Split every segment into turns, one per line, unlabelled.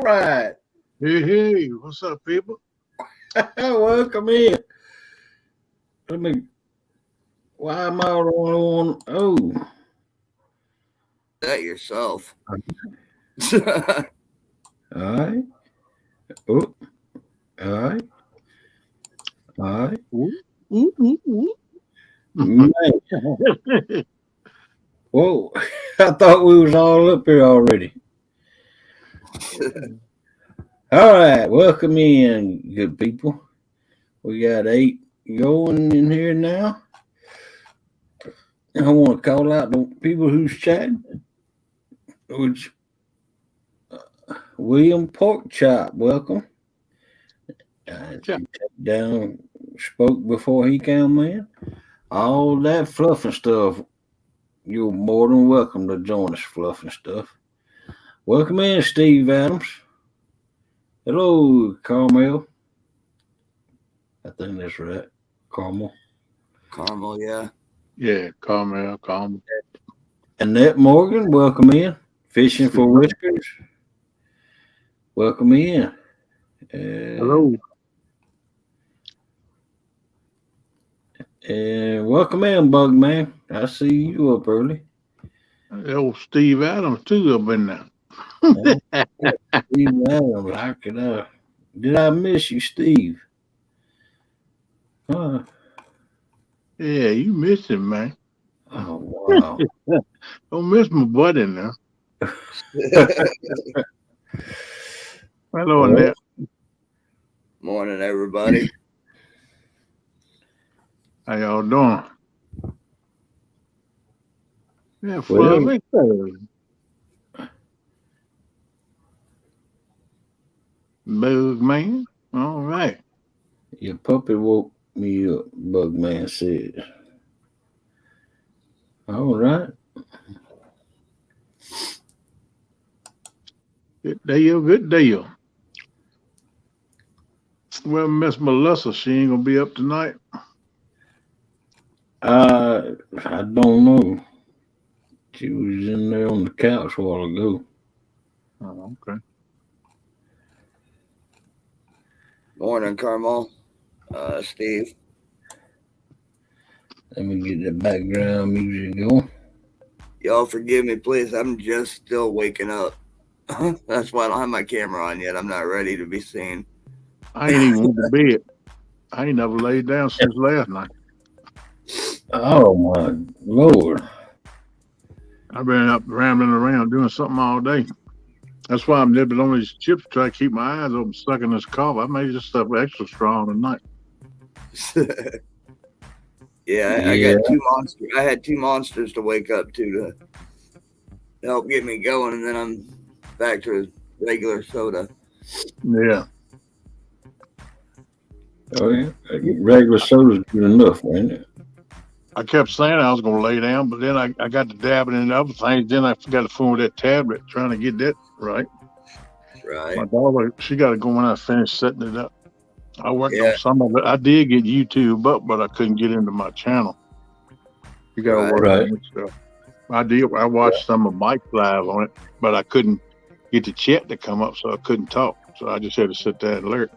right.
Hey, what's up, people?
Welcome in. Let me. Why am I on? Oh,
That yourself.
all right. Oh, all right. All right.
Ooh, ooh, ooh, ooh.
Man. Whoa. I thought we was all up here already. All right. Welcome in, good people. We got 8 going in here now. I want to call out the people who's chatting. Which William Porkchop, welcome.
Yeah.
Down spoke before he came in. All that fluffing stuff. You're more than welcome to join us, fluffing stuff. Welcome in, Steve Adams. Hello, Carmel. I think that's right. Carmel.
Caramel, yeah.
Yeah, Carmel.
Annette Morgan, welcome in. Fishing for Whiskers. Welcome in.
Hello.
And welcome in, Bug Man. I see you up early.
Old Steve Adams, too, up in there.
Steve Adams, how could I? Did I miss you, Steve?
Yeah, you missed him, man.
Oh, wow.
Don't miss my butt in there. Hello,
Well,
Annette.
Morning, everybody.
How y'all doing? Yeah,
Well-
Fluffy. Bug man. All right.
Your puppy woke me up, Bugman said. All right.
Good deal, good deal. Well, Miss Melissa, she ain't gonna be up tonight.
I don't know. She was in there on the couch a while ago.
Oh, okay.
Morning, Caramel. Steve.
Let me get the background music going.
Y'all forgive me, please. I'm just still waking up. That's why I don't have my camera on yet. I'm not ready to be seen.
I ain't even went to bed. I ain't never laid down since last night.
Oh my Lord.
I've been up rambling around doing something all day. That's why I'm nibbling on these chips to try to keep my eyes open, sucking this coffee. I made this stuff extra strong tonight.
I got 2 monsters. I had 2 monsters to wake up to help get me going, and then I'm back to regular soda.
Yeah.
Oh yeah. Regular soda's good enough, ain't it?
I kept saying I was going to lay down, but then I got to dabbing in other things. Then I forgot to fool with that tablet, trying to get that right.
Right.
My daughter, she got to go when I finish setting it up. I worked
Yeah.
on some of it. I did get YouTube up, but I couldn't get into my channel. You got to
Right.
work
Right.
on that stuff. I did. I watched some of Mike's live on it, but I couldn't get the chat to come up, so I couldn't talk. So I just had to sit there and alert.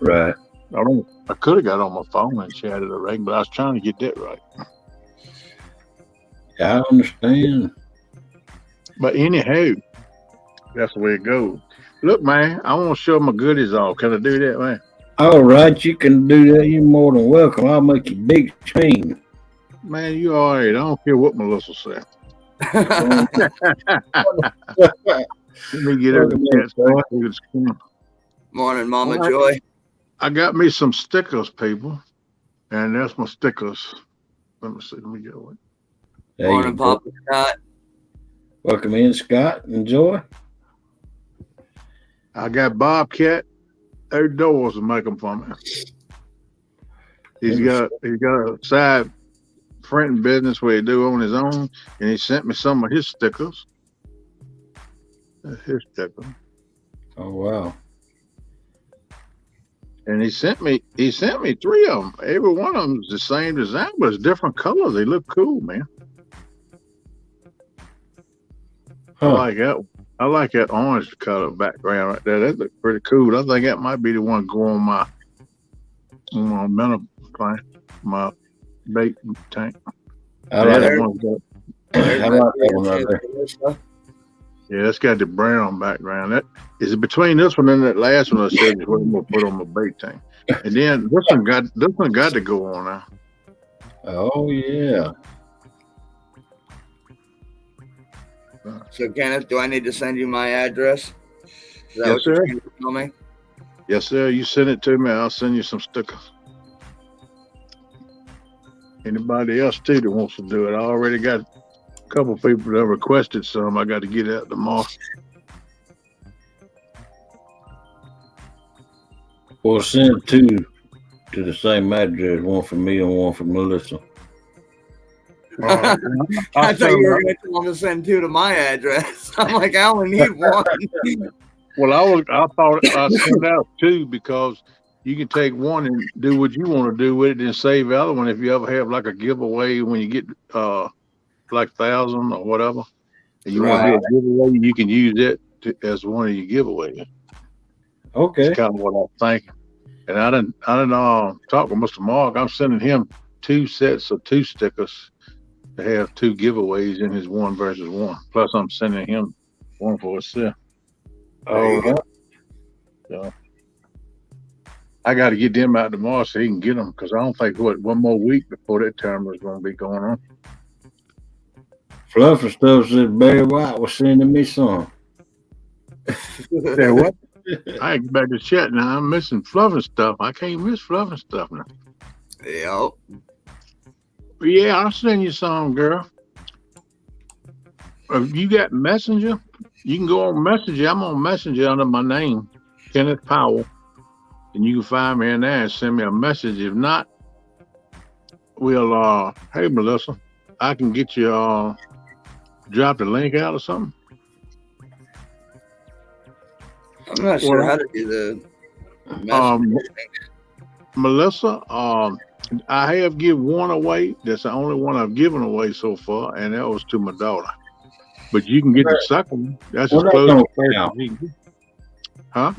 Right.
I could have got on my phone and chatted a ring, but I was trying to get that right.
I understand.
But anyhow, that's the way it goes. Look, man, I want to show my goodies off. Can I do that, man?
All right, you can do that. You're more than welcome. I'll make you big screen.
Man, you all right. I don't care what Melissa said. Let me get her the chat.
Morning, Mama
All right.
Joy.
I got me some stickers, people. And that's my stickers. Let me see. Let me get away.
There
Morning,
you go.
Papa Scott.
Welcome in, Scott. Enjoy.
I got Bobcat outdoors to make them for me. He's got a side printing business where he do on his own, and he sent me some of his stickers. That's his sticker.
Oh wow.
And he sent me 3 of them. Every one of them is the same design, but it's different colors. They look cool, man. I
Huh.
like that one. I like that orange color background right there. That looks pretty cool. I think that might be the one go on my mental thing, my bait tank.
I
They're
like,
the ones that,
There's
I
my
like that one right there.
Melissa.
yeah, it's got the brown background. That is it between this one and that last one I said is what I'm gonna put on my bait tank. And then this one got to go on now.
Oh yeah.
So, Kenneth, do I need to send you my address? Is that
Yes,
what you're
sir.
trying to tell me?
Yes, sir. You send it to me. I'll send you some stickers. Anybody else too that wants to do it? I already got a couple people that requested some. I got to get out tomorrow.
Well, send two to the same address, one for me and one for Melissa.
I thought you were going to tell them to send two to my address. I'm like, I only need one.
Well, I thought I sent out two because you can take one and do what you want to do with it and save the other one if you ever have like a giveaway when you get like 1,000 or whatever. And you want to do a giveaway, you can use it as one of your giveaways.
Okay.
That's kind of what I'm thinking. And I didn't talk with Mr. Mark. I'm sending him 2 sets of 2 stickers to have 2 giveaways in his 1 versus 1. Plus, I'm sending him one for himself.
Oh,
So I got to get them out tomorrow so he can get them because I don't think one more week before that tournament is going to be going on.
Fluffy Stuff said Barry White was sending me some.
Say what? I ain't back to chat now. I'm missing Fluffy Stuff. I can't miss Fluffy Stuff now.
Yep.
Yeah, I'll send you some, girl. If you got Messenger, you can go on Messenger. I'm on Messenger under my name, Kenneth Powell. And you can find me in there and send me a message. If not, we'll, hey, Melissa, I can get you, drop the link out or something.
I'm not sure how to do the message.
Melissa, I have given one away. That's the only one I've given away so far, and that was to my daughter. But you can get the second one. That's as close to
count.
Huh?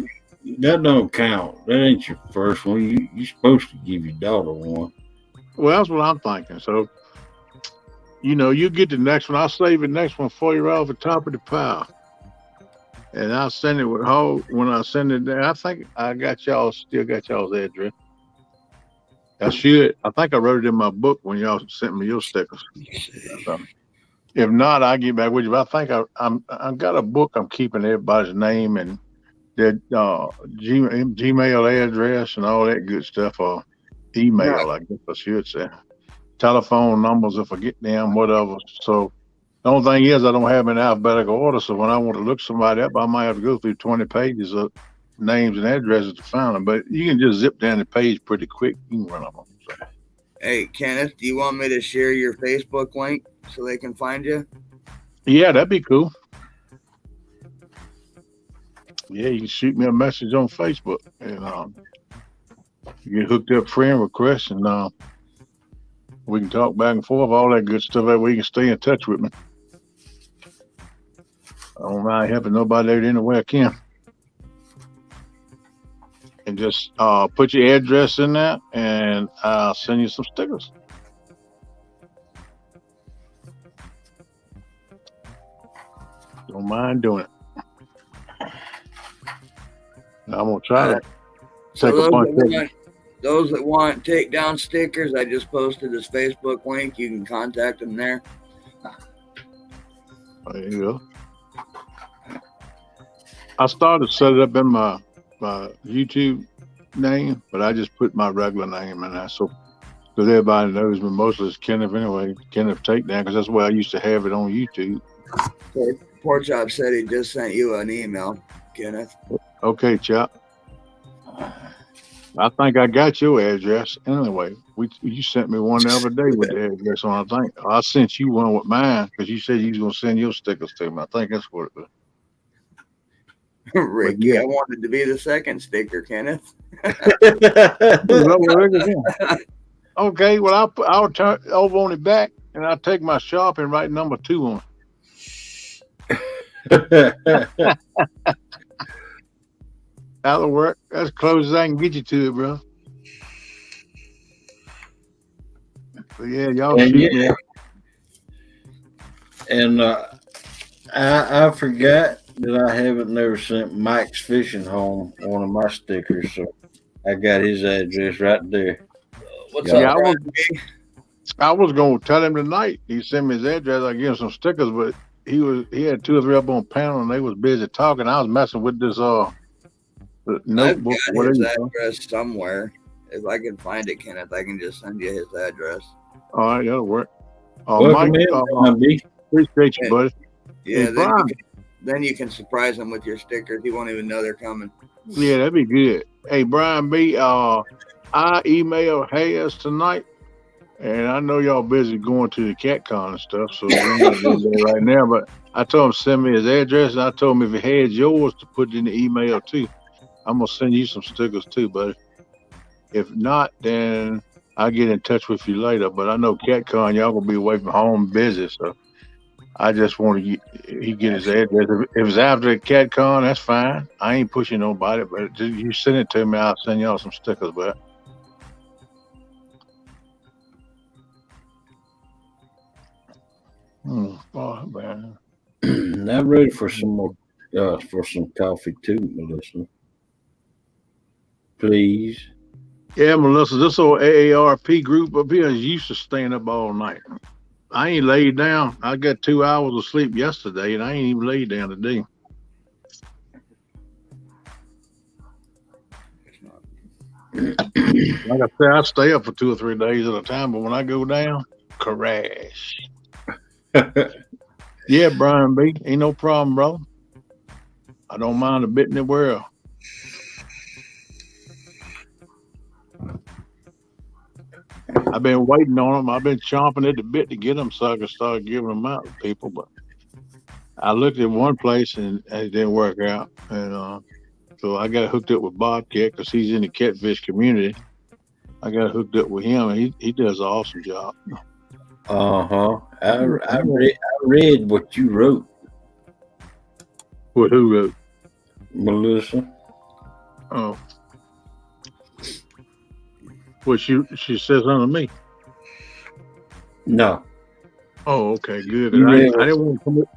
That don't count. That ain't your first one. You're supposed to give your daughter one.
Well, that's what I'm thinking. So, you get the next one. I'll save the next one for you right off the top of the pile. And I'll send it with her when I send it there. I think I still got y'all's address. I should. I think I wrote it in my book when y'all sent me your stickers. So, if not, I'll get back with you. But I think I've got a book I'm keeping everybody's name and their Gmail address and all that good stuff, or email, I guess I should say. Telephone numbers if I get them, whatever. So the only thing is I don't have them in alphabetical order, so when I want to look somebody up, I might have to go through 20 pages of names and addresses to find them. But you can just zip down the page pretty quick. You can run them. So.
Hey, Kenneth, do you want me to share your Facebook link so they can find you?
Yeah, that'd be cool. Yeah, you can shoot me a message on Facebook and you get hooked up friend requests and we can talk back and forth, all that good stuff. That way you can stay in touch with me. I don't mind helping nobody out any way I can. And just put your address in there and I'll send you some stickers. Don't mind doing it. I'm going to try to take a bunch of them.
Those that want takedown stickers, I just posted this Facebook link. You can contact them there.
There you go. I started to set it up in my YouTube name, but I just put my regular name in there. So because everybody knows me, mostly it's Kenneth anyway, Kenneth Takedown, because that's where I used to have it on YouTube.
Pork Chop said he just sent you an email, Kenneth.
Okay, Chop. I think I got your address. Anyway, you sent me one the other day with the address on. I think I sent you one with mine because you said you was going to send your stickers to me. I think that's what it was.
Ricky, yeah. I wanted to be the second sticker, Kenneth.
Okay, well, I'll turn over on the back and I'll take my shopping right number 2 on. That'll work. That's close as I can get you to it, bro. But yeah, y'all
And
shoot me.
and I forgot that I haven't never sent Mike's Fishing Home one of my stickers, so I got his address right there.
What's
Yeah.
up, Brian?
I was gonna tell him tonight. He sent me his address. I gave him some stickers, but he had 2 or 3 up on panel and they was busy talking. I was messing with this notebook.
I've got
Whatever.
his address somewhere. If I can find it, Kenneth, I can just send you his address.
All right, that'll work.
Welcome
Mike,
in, Brian B.
appreciate you, buddy.
Yeah,
Hey, Brian.
then you can surprise him with your stickers. He won't even know they're coming.
Yeah, that'd be good. Hey, Brian B. I emailed Hayes tonight, and I know y'all busy going to the CatCon and stuff, so we're not going there right now. But I told him to send me his address, and I told him if he had yours to put in the email too. I'm gonna send you some stickers too, buddy. If not, then I'll get in touch with you later. But I know CatCon, y'all gonna be away from home busy, so I just want to get his address. If it's after CatCon, that's fine. I ain't pushing nobody, but you send it to me, I'll send y'all some stickers, but. Oh man.
Now ready for some more for some coffee too, Melissa. Please.
Yeah, Melissa, this old AARP group up here is used to staying up all night. I ain't laid down. I got 2 hours of sleep yesterday, and I ain't even laid down today. Like I said, I stay up for 2 or 3 days at a time, but when I go down, crash. Yeah, Brian B. Ain't no problem, bro. I don't mind a bit in the world. I've been waiting on them. I've been chomping at the bit to get them so I can start giving them out to people. But I looked at one place and it didn't work out. And so I got hooked up with Bobcat because he's in the catfish community. I got hooked up with him, and he does an awesome job.
I read what you wrote.
What, who wrote?
Melissa.
Oh. Well, she says something to me.
No.
Oh, okay, good.
You
I
read
didn't want to come up.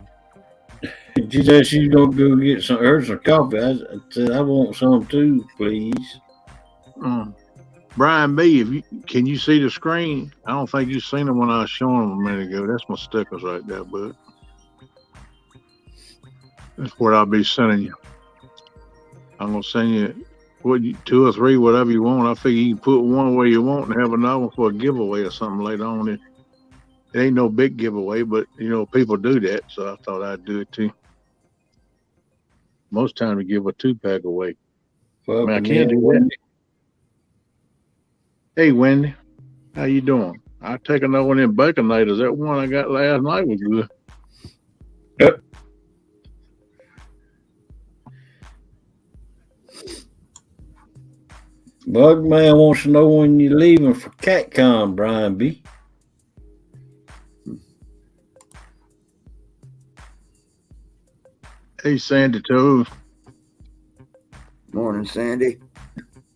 She said she's gonna go get some coffee. I said I want some too, please.
Brian B, can you see the screen? I don't think you seen them when I was showing them a minute ago. That's my stickers right there, bud. That's what I'll be sending you. I'm gonna send you 2 or 3, whatever you want. I figure you can put one where you want and have another one for a giveaway or something later on. It ain't no big giveaway, but people do that, so I thought I'd do it too. Most time we give a 2-pack away.
Well,
I can't do that. Hey, Wendy, how you doing? I take another one in Baconators. That one I got last night was good.
Yep. Bugman wants to know when you're leaving for CatCon, Brian B.
Hey, Sandy Toes.
Morning, Sandy.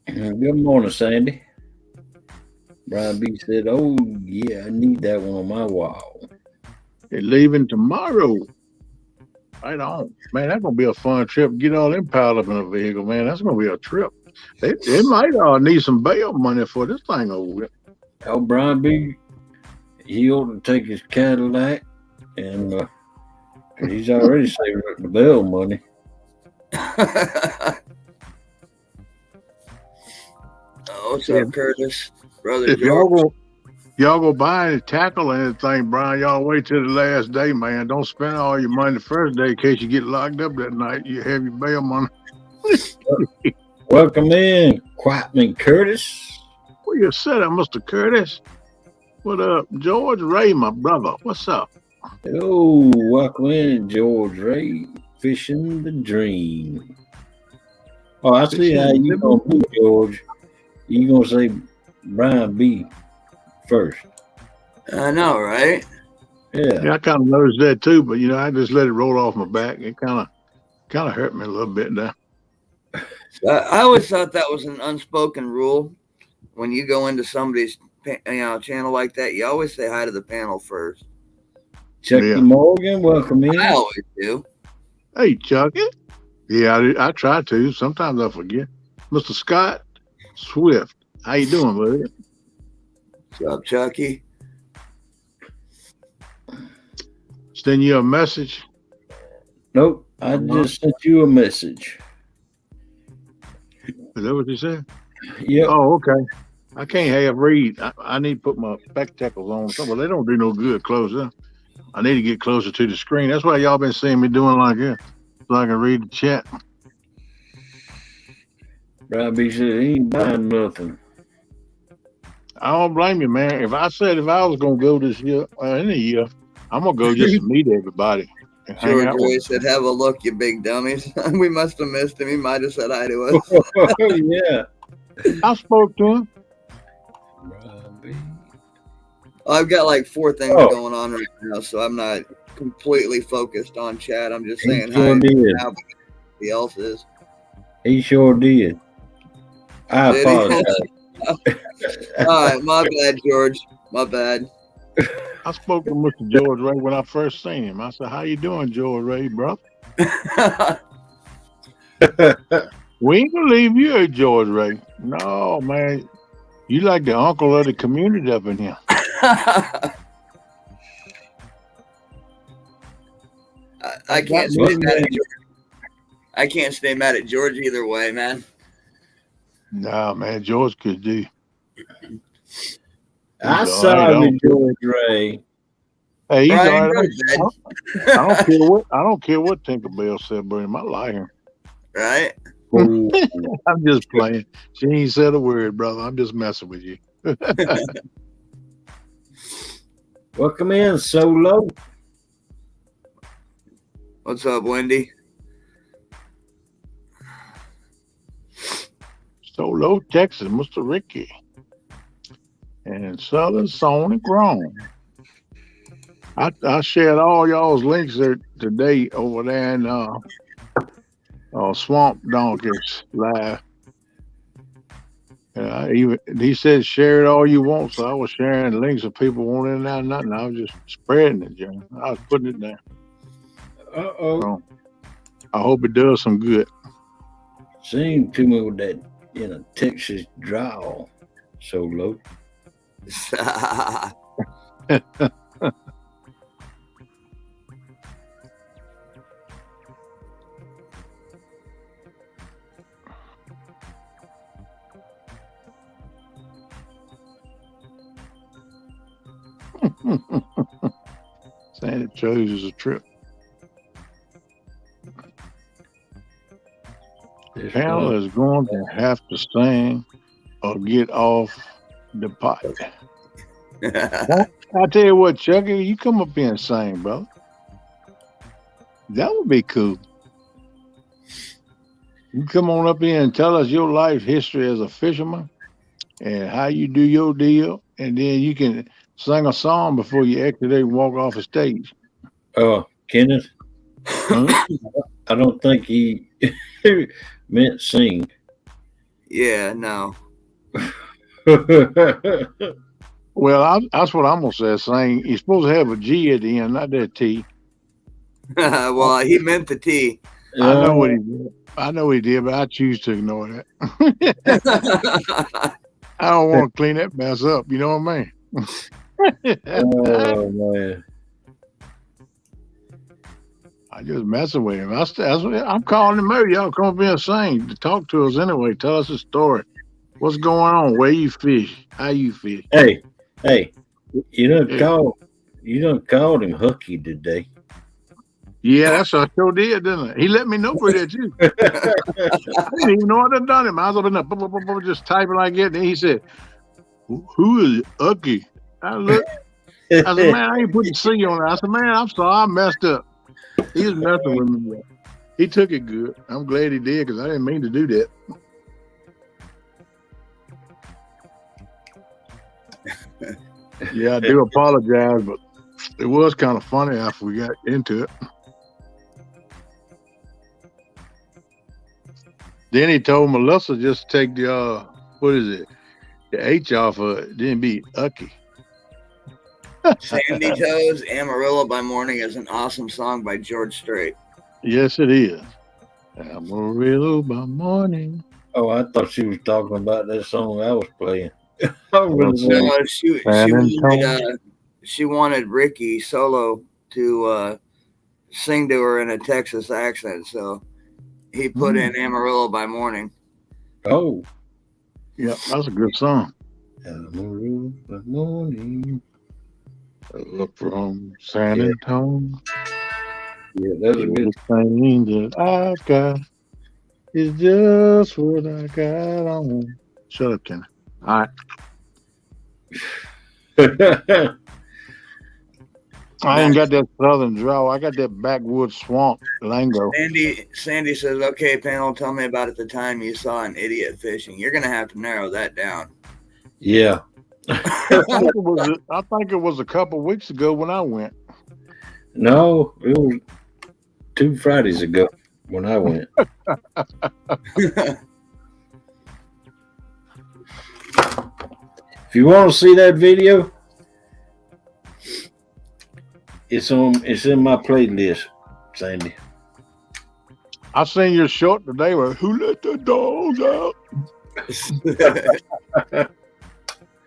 Good morning, Sandy. Brian B said, "Oh yeah, I need that one on my wall."
They're leaving tomorrow. Right on. Man, that's gonna be a fun trip. Get all them piled up in a vehicle, man. That's gonna be a trip. They might need some bail money for this thing over with.
Oh, Brian B, he ought to take his Cadillac, and he's already saving up the bail money.
What's up, Curtis? Brother
If
George.
y'all go buy any tackle or anything, Brian, y'all wait till the last day, man. Don't spend all your money the first day in case you get locked up that night. You have your bail money.
Welcome in, Quatman Curtis.
Where you sitting, Mr. Curtis? What up? George Ray, my brother. What's up?
Oh, welcome in, George Ray, fishing the dream. Oh, I see how you gonna do, George. You gonna say Brian B first.
I know, right?
Yeah, I kind of noticed that too, but I just let it roll off my back. It kind of hurt me a little bit there.
I always thought that was an unspoken rule. When you go into somebody's channel like that, you always say hi to the panel first.
Chucky Morgan, welcome in.
I always do.
Hey, Chucky. Yeah, I try to. Sometimes I forget. Mr. Scott Swift, how you doing, buddy?
What's up, Chucky?
Send you a message?
Nope, I just sent you a message.
Is that what you said?
Yeah.
Oh, okay. I can't have read. I need to put my spectacles on. Well, they don't do no good closer. I need to get closer to the screen. That's why y'all been seeing me doing like this, so I can read the chat.
Robbie said he ain't buying nothing.
I don't blame you, man. If I was gonna go this year, any year, I'm gonna go just to meet everybody. And hang
George
out
Ray
with
said, "Have a look, you big dummies." We must have missed him. He might have said hi to us.
Yeah.
I spoke to him.
Robbie.
I've got like 4 things going on right now, so I'm not completely focused on chat. I'm just saying hi now, but everybody else is.
He sure did. I apologize.
All right, my bad, George. My bad.
I spoke to Mr. George Ray when I first seen him. I said, "How you doing, George Ray, bro?" We ain't gonna leave you at George Ray. No, man. You like the uncle of the community up in here.
I can't stay mad at George. I can't stay mad at George either way, man.
Nah, man, George could do.
I saw him in George Ray.
Hey, he's
Brian,
all right. I don't care what Tinkerbell said about him. I like him.
Right?
I'm just playing. She ain't said a word, brother. I'm just messing with you.
Welcome in, Solo.
What's up, Wendy?
Solo, Texas, Mr. Ricky. And Southern Sonic Grown. I shared all y'all's links there today over there in Swamp Donkeys Live. He said share it all you want, so I was sharing links of people wanting it and nothing. I was just spreading it, John. I was putting it there. So I hope it does some good.
Seemed to me with that Texas drawl, Solo.
Santa chose a trip. The panel is going to have to sing or get off the pot. I tell you what, Chucky, you come up here and sing, brother. That would be cool. You come on up here and tell us your life history as a fisherman and how you do your deal, and then you can sing a song before you exit and walk off the stage.
Kenneth?
Huh?
I don't think he meant sing.
Yeah, no.
Well, that's what I'm going to say, sing. You're supposed to have a G at the end, not that T.
Well, he meant the T.
I know what he did. I know he did, but I choose to ignore that. I don't want to clean that mess up. You know what I mean?
Oh, man.
I just messing with him. I'm calling him over. Y'all come up here and sing. Talk to us anyway. Tell us a story. What's going on? Where you fish? How you fish?
Hey, you done called him Hooky today.
Yeah, that's what I sure did, didn't I? He let me know for that too. I didn't even know I'd done him. I was up in there just typing like that. And he said, "Who is Hooky?" I looked. I said, "Man, I ain't putting C on it." I said, "Man, I'm sorry, I messed up." He was messing with me. He took it good. I'm glad he did because I didn't mean to do that. Yeah, I do apologize, but It was kind of funny after we got into it. Then he told Melissa just take the what is it? The H off of it, then be Ucky.
Sandy Toes, Amarillo by Morning is an awesome song by George Strait.
Yes, it is. Amarillo by morning.
Oh, I thought she was talking about that song I was playing. I really
No,
wanted-
she wanted Ricky Solo to sing to her in a Texas accent, so he put in Amarillo by Morning.
Oh,
yeah, that's a good song.
Amarillo by morning.
Up from San Antonio.
Yeah, that was a good.
The thing that I've got is just what I got on. Shut up, Kenny. All right. I ain't got that southern drawl. I got that backwoods swamp lingo.
Sandy says, "Okay, panel, tell me about at the time you saw an idiot fishing." You're gonna have to narrow that down.
Yeah.
I think it was a couple weeks ago when I went.
No, it was 2 Fridays ago when I went. If you want to see that video, it's in my playlist, Sandy.
I seen your short today where who let the dogs out?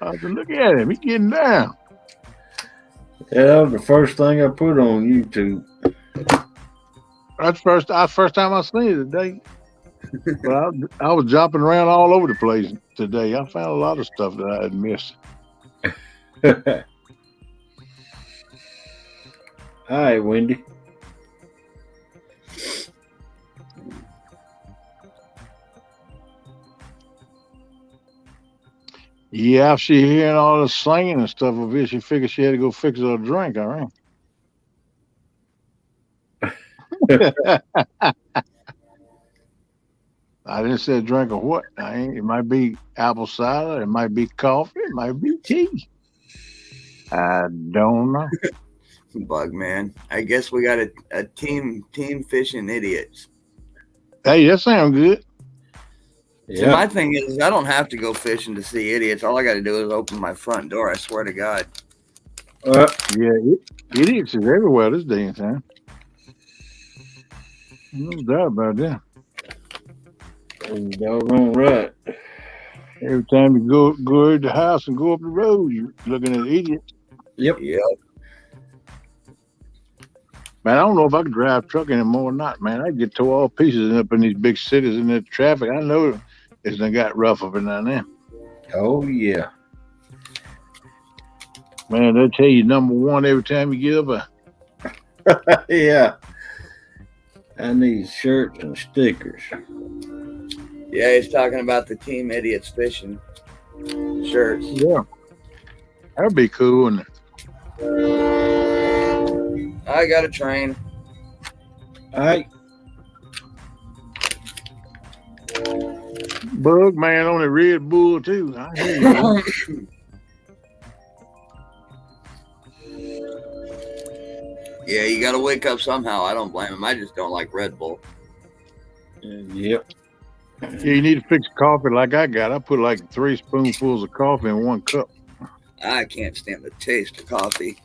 I said, look at him, he's getting down.
Yeah, that was the first thing I put on YouTube.
That's first time I seen it today. But I was jumping around all over the place today. I found a lot of stuff that I had missed.
Hi, Wendy.
Yeah, after she hearing all the singing and stuff of it, she figured she had to go fix her a drink, all right. I didn't say drink of what. It might be apple cider, it might be coffee, it might be tea. I don't know.
Bug man. I guess we got a team fishing idiots.
Hey, that sounds good.
Yeah. So my thing is, I don't have to go fishing to see idiots. All I got to do is open my front door. I swear to God.
Yeah, idiots is everywhere this day and time. No doubt about that.
Doggone right.
Every time you go to the house and go up the road, you're looking at idiots.
Yep.
Man, I don't know if I can drive truck anymore or not, man. I get tore all pieces up in these big cities in the traffic. I know it's done got rough up and down there.
Oh, yeah.
Man, they tell you number one every time you get up.
Yeah. I need shirts and stickers.
Yeah, he's talking about the Team Idiots fishing shirts.
Yeah. That'd be cool, wouldn't it?
I got a train.
All right.
Bug man on a Red Bull, too. I hear you.
Yeah, you got to wake up somehow. I don't blame him. I just don't like Red Bull.
Yep.
Yeah, you need to fix coffee like I got. I put like 3 spoonfuls of coffee in 1 cup.
I can't stand the taste of coffee.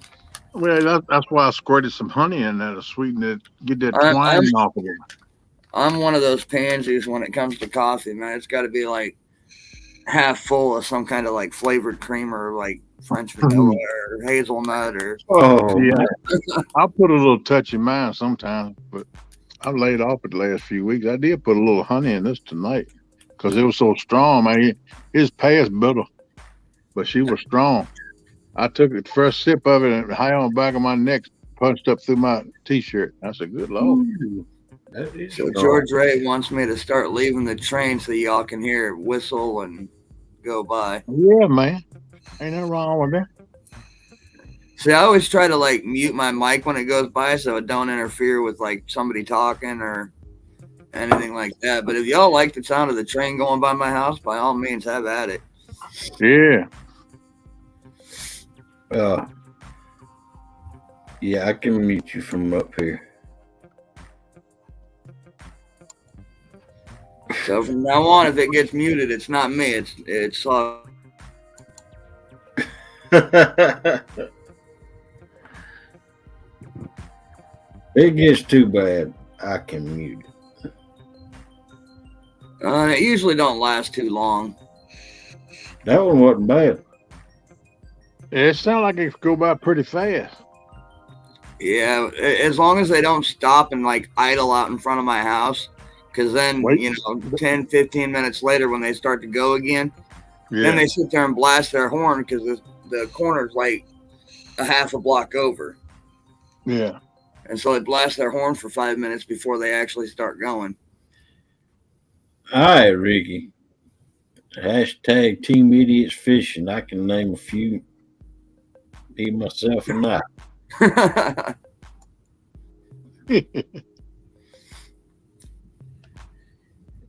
Well, that's why I squirted some honey in there to sweeten it, get that twine off of it.
I'm one of those pansies when it comes to coffee, man. It's got to be like half full of some kind of like flavored creamer, like French vanilla or hazelnut or.
Oh,
yeah. I'll put a little touch in mine sometimes, but I've laid off it the last few weeks. I did put a little honey in this tonight because it was so strong. Man, it's past bitter, but she was strong. I took the first sip of it and high on the back of my neck, punched up through my T-shirt. I said, good Lord.
So George Ray wants me to start leaving the train so y'all can hear it whistle and go by.
Yeah, man. Ain't nothing wrong with that.
See, I always try to like mute my mic when it goes by so it don't interfere with like somebody talking or anything like that. But if y'all like the sound of the train going by my house, by all means, have at it.
Yeah.
Yeah, I can mute you from up here.
So from now on, if it gets muted, it's not me. It's
It gets too bad, I can mute it.
It usually don't last too long.
That one wasn't bad.
It sounds like it could go by pretty fast.
Yeah, as long as they don't stop and like idle out in front of my house, because then
Wait.
10, 15 minutes later when they start to go again, then they sit there and blast their horn because the corner's like a half a block over.
Yeah.
And so they blast their horn for 5 minutes before they actually start going.
All right, Ricky. Hashtag Team Idiots Fishing. I can name a few. Me, myself, and I.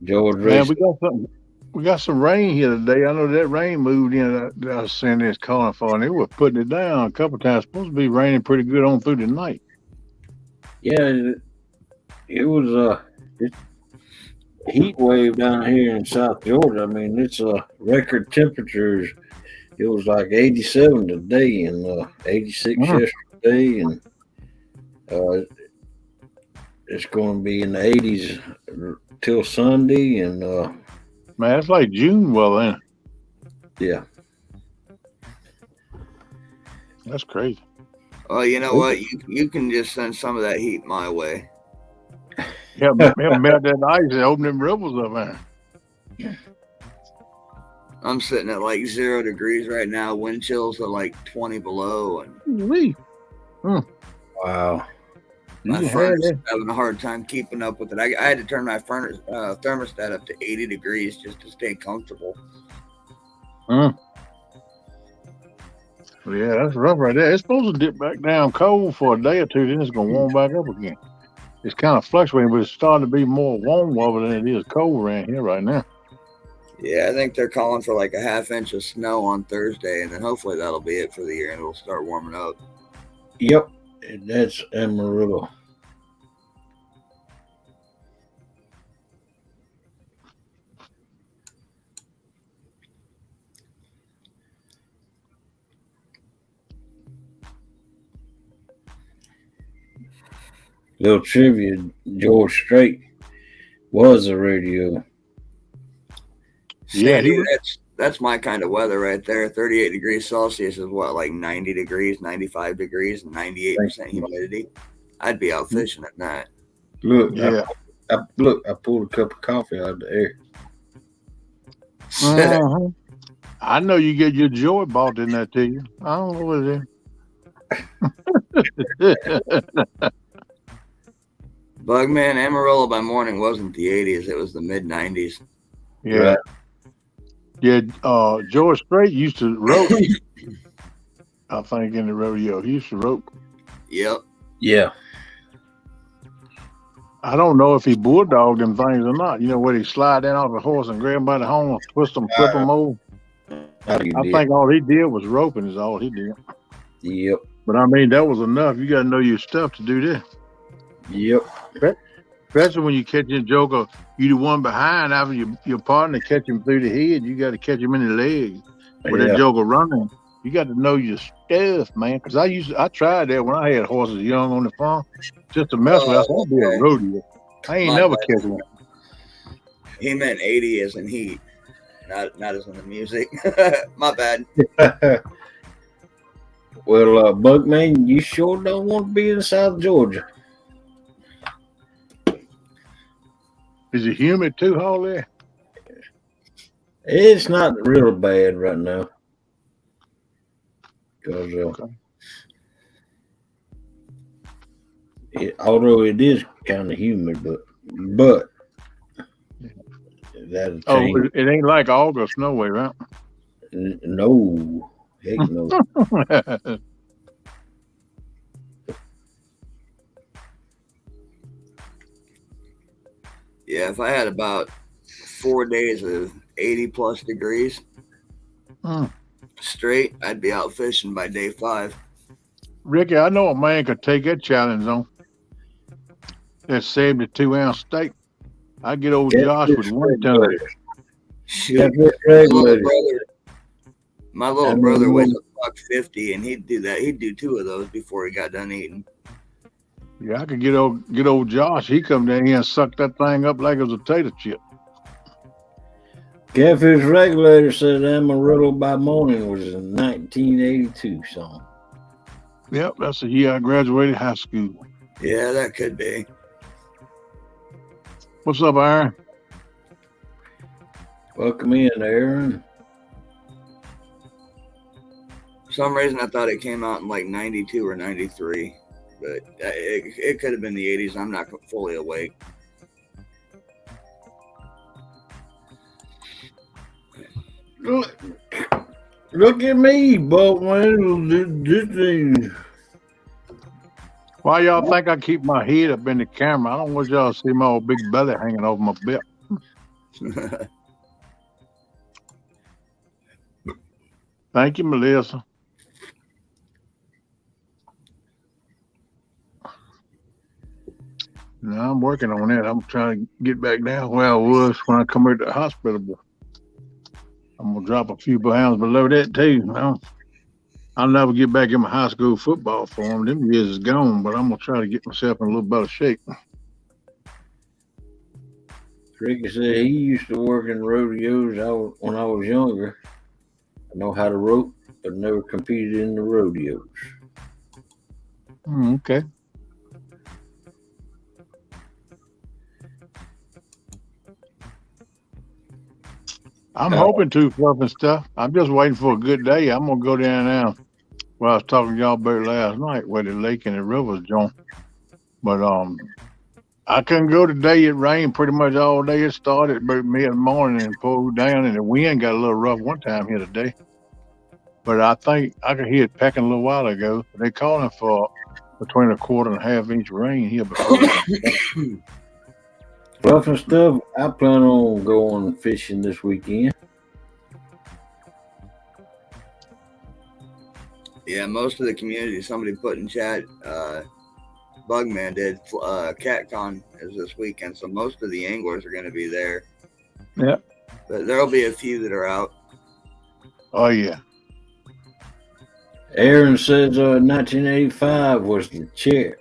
George
Man,
Racing.
we got some rain here today. I know that rain moved in. I was saying this calling for, and they were putting it down a couple times. Supposed to be raining pretty good on through the night.
Yeah, it was it's heat wave down here in South Georgia. I mean, it's record temperatures. It was like 87 today and 86 yesterday, and it's going to be in the 80s till Sunday. And
man, it's like June. Well, then
yeah,
that's crazy.
Well, you know what? You can just send some of that heat my way.
Yeah, melt that ice and open them ripples up, man.
I'm sitting at like 0 degrees right now. Wind chills are like 20 below, and
wow.
My furnace is having a hard time keeping up with it. I had to turn my furnace thermostat up to 80 degrees just to stay comfortable.
Yeah, that's rough right there. It's supposed to dip back down cold for a day or two, then it's going to warm back up again. It's kind of fluctuating, but it's starting to be more warm weather than it is cold around here right now.
Yeah, I think they're calling for like a ½ inch of snow on Thursday, and then hopefully that'll be it for the year, and it'll start warming up.
Yep, that's Amarillo. Little trivia: George Strait was a radio.
Yeah,
that's my kind of weather right there. 38 degrees Celsius is what, like 90 degrees, 95 degrees, and 98% humidity. I'd be out fishing at night.
Look, yeah. I pulled a cup of coffee out of the air.
I know you get your joy bought in that to you. I don't know what it is.
Bugman, Amarillo by morning wasn't the 80s. It was the mid 90s.
Yeah.
Right.
Yeah. George Strait used to rope. I think in the rodeo. He used to rope.
Yep.
Yeah.
I don't know if he bulldogged them things or not. You know, where he slide down off the horse and grab him by the horn, twist them, flip them over. I think all he did was roping is all he did.
Yep.
But I mean, that was enough. You got to know your stuff to do this.
Yep.
Especially when you catch a joker, you the one behind after your partner catch him through the head. You got to catch him in the legs. With that joker running, you got to know your stuff, man. Because I tried that when I had horses young on the farm, just to mess with. I said, I'll be a rodeo. I ain't never catch one.
He meant 80 as in heat, not as in the music. My bad.
Well, Bugman, you sure don't want to be in South Georgia.
Is it humid too, Hall there?
It's not real bad right now. Because although it is kind of humid, but that'll change.
It ain't like August, no way, right?
No, heck no.
Yeah, if I had about 4 days of 80 plus degrees straight, I'd be out fishing by day 5.
Ricky, I know a man could take that challenge on. That 72-ounce steak. I get old Josh with 1 ton.
Shoot,
Catfish
my little
regulators.
brother, my little
I mean,
brother weighs
well,
$150, and he'd do that. He'd do 2 of those before he got done eating.
Yeah, I could get old Josh. He come down here and suck that thing up like it was a tater chip.
Catfish Regulator said Amarillo by Morning was a 1982 song.
Yep, that's the year I graduated high school.
Yeah, that could be.
What's up, Aaron?
Welcome in, Aaron.
For some reason, I thought it came out in like 92 or 93, but it could have been the 80s. I'm not fully awake.
Look at me, but this thing.
Why y'all think I keep my head up in the camera? I don't want y'all to see my old big belly hanging over my belt. Thank you, Melissa. No, I'm working on that. I'm trying to get back down where I was when I come here to the hospital. But I'm gonna drop a few pounds below that too. I'll never get back in my high school football form. Them years is gone, but I'm gonna try to get myself in a little better shape.
Ricky said he used to work in rodeos when I was younger. I know how to rope, but never competed in the rodeos.
Okay. I'm hoping to, Fluff and stuff. I'm just waiting for a good day. I'm gonna go down now. Well, I was talking to y'all about last night where the lake and the rivers join. But I couldn't go today. It rained pretty much all day. It started about mid-morning and pulled down, and the wind got a little rough one time here today. But I think I could hear it pecking a little while ago. They're calling for between a quarter and a half inch rain here before.
Fluff and stuff, I plan on going fishing this weekend.
Yeah, most of the community, somebody put in chat, Bugman did, CatCon is this weekend, so most of the anglers are going to be there.
Yeah.
But there'll be a few that are out.
Oh, yeah.
Aaron says 1985 was the chair.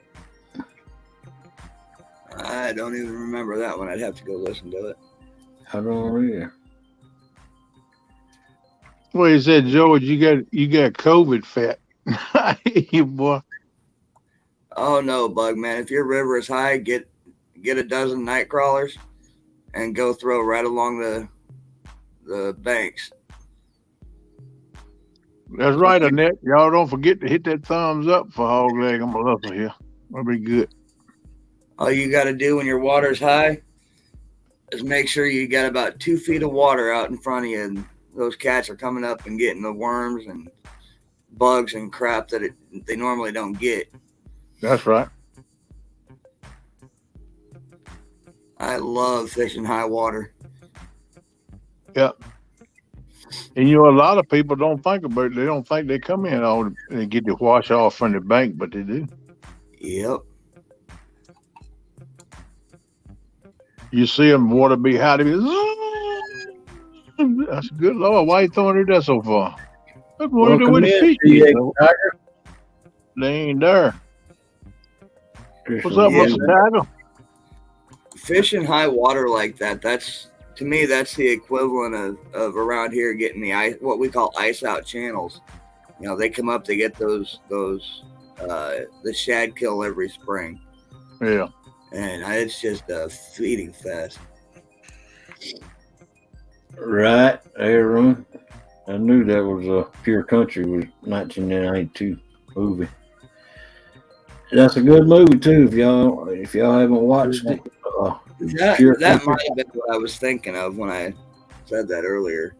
I don't even remember that one. I'd have to go listen to it.
I don't either.
Well, he said, George, you got COVID fat. You boy.
Oh no, Bugman! If your river is high, get a dozen night crawlers and go throw right along the banks.
That's right, Annette. Y'all don't forget to hit that thumbs up for Hog Leg on Melissa here. That'll be good.
All you got to do when your water's high is make sure you got about 2 feet of water out in front of you, and those cats are coming up and getting the worms and bugs and crap that they normally don't get.
That's right.
I love fishing high water.
Yeah. And a lot of people don't think about it. They don't think they come in and get to wash off from the bank, but they do.
Yep.
You see them water be high. That's good Lord. Why you throwing it there so far? Look what you do with the feet. They ain't there. What's up, Mr. Tiger?
Fishing high water like that, to me, that's the equivalent of around here getting the ice, what we call ice out channels. They come up, they get the shad kill every spring.
Yeah.
And it's just a feeding fest.
Right, Aaron. I knew that was Pure Country was 1992 movie. That's a good movie too. If y'all haven't watched it,
that might have been what I was thinking of when I said that earlier.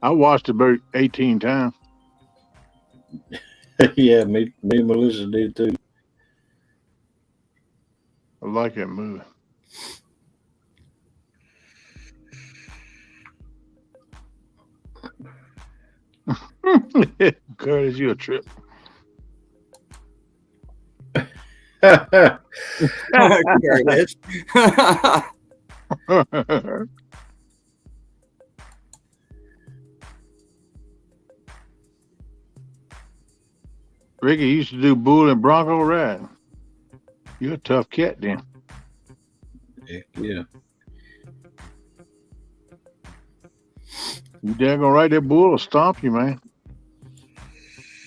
I watched it about 18 times.
Yeah, me and Melissa did too.
I like that movie. Curtis, you a trip.
Curtis.
Ricky used to do bull and bronco riding. You're a tough cat then.
Heck yeah.
You dare gonna ride that bull or stomp you, man.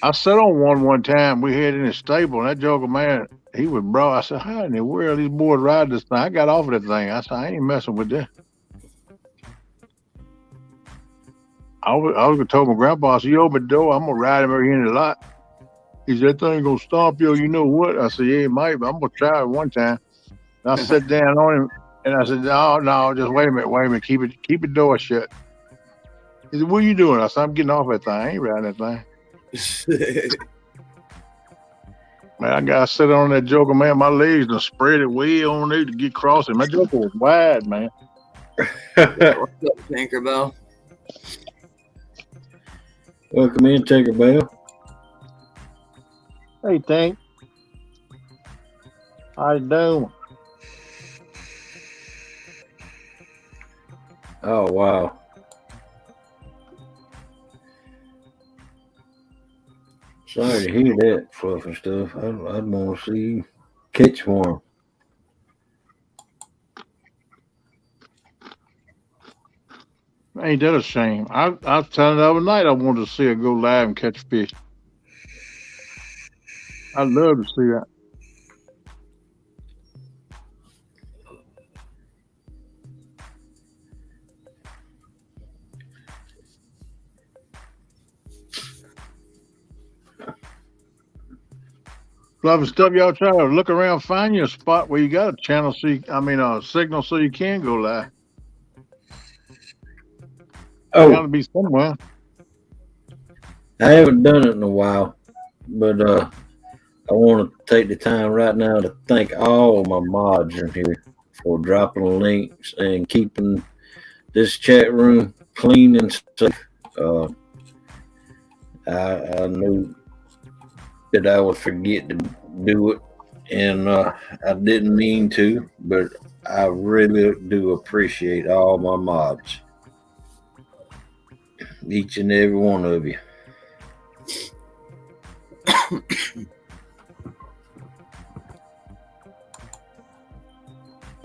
I sat on one time. We had it in the stable, and that joker, man, he was bro. I said, how in the world these boys ride this thing? I got off of that thing. I said, I ain't messing with that. I was gonna tell my grandpa, I said, you open the door, I'm gonna ride him over here in the lot. He said, that thing gonna stomp you, you know what? I said, yeah, it might, but I'm gonna try it one time. And I sat down on him and I said, no, just wait a minute, keep the door shut. He said, what are you doing? I said, I'm getting off that thing. I ain't riding that thing. Man, I got to sit on that joker, man. My legs done spread it way on there to get crossing. My joker was wide, man.
What's up, Tinkerbell?
Welcome in, Tinkerbell.
Hey, Tank. How you doing?
Oh, wow. Sorry to hear that fluffy stuff. I'd want to see you catch one.
Ain't that a shame? I was telling the other night I wanted to see her go live and catch fish. I'd love to see that. Fluffy stuff, y'all try to look around, find you a spot where you got a channel signal so you can go live.
Oh,
Gotta be somewhere.
I haven't done it in a while, but I want to take the time right now to thank all my mods in here for dropping links and keeping this chat room clean and safe. I knew that I would forget to do it, and I didn't mean to, but I really do appreciate all my mods, each and every one of you.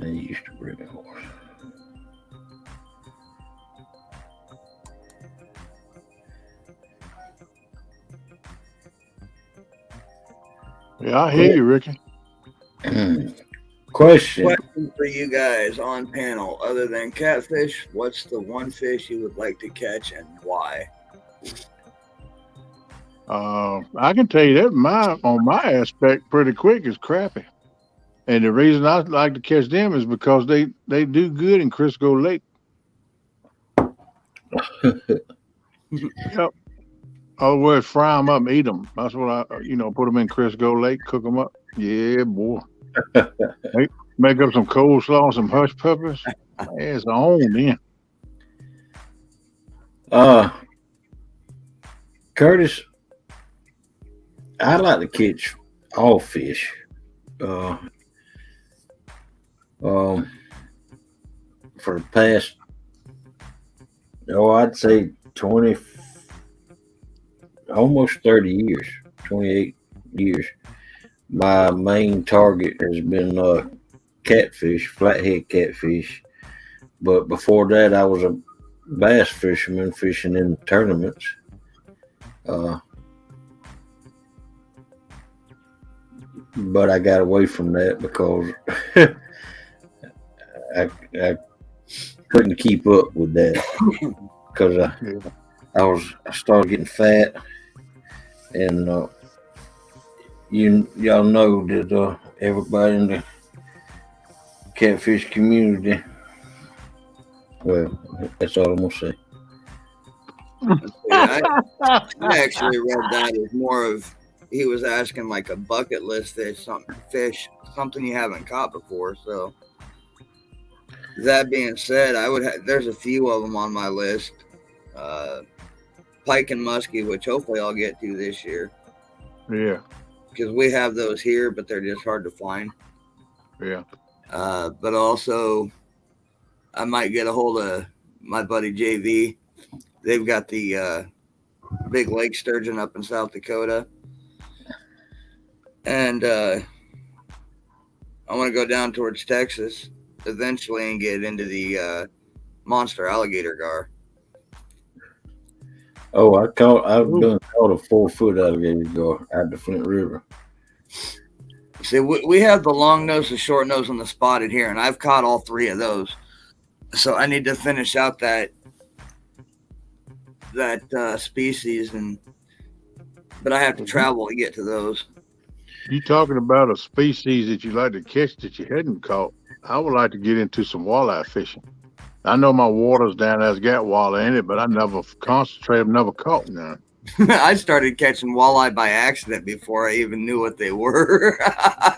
I used to bring a horse.
Yeah, I hear you, Ricky.
Question.
Question for you guys on panel. Other than catfish, what's the one fish you would like to catch and why?
I can tell you that on my aspect pretty quick is crappie. And the reason I like to catch them is because they do good in Crisco Lake. Yep. Otherwise, fry them up and eat them. That's what I, put them in Crisco Lake, cook them up. Yeah, boy. Make up some coleslaw, some hush peppers. It's on then.
Curtis, I like to catch all fish. For the past, I'd say 20, almost 30 years, 28 years. My main target has been catfish, flathead catfish. But before that, I was a bass fisherman fishing in tournaments. But I got away from that because I couldn't keep up with that because I started getting fat, and y'all know that everybody in the catfish community. Well, that's all I'm gonna say.
I actually read that as more of he was asking like a bucket list something you haven't caught before. So that being said, there's a few of them on my list. Pike and muskie, which hopefully I'll get to this year.
Yeah.
because we have those here, but they're just hard to find.
Yeah.
But also, I might get a hold of my buddy JV. They've got the big lake sturgeon up in South Dakota. And I want to go down towards Texas eventually and get into the monster alligator gar.
Oh, I've caught a 4-foot alligator gar out the Flint River.
See, we have the long nose, the short nose, and the spotted here, and I've caught all three of those. So I need to finish out that species, but I have to travel to get to those.
You talking about a species that you like to catch that you hadn't caught? I would like to get into some walleye fishing. I know my waters down there's got walleye in it, but I never concentrated, never caught none.
I started catching walleye by accident before I even knew what they were.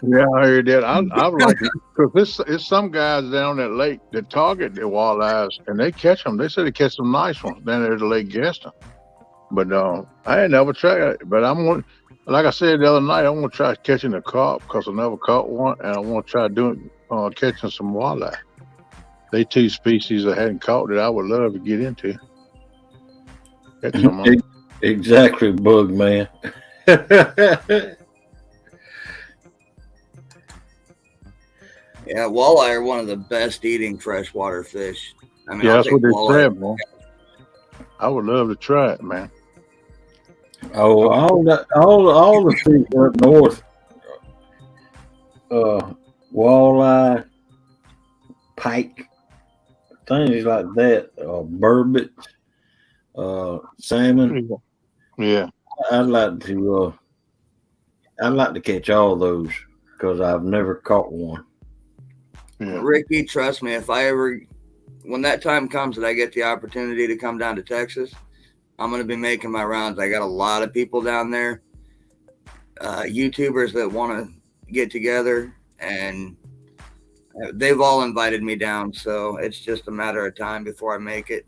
Yeah, I heard that. I would like to, because it's some guys down that lake that target the walleyes, and they catch them. They say they catch some nice ones down there at the Lake Gaston. But I ain't never tried it. But like I said the other night, I want to try catching a carp because I never caught one, and I want to try doing catching some walleye. They two species I hadn't caught that I would love to get into. Catch some.
Exactly, bug man.
Yeah, walleye are one of the best eating freshwater fish. I mean,
yeah, that's what they said, man. I would love to try it, man.
Oh, all the fish up north, walleye, pike, things like that, burbot, salmon.
Yeah,
I'd like to catch all those because I've never caught one.
Yeah.
Ricky, trust me, when that time comes that I get the opportunity to come down to Texas, I'm going to be making my rounds. I got a lot of people down there, YouTubers that want to get together, and they've all invited me down. So it's just a matter of time before I make it.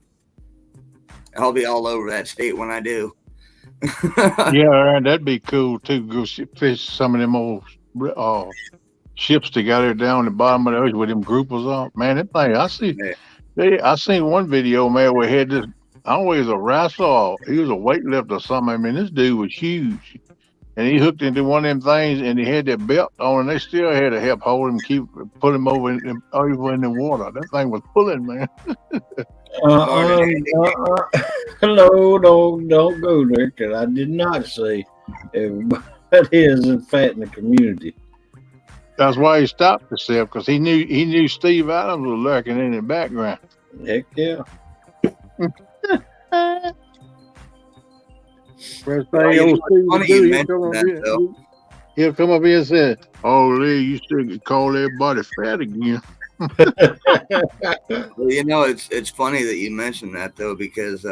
I'll be all over that state when I do.
Yeah, that'd be cool too. Go fish some of them old ships that got there down the bottom of the ocean with them groupers on. Man, that thing I seen one video, man, where he had this. I don't know, he was a wrestler. He was a weightlifter or something. I mean, this dude was huge, and he hooked into one of them things, and he had that belt on, and they still had to help hold him, put him over in the water. That thing was pulling, man.
No, don't go there, because I did not say everybody isn't fat in the community.
That's why he stopped himself, because he knew Steve Adams was lurking in the background.
Heck yeah.
First thing old Steve he'll come up here and say, "Oh, Lee, you still call everybody fat again."
Well, you know, it's funny that you mentioned that though, because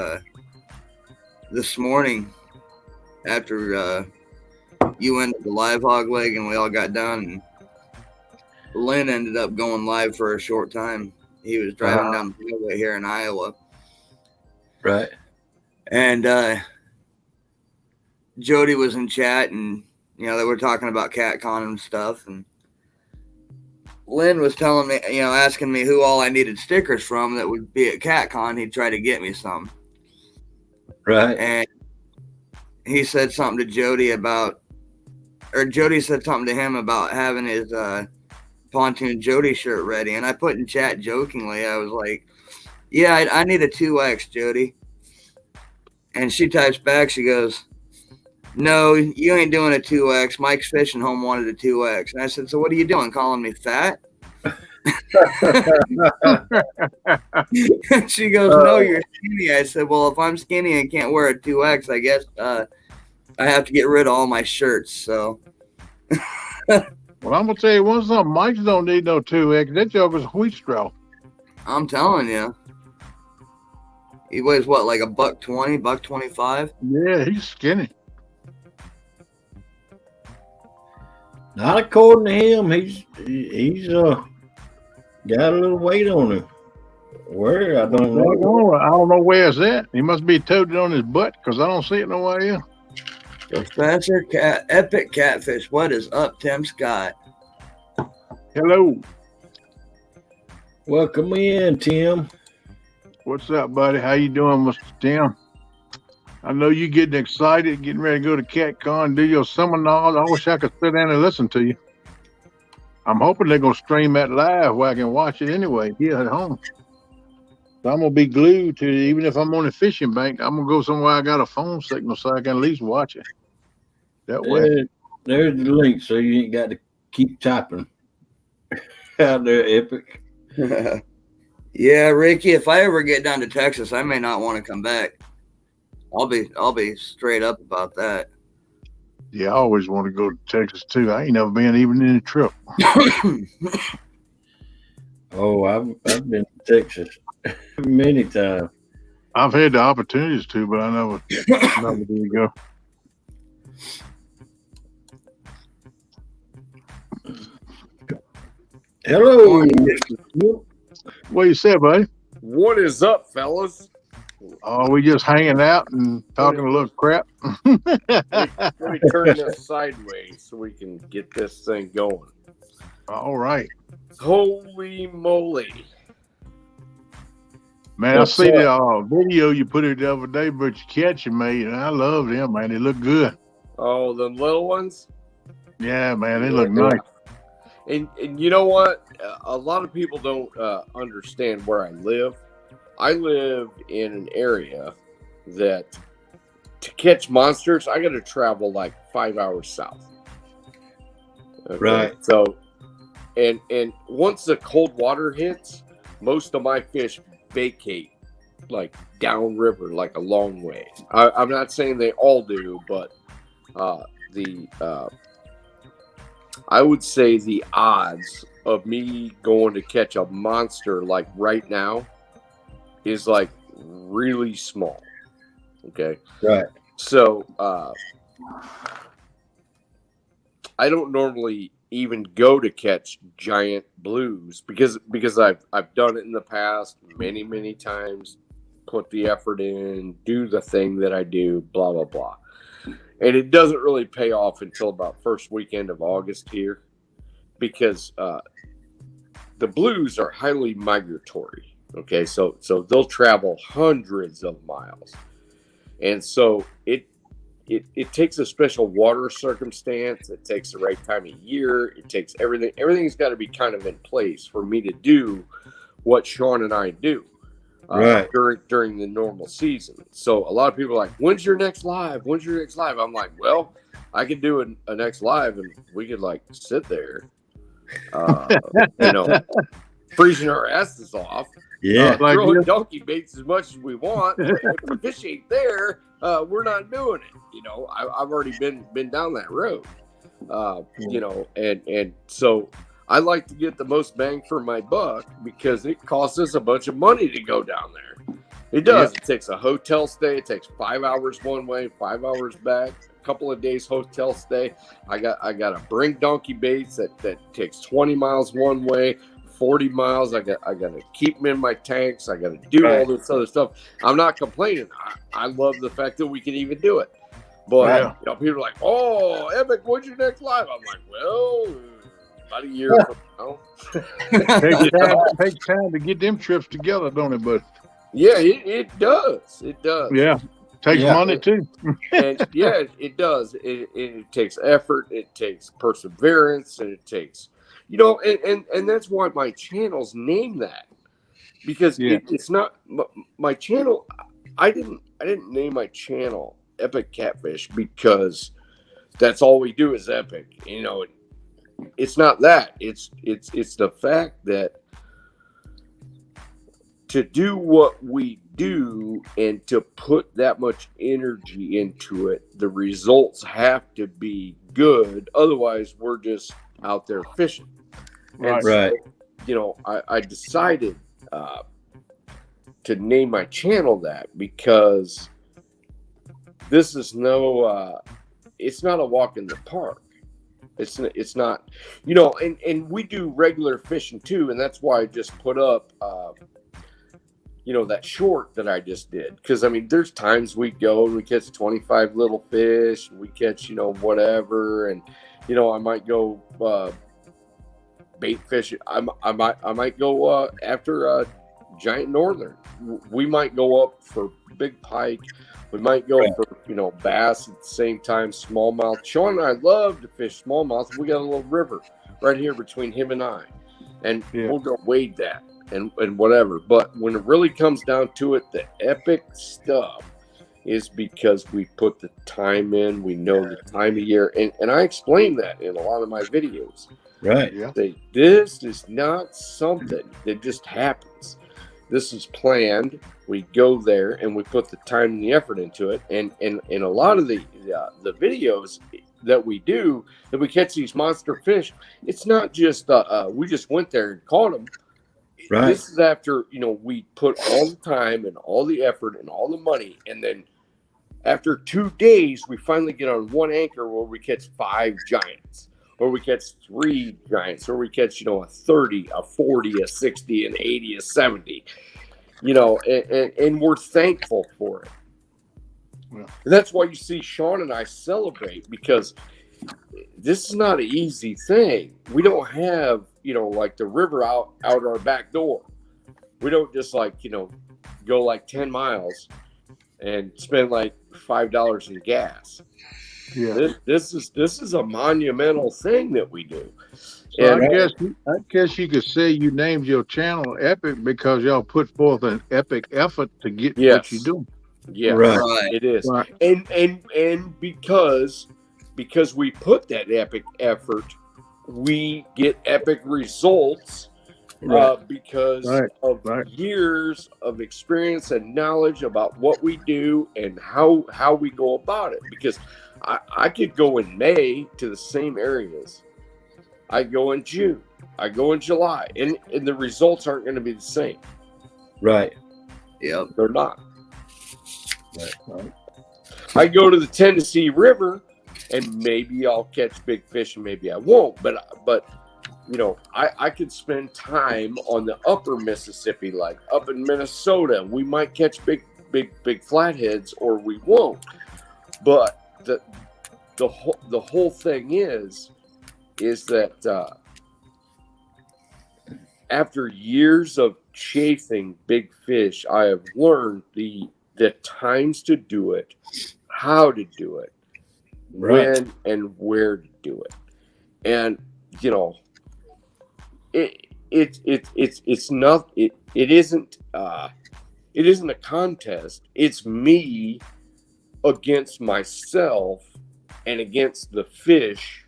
this morning after you went to the live hog leg and we all got done, and Lynn ended up going live for a short time. He was driving down the highway here in Iowa,
right?
And Jody was in chat, and you know, they were talking about CatCon and stuff, and Lynn was telling me, you know, asking me who all I needed stickers from that would be at CatCon. He'd try to get me some.
Right.
And he said something to Jody about, or Jody said something to him about having his Pontoon Jody shirt ready. And I put in chat jokingly, I was like, yeah, I need a 2X, Jody. And she types back, she goes, no, you ain't doing a 2X. Mike's Fishing Home wanted a 2X. And I said, so what are you doing? Calling me fat? She goes, no, you're skinny. I said, well, if I'm skinny and can't wear a 2X, I guess I have to get rid of all my shirts. So.
Well, I'm going to tell you one something. Mike's don't need no 2X. That joke is wheat straw.
I'm telling you. He weighs what, like $120, $125?
Yeah, he's skinny.
Not according to him. He's got a little weight on him. Where? I don't know.
I don't know where it's at. He must be toted on his butt because I don't see it nowhere else.
Professor Cat, Epic Catfish. What is up, Tim Scott?
Hello.
Welcome in, Tim.
What's up, buddy? How you doing, Mr. Tim? I know you getting excited, getting ready to go to CatCon, do your seminars. I wish I could sit down and listen to you. I'm hoping they're gonna stream that live where I can watch it anyway here at home. So I'm gonna be glued to it, even if I'm on a fishing bank. I'm gonna go somewhere I got a phone signal so I can at least watch it. That way.
There's the link, so you ain't got to keep typing out there, Epic.
Yeah, Ricky. If I ever get down to Texas, I may not want to come back. I'll be straight up about that.
Yeah, I always want to go to Texas too. I ain't never been even in a trip.
Oh, I've been to Texas many times.
I've had the opportunities to, but I never did go.
Hello.
What you say, buddy?
What is up, fellas?
Oh, we just hanging out and talking a little crap.
Let me turn this sideways so we can get this thing going.
All right.
Holy moly.
Man, I see the video you put it the other day, but you catch made, and I love them, man. They look good.
Oh, the little ones?
Yeah, man, they look nice.
And you know what? A lot of people don't understand where I live. I live in an area that to catch monsters, I got to travel like 5 hours south. Okay?
Right.
So, and once the cold water hits, most of my fish vacate like downriver, like a long way. I'm not saying they all do, but I would say the odds of me going to catch a monster like right now is like really small. Okay.
Right.
So I don't normally even go to catch giant blues because I've done it in the past many times, put the effort in, do the thing that I do, blah blah blah. And it doesn't really pay off until about first weekend of August here because the blues are highly migratory. Okay, so they'll travel hundreds of miles. And so it takes a special water circumstance. It takes the right time of year. It takes everything. Everything's got to be kind of in place for me to do what Sean and I do.
Right.
During the normal season. So a lot of people are like, when's your next live? When's your next live? I'm like, well, I could do a next live and we could like sit there, freezing our asses off.
Yeah.
Throwing donkey baits as much as we want. If the fish ain't there, we're not doing it. I've already been down that road. And so I like to get the most bang for my buck because it costs us a bunch of money to go down there. It does. Yeah. It takes a hotel stay. It takes 5 hours one way, 5 hours back, a couple of days hotel stay. I got to bring donkey baits that takes 20 miles one way, 40 miles. I got to keep them in my tanks. I got to do all this other stuff. I'm not complaining. I love the fact that we can even do it. But people are like, "Oh, Epic, when's your next live?" I'm like, "Well, about a year from now."
Takes time to get them trips together, don't it, bud?
Yeah, it does. It does.
Yeah, takes money too.
And it does. It takes effort. It takes perseverance, and it takes, and that's why my channel's named that, because it's not my channel. I didn't name my channel Epic Catfish because that's all we do is epic. It's not that. It's the fact that to do what we do and to put that much energy into it, the results have to be good. Otherwise, we're just out there fishing.
Right.
So, I decided to name my channel that because this is it's not a walk in the park. It's not, and we do regular fishing too, and that's why I just put up that short that I just did. Because I mean, there's times we go and we catch 25 little fish, and we catch, whatever, and I might go bait fish. I might go after giant northern. We might go up for big pike. We might go for bass at the same time, smallmouth. Sean and I love to fish smallmouth. We got a little river right here between him and I, and we'll go wade that and whatever. But when it really comes down to it, the epic stuff is because we put the time in. We know the time of year, and I explain that in a lot of my videos.
Right.
Yeah.
This is not something that just happens. This is planned. We go there and we put the time and the effort into it. And a lot of the videos that we do, that we catch these monster fish, it's not just we just went there and caught them.
Right.
This is after we put all the time and all the effort and all the money, and then after 2 days we finally get on one anchor where we catch 5 giants, or we catch 3 giants, or we catch a 30, a 40, a 60, an 80, a 70. And we're thankful for it. Yeah. That's why you see Sean and I celebrate, because this is not an easy thing. We don't have, like the river out our back door. We don't just go like 10 miles and spend like $5 in gas. Yeah. This is a monumental thing that we do.
So and I guess you could say you named your channel Epic because y'all put forth an epic effort to get what you do.
Yeah, right. It is. Right. And because we put that epic effort, we get epic results. Because of years of experience and knowledge about what we do and how we go about it. Because I could go in May to the same areas. I go in June. I go in July. And the results aren't going to be the same.
Right.
Yeah, they're not. Right. I go to the Tennessee River, and maybe I'll catch big fish and maybe I won't. But I could spend time on the upper Mississippi, like up in Minnesota. We might catch big flatheads, or we won't. But the whole thing is that after years of chasing big fish, I have learned the times to do it, how to do it, when and where to do it, and it's not it isn't a contest. It's me against myself and against the fish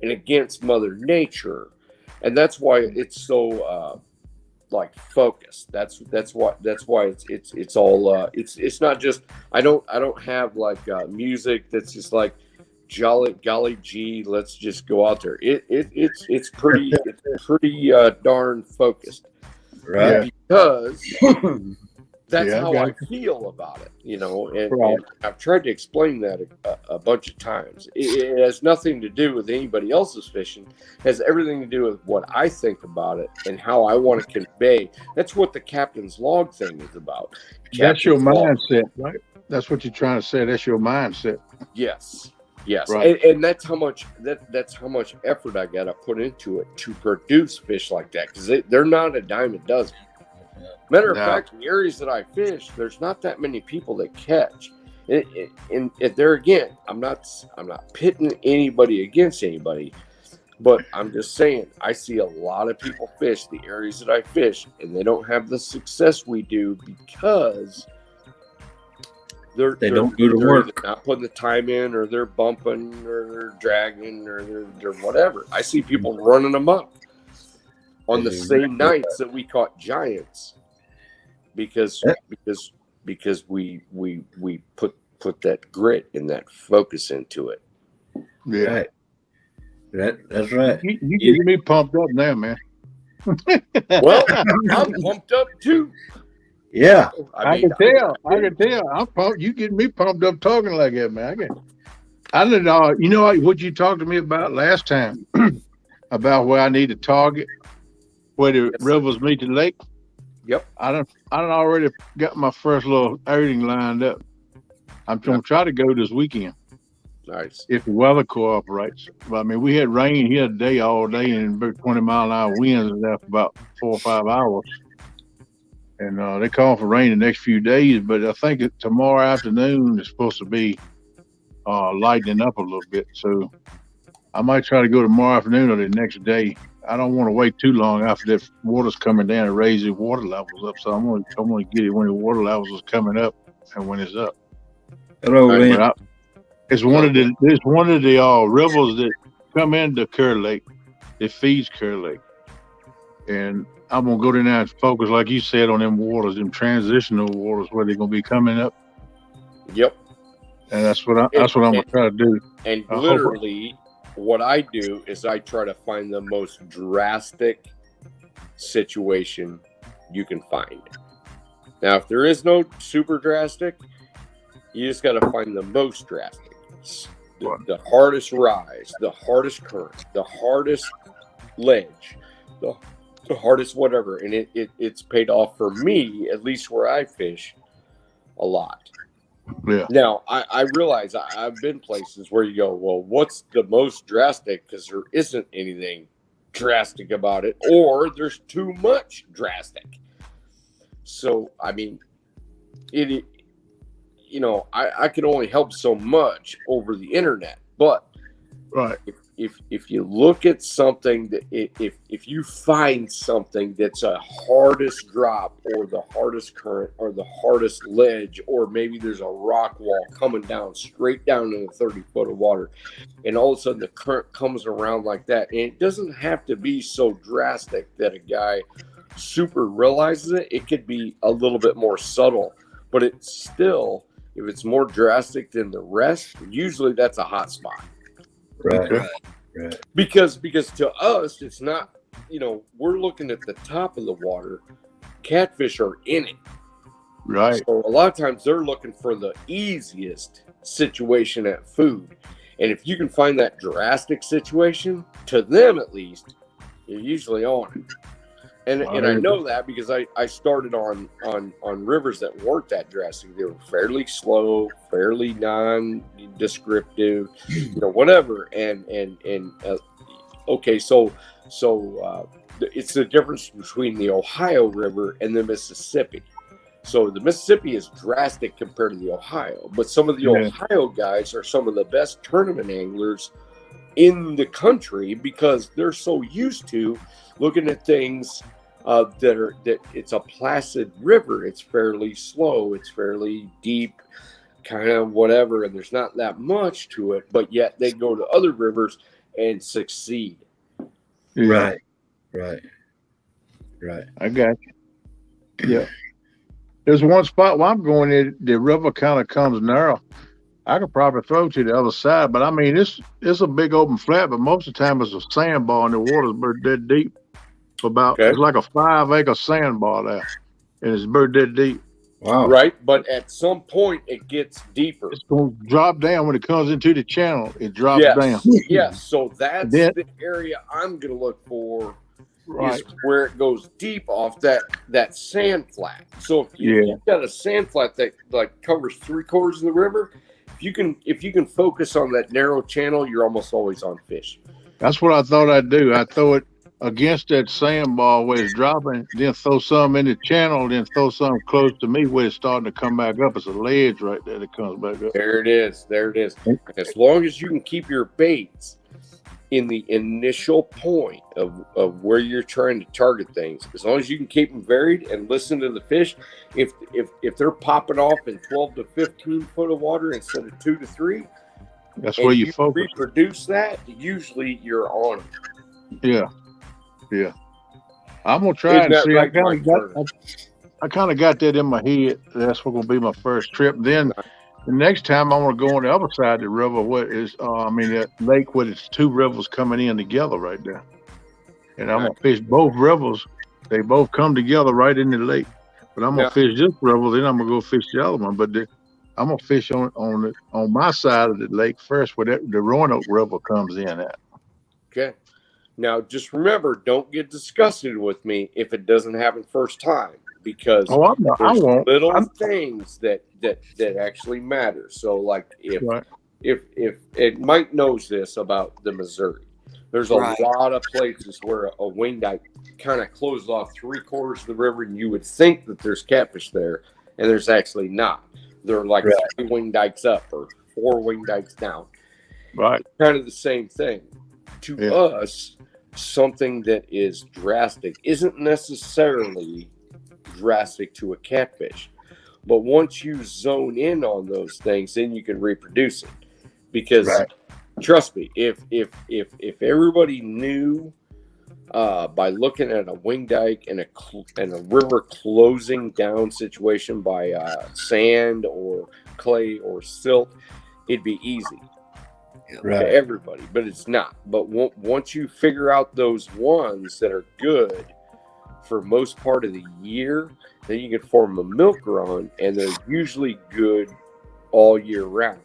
and against Mother Nature, and that's why it's so focused. That's why it's all it's not just I don't have music that's just like golly gee, let's just go out there. It's pretty darn focused, right? Because that's how I feel about it, and I've tried to explain that a bunch of times. It has nothing to do with anybody else's fishing. It has everything to do with what I think about it and how I want to convey. That's what the captain's log thing is about.
That's your mindset, right? That's what you're trying to say. That's your mindset.
Yes. Right. And that's how much effort I got to put into it to produce fish like that, because they're not a dime a dozen. Matter of fact, in the areas that I fish, there's not that many people that catch. And there again, I'm not pitting anybody against anybody, but I'm just saying I see a lot of people fish the areas that I fish, and they don't have the success we do because they don't do the work. They're not putting the time in, or they're bumping, or they're dragging, or they're whatever. I see people running them up on the same nights that we caught giants, because we put that grit and that focus into it.
Yeah,
that's right.
You get me pumped up now, man.
Well, I'm pumped up too.
Yeah,
I can tell. I'm pumped. You getting me pumped up talking like that, man. I don't know. You know what you talked to me about last time about where I need to target, where the rivers meet the lake.
Yep.
I done already got my first little outing lined up. I'm going to try to go this weekend
Nice.
if the weather cooperates. But I mean, we had rain here today all day and about 20-mile-an-hour winds there for about 4 or 5 hours. And they call for rain the next few days, but I think tomorrow afternoon is supposed to be lightening up a little bit. So I might try to go tomorrow afternoon or the next day. I don't want to wait too long after the water's coming down and raise the water levels up. So I'm going to get it when the water levels is coming up and when it's up.
Hello, Lynn.
It's one of the rivers that come into Kerr Lake. It feeds Kerr Lake, and I'm gonna go there now and focus, like you said, on them waters, them transitional waters where they're gonna be coming up.
Yep.
And that's what I'm gonna try to do.
And literally, what I do is I try to find the most drastic situation you can find. Now, if there is no super drastic, you just got to find the most drastic. The hardest rise, the hardest current, the hardest ledge, the hardest whatever. And it's paid off for me, at least where I fish, a lot.
Yeah.
Now, I realize I've been places where you go, well, what's the most drastic? Because there isn't anything drastic about it, or there's too much drastic. So, I mean, I can only help so much over the internet, but
right.
If you look at something that if you find something that's a hardest drop or the hardest current or the hardest ledge, or maybe there's a rock wall coming down straight down into 30 foot of water, and all of a sudden the current comes around like that, and it doesn't have to be so drastic that a guy super realizes it. It could be a little bit more subtle, but it's still, if it's more drastic than the rest, usually that's a hot spot.
Right.
Because to us, it's not, we're looking at the top of the water. Catfish are in it.
Right.
So a lot of times they're looking for the easiest situation at food. And if you can find that drastic situation, to them at least, you're usually on it. And I know that because I started on rivers that weren't that drastic. They were fairly slow, fairly non-descriptive, whatever. Okay, so it's the difference between the Ohio River and the Mississippi. So the Mississippi is drastic compared to the Ohio, but some of the Ohio guys are some of the best tournament anglers in the country because they're so used to looking at things that it's a placid river. It's fairly slow. It's fairly deep, kind of whatever. And there's not that much to it, but yet they go to other rivers and succeed.
Right.
I got you. Yeah. There's one spot where I'm going in, the river kind of comes narrow. I could probably throw to the other side, but I mean, it's a big open flat, but most of the time it's a sandbar and the water's bird dead deep. It's like a 5-acre sandbar there, and it's bird dead deep.
Wow.
Right, but at some point it gets deeper.
It's going to drop down when it comes into the channel. It drops down.
Yes, so that's the area I'm going to look for. Right. Is where it goes deep off that sand flat. So if you've got a sand flat that like covers 3/4 of the river, if you can focus on that narrow channel, you're almost always on fish.
That's what I thought I'd do. I throw it against that sandbar where it's dropping, then throw some in the channel, then throw some close to me where it's starting to come back up. It's a ledge right there that comes back up.
There it is. As long as you can keep your baits in the initial point of where you're trying to target things, as long as you can keep them varied and listen to the fish, if they're popping off in 12 to 15 foot of water instead of 2 to 3,
that's where you focus.
Reproduce that, usually you're on it.
Yeah. I'm gonna try and see. I kind of got that in my head. That's what's gonna be my first trip. Then the next time I want to go on the other side of the river, that lake where it's 2 rivers coming in together right there. And I'm going to fish both rivers. They both come together right in the lake. But I'm going to fish this river, then I'm going to go fish the other one. But I'm going to fish on my side of the lake first where the Roanoke River comes in at.
Okay. Now, just remember, don't get disgusted with me if it doesn't happen first time, because
Oh, I'm not, I
there's
won't.
little things that actually matter. So, like
Right.
if and Mike knows this about the Missouri, there's a
Right.
lot of places where a wing dike kind of closes off 3/4 of the river, and you would think that there's catfish there, and there's actually not. They're like 3 wing dikes up or 4 wing dikes down.
Right.
It's kind of the same thing. To us, something that is drastic isn't necessarily drastic to a catfish. But once you zone in on those things, then you can reproduce it. Because trust me, if everybody knew by looking at a wing dike and a river closing down situation by sand or clay or silt, it'd be easy to everybody, but it's not. But once you figure out those ones that are good for most part of the year, then you can form a milk run, and they're usually good all year round.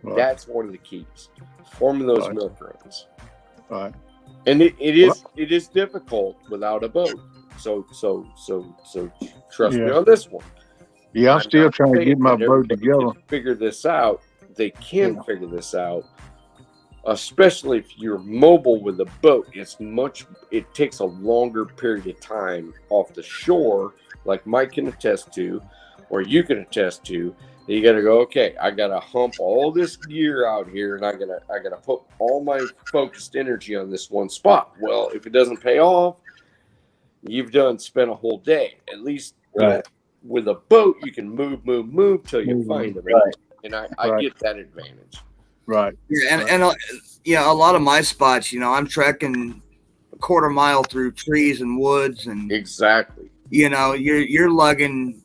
That's one of the keys, forming those milk runs. And it is difficult without a boat. So trust me on this one.
Yeah, I'm still trying to get my boat together.
Figure this out. They can figure this out. Especially if you're mobile with a boat, it takes a longer period of time off the shore, like Mike can attest to, or you can attest to. You got to go, okay, I got to hump all this gear out here, and I got to put all my focused energy on this one spot. Well, if it doesn't pay off, you've spent a whole day. At least with a boat, you can move till you find them. And I get that advantage.
Right.
Yeah, and a lot of my spots, I'm trekking a 1/4 mile through trees and woods, and
exactly.
You're lugging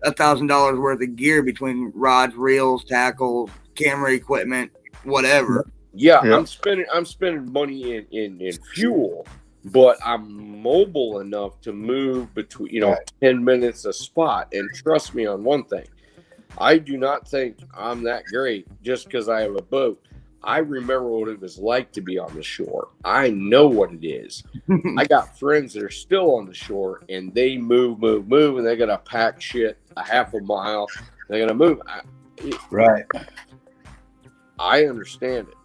$1,000 worth of gear between rods, reels, tackle, camera equipment, whatever.
Yeah. I'm spending money in fuel, but I'm mobile enough to move between 10 minutes a spot. And trust me on one thing. I do not think I'm that great just because I have a boat. I remember what it was like to be on the shore. I know what it is. I got friends that are still on the shore, and they move, and they got to pack shit a 1/2 mile. They're going to move. I understand it.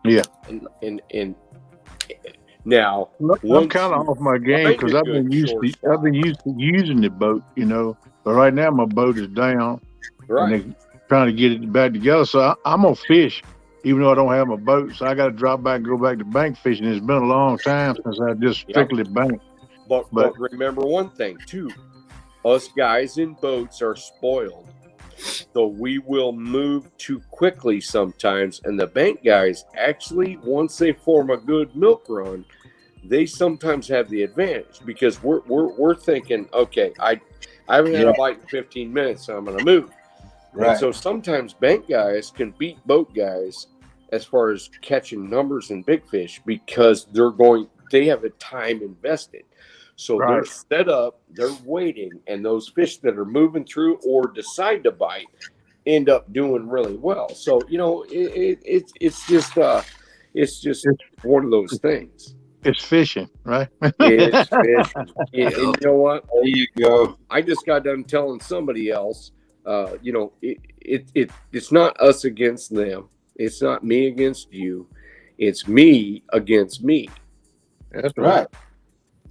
Yeah.
And now
I'm kind of off my game because I've been used to using the boat, But right now my boat is down. And they're trying to get it back together. So I'm going to fish, even though I don't have my boat. So I got to drop back and go back to bank fishing. It's been a long time since I just strictly bank.
But remember one thing, too. Us guys in boats are spoiled. So we will move too quickly sometimes. And the bank guys, actually, once they form a good milk run, they sometimes have the advantage. Because we're thinking, okay, I haven't had a bite in 15 minutes, so I'm going to move. And so sometimes bank guys can beat boat guys as far as catching numbers in big fish because they have the time invested. So they're set up, they're waiting, and those fish that are moving through or decide to bite end up doing really well. So, it's just one of those things.
It's fishing, right?
It's fishing. And you know what?
There you go.
I just got done telling somebody else, it's not us against them. It's not me against you. It's me against me.
That's right.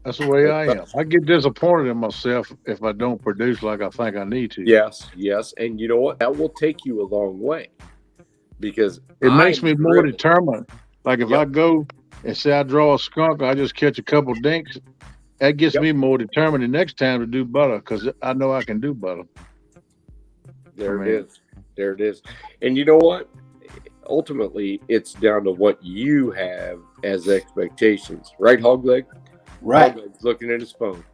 That's the way I am. I get disappointed in myself if I don't produce like I think I need to.
Yes. And you know what? That will take you a long way because
it makes me more determined. Like if I go and say I draw a skunk, I just catch a couple dinks. That gets me more determined the next time to do better because I know I can do better.
There it is. And you know what? Ultimately, it's down to what you have as expectations. Right, Hogleg?
Right.
Hogleg's looking at his phone.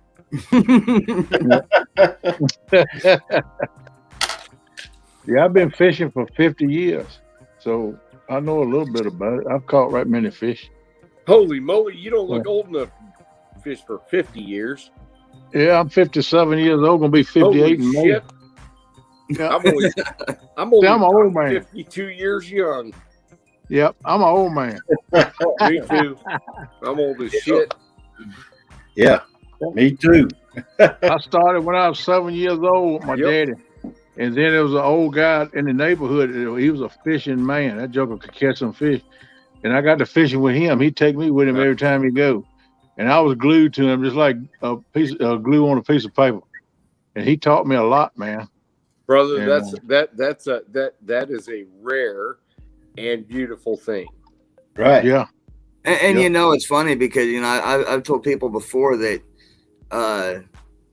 Yeah, I've been fishing for 50 years. So I know a little bit about it. I've caught right many fish.
Holy moly, you don't look old enough to fish for 50 years.
Yeah, I'm 57 years old, gonna be 58 in May.
I'm only
I'm an old man.
52 years young.
Yep, I'm an old man.
Me too. I'm old as shit.
Yeah, me too.
I started when I was 7 years old with my
Yep.
daddy. And then there was an old guy in the neighborhood. He was a fishing man. That joker could catch some fish. And I got to fishing with him. He'd take me with him every time he go. And I was glued to him just like a piece of glue on a piece of paper. And he taught me a lot, man.
Brother,
And,
that is a rare and beautiful thing.
Right.
Yeah.
And
Yep.
you know, it's funny because, you know, I've told people before that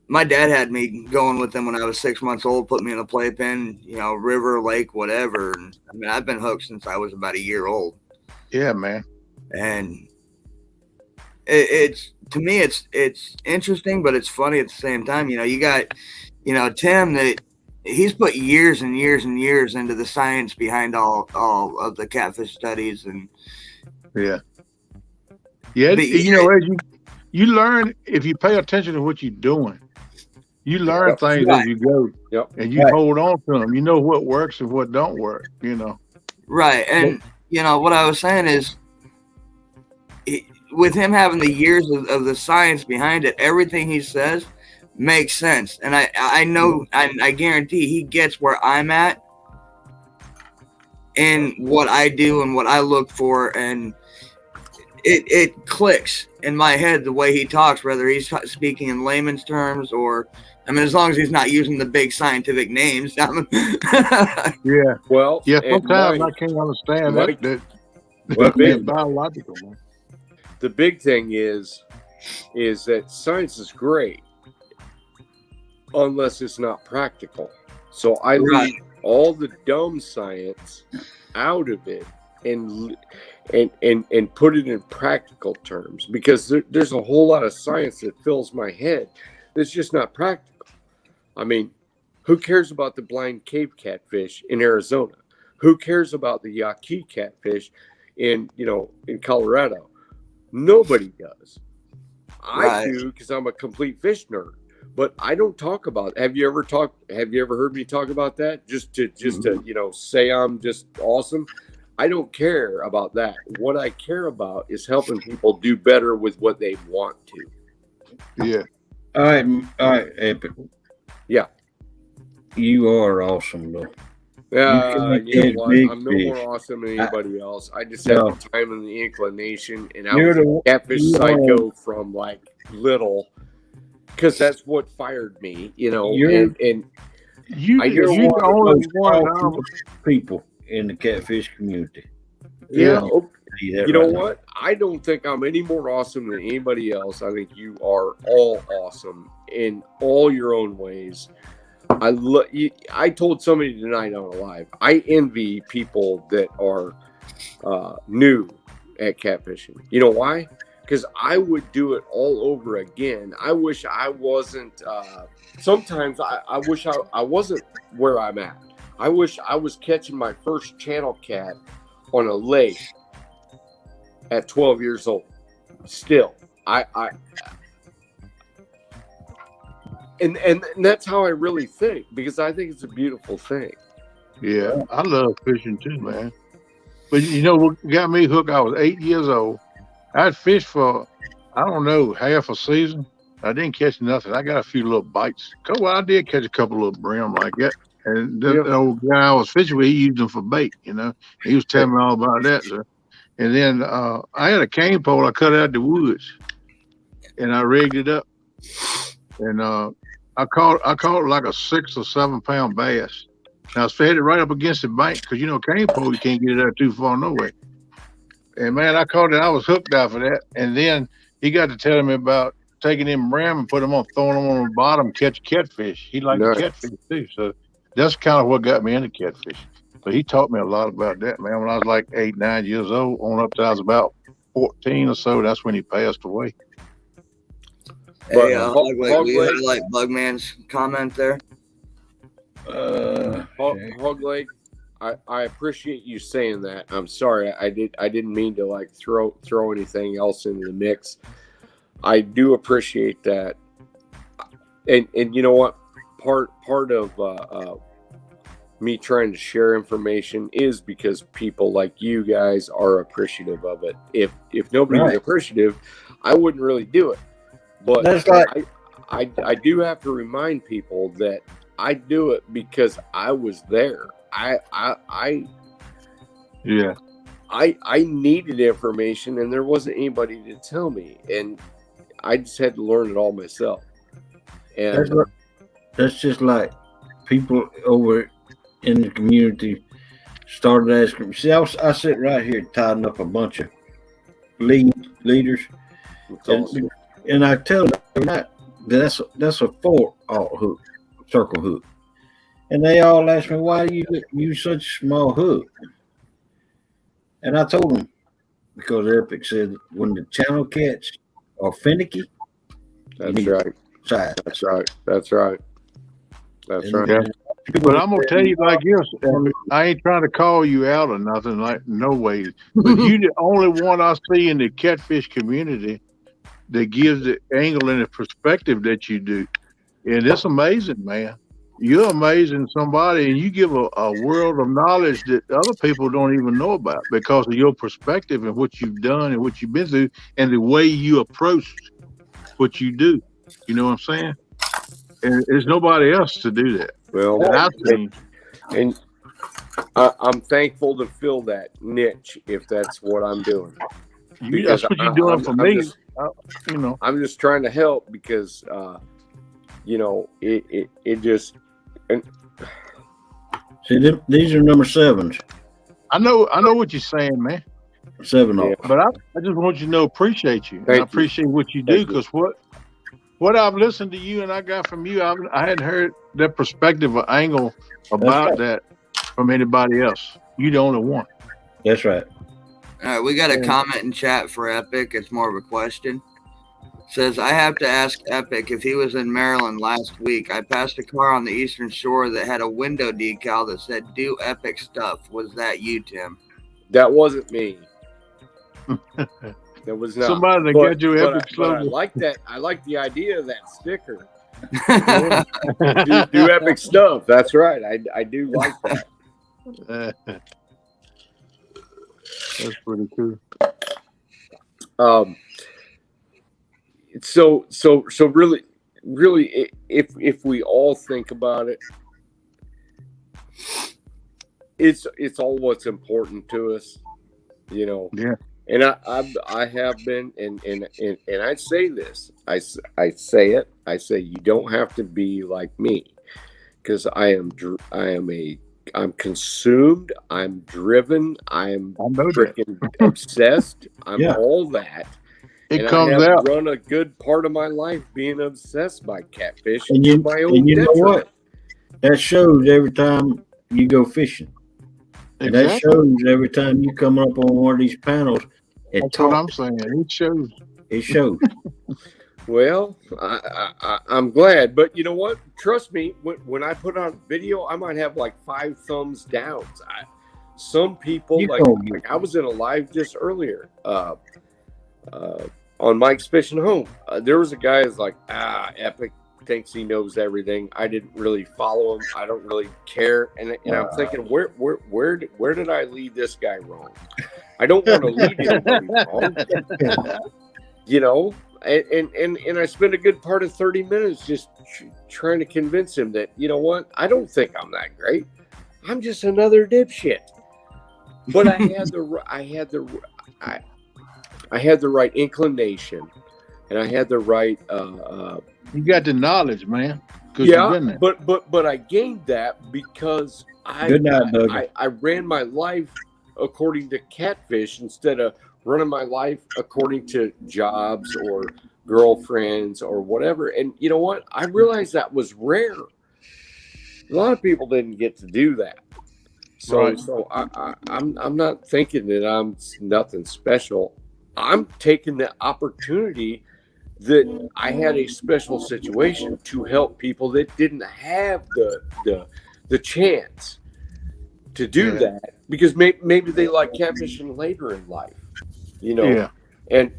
my dad had me going with him when I was 6 months old, put me in a playpen, you know, river, lake, whatever. And I mean, I've been hooked since I was about a year old.
Yeah, man.
And it's to me, it's interesting, but it's funny at the same time. You know, you got, you know, Tim, that he's put years and years and years into the science behind all of the catfish studies. And
Yeah. Yeah.
But
You know, as you learn, if you pay attention to what you're doing, you learn
Yep.
things
Right.
as you go.
Yep.
And you
Right.
hold on to them. You know what works and what don't work, you know.
right. And, you know, what I was saying is, with him having the years of the science behind it, everything he says makes sense. And I know, I guarantee he gets where I'm at in what I do and what I look for. And it clicks in my head the way he talks, whether he's speaking in layman's terms or, I mean, as long as he's not using the big scientific names.
Yeah.
Well,
Yeah,
and
sometimes
Mike,
I can't understand
Mike,
that
Well,
it's biological, man.
the big thing is that science is great unless it's not practical. So I
Right.
leave all the dumb science out of it and put it in practical terms, because there's a whole lot of science that fills my head that's just not practical. I mean, who cares about the blind cave catfish in Arizona? Who cares about the Yaqui catfish in Colorado? Nobody does. I
Right.
do, because I'm a complete fish nerd. But I don't talk about. Have you ever heard me talk about that? Just to say I'm just awesome. I don't care about that. What I care about is helping people do better with what they want to.
Yeah.
All right, Epic.
Yeah.
You are awesome, though.
You know
catch
what?
big
I'm no
fish.
more awesome than anybody else. I just
No.
have the time and the inclination, and I
You're
was
the
a
one-
catfish
you are-
psycho from like little, because that's what fired me.
You're-
You
You're
you
one
the
of the
only
most
one.
awesome people in the catfish community.
Yeah.
Tell you that
You know
right now.
what? I don't think I'm any more awesome than anybody else. I think you are all awesome in all your own ways. I told somebody tonight on a live, I envy people that are new at catfishing. You know why? Because I would do it all over again. I wish I wasn't. Sometimes I wish I wasn't where I'm at. I wish I was catching my first channel cat on a lake at 12 years old. Still, and that's how I really think, because I think it's a beautiful thing.
Yeah, I love fishing too, man. But you know what got me hooked? I was 8 years old. I'd fished for, I don't know, half a season. I didn't catch nothing. I got a few little bites. Well, I did catch a couple little brim like that. And the old guy I was fishing with, he used them for bait, you know. He was telling me all about that. So. And then I had a cane pole I cut out the woods, and I rigged it up. And I caught like a 6 or 7 pound bass. And I fed it right up against the bank, because cane pole, you can't get it out too far no way. And man, I caught it. I was hooked off of that. And then he got to telling me about taking them ram and throwing them on the bottom, catch catfish. He liked
Nice.
to catfish too. So that's kind of what got me into catfish. So he taught me a lot about that, man. When I was like 8, 9 years old, on up to I was about 14 or so, that's when he passed away.
Hey,
Hog
will you
leg.
highlight Bugman's comment there?
Hog leg, I appreciate you saying that. I'm sorry, I didn't mean to like throw anything else into the mix. I do appreciate that, and you know what, part of me trying to share information is because people like you guys are appreciative of it. If nobody was appreciative, I wouldn't really do it. But
That's like,
I do have to remind people that I do it because I was there. I needed information and there wasn't anybody to tell me, and I just had to learn it all myself. And
that's just like people over in the community started asking. See, I sit right here tying up a bunch of leaders,
awesome.
and I tell them every night that's a 4/0 hook, circle hook, and they all ask me, why do you use such a small hook? And I told them, because Epic said when the channel cats are finicky,
that's right.
Size.
That's right. That's right. That's right.
Yeah. But I'm gonna tell you like this, I ain't trying to call you out or nothing, like no way. But you the only one I see in the catfish community that gives the angle and the perspective that you do. And it's amazing, man. You're amazing somebody, and you give a world of knowledge that other people don't even know about because of your perspective and what you've done and what you've been through and the way you approach what you do. You know what I'm saying? And there's nobody else to do that.
Well, and I'm thankful to fill that niche if that's what I'm doing.
That's what you're doing for me.
I'm just trying to help because, it just. And,
see, these are number 7s.
I know what you're saying, man.
7/0.
But I just want you to know, appreciate you. I appreciate what you do because what I've listened to you and I got from you, I hadn't heard that perspective or angle about that from anybody else. You the only one.
That's right.
All right, we got a comment in chat for Epic. It's more of a question. It says, I have to ask Epic if he was in Maryland last week. I passed a car on the Eastern Shore that had a window decal that said, "Do Epic stuff." Was that you, Tim?
That wasn't me. That was not.
Somebody that got you Epic
but I like that. I like the idea of that sticker. do Epic stuff. That's right. I do like that.
That's pretty cool.
So really, if we all think about it, it's all what's important to us,
Yeah.
And I have been, and I say this, I say you don't have to be like me, because I'm consumed, I'm driven, I'm freaking obsessed, I'm all that.
It comes out.
Run a good part of my life being obsessed by catfish
And you know what? That shows every time you go fishing. And that shows every time you come up on one of these panels.
That's what I'm saying. It shows.
It shows.
Well, I'm glad. But you know what? Trust me, when I put on video, I might have like 5 thumbs down. Some people, like I was in a live just earlier on Mike's Fishing Home. There was a guy who's like, Epic thinks he knows everything. I didn't really follow him. I don't really care. And I'm thinking, where did I lead this guy wrong? I don't want to lead anybody wrong. And I spent a good part of 30 minutes just trying to convince him that, you know what? I don't think I'm that great. I'm just another dipshit. But I had the right inclination, and I had the right.
You got the knowledge, man.
Yeah, but I gained that because I ran my life according to catfish instead of running my life according to jobs or girlfriends or whatever. And you know what? I realized that was rare. A lot of people didn't get to do that. So I'm not thinking that I'm nothing special. I'm taking the opportunity that I had a special situation to help people that didn't have the chance to do that, because maybe they like catfishing later in life,
Yeah.
And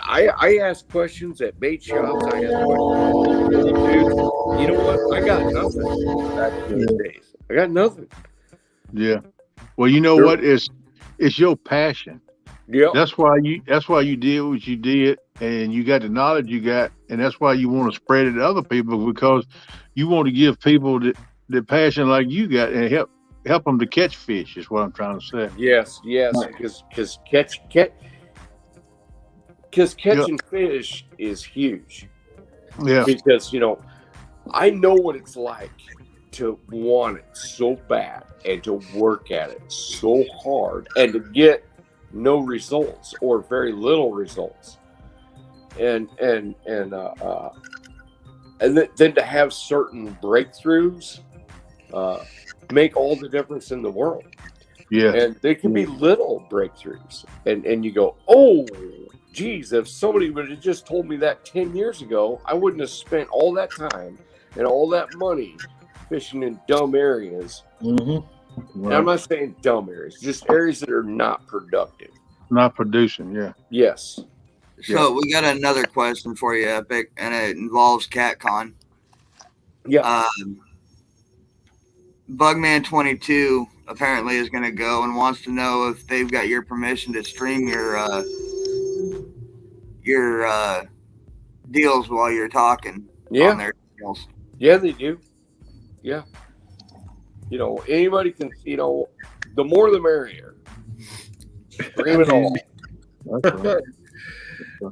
I ask questions at bait shops. I ask questions to dudes you know what? I got nothing back in those days. I got nothing.
Yeah. Well, you know
Sure.
what? It's your passion.
Yep.
That's why you did what you did, and you got the knowledge you got, and that's why you want to spread it to other people, because you want to give people the passion like you got and help them to catch fish. Is what I'm trying to say.
Yes, because catching fish is huge.
Yeah.
Because I know what it's like to want it so bad and to work at it so hard and to get no results or very little results, and then to have certain breakthroughs make all the difference in the world.
Yeah.
And they can be little breakthroughs, and you go, oh geez, if somebody would have just told me that 10 years ago, I wouldn't have spent all that time and all that money fishing in dumb areas.
Mm-hmm.
And I'm not saying dumb areas, just areas that are not productive.
Not producing, yeah.
Yes.
So we got another question for you, Epic, and it involves CatCon.
Yeah.
Bugman22 apparently is going to go and wants to know if they've got your permission to stream your deals while you're talking on their deals.
Yeah, they do. Yeah. Anybody can, the more the merrier. Stream it all.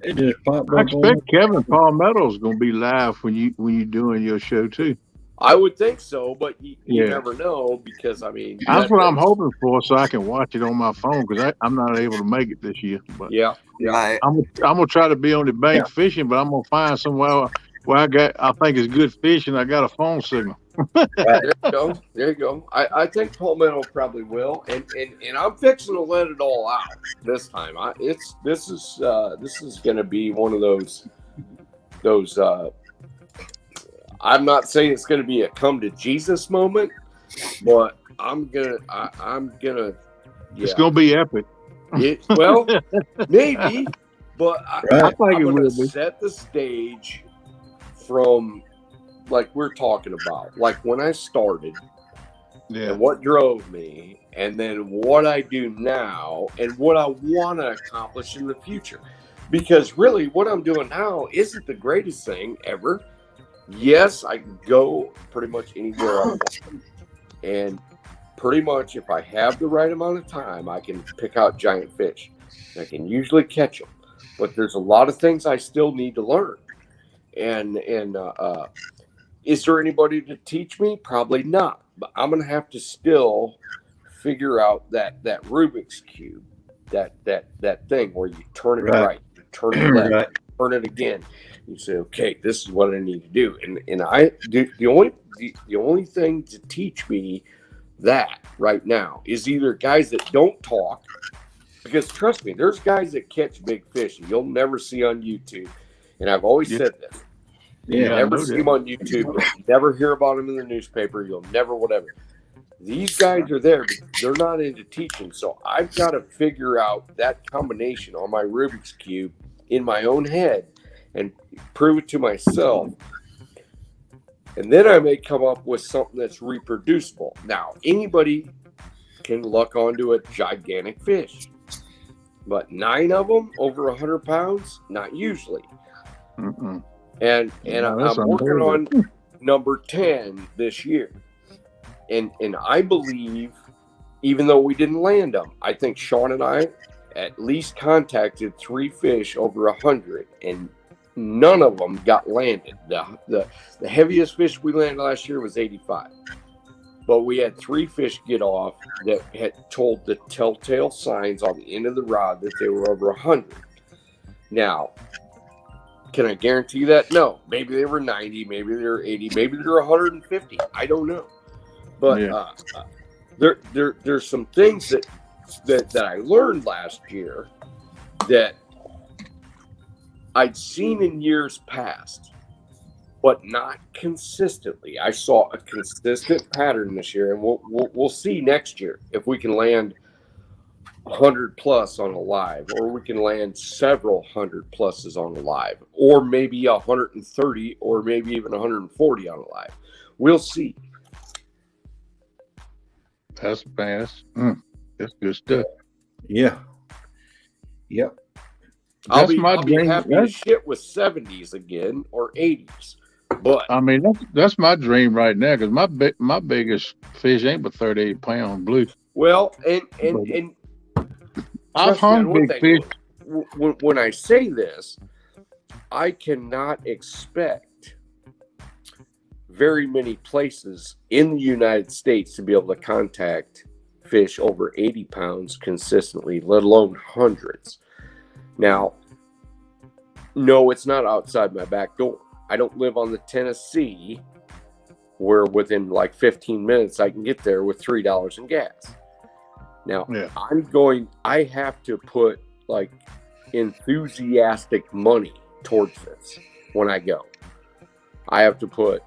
It just popped
I
up
expect Kevin Palmetto's going to be live when you're doing your show too.
I would think so, but you never know, because
that's what I'm hoping for, so I can watch it on my phone, because I'm not able to make it this year. But
Right.
I'm gonna try to be on the bank fishing, but I'm gonna find somewhere where I think it's good fish and I got a phone signal.
There you go. I think Palmetto probably will, and I'm fixing to let it all out this time. This is going to be one of those. I'm not saying it's going to be a come to Jesus moment, but I'm gonna.
It's gonna be epic.
Well, maybe, but I think I'm going to set the stage from, like we're talking about, like when I started, and what drove me, and then what I do now, and what I want to accomplish in the future. Because really, what I'm doing now isn't the greatest thing ever. Yes, I can go pretty much anywhere I want, and pretty much if I have the right amount of time, I can pick out giant fish. I can usually catch them, but there's a lot of things I still need to learn. And is there anybody to teach me? Probably not. But I'm going to have to still figure out that Rubik's Cube, that thing where you turn it right, you turn it left, turn it again. You say, okay, this is what I need to do. And I do the only thing to teach me that right now is either guys that don't talk, because trust me, there's guys that catch big fish and you'll never see on YouTube. And I've always said this. You'll never see them on YouTube. You'll never hear about them in the newspaper. You'll never whatever. These guys are there, but they're not into teaching. So I've got to figure out that combination on my Rubik's Cube in my own head and prove it to myself. And then I may come up with something that's reproducible. Now, anybody can luck onto a gigantic fish. But 9 of them over 100 pounds, not usually.
Mm-mm.
And I'm working on number 10 this year. And I believe, even though we didn't land them, I think Sean and I at least contacted 3 fish over 100, and none of them got landed. The heaviest fish we landed last year was 85. But we had 3 fish get off that had told the telltale signs on the end of the rod that they were over 100. Now, can I guarantee that? No. Maybe they were 90, maybe they were 80, maybe they were 150. I don't know. But there's some things that I learned last year that I'd seen in years past, but not consistently. I saw a consistent pattern this year, and we'll see next year if we can land 100 plus on a live, or we can land several 100 pluses on a live, or maybe 130, or maybe even 140 on a live. We'll see.
That's fast. That's good stuff.
Yeah. Yep.
I'll be happy to shit with 70s again or 80s. But
I mean, that's my dream right now, because my biggest fish ain't but 38 pound blue.
Well, and
I've hung big fish.
When I say this, I cannot expect very many places in the United States to be able to contact fish over 80 pounds consistently, let alone hundreds. Now, no, it's not outside my back door. I don't live on the Tennessee where within like 15 minutes I can get there with $3 in gas. Now, I have to put like enthusiastic money towards this when I go. I have to put,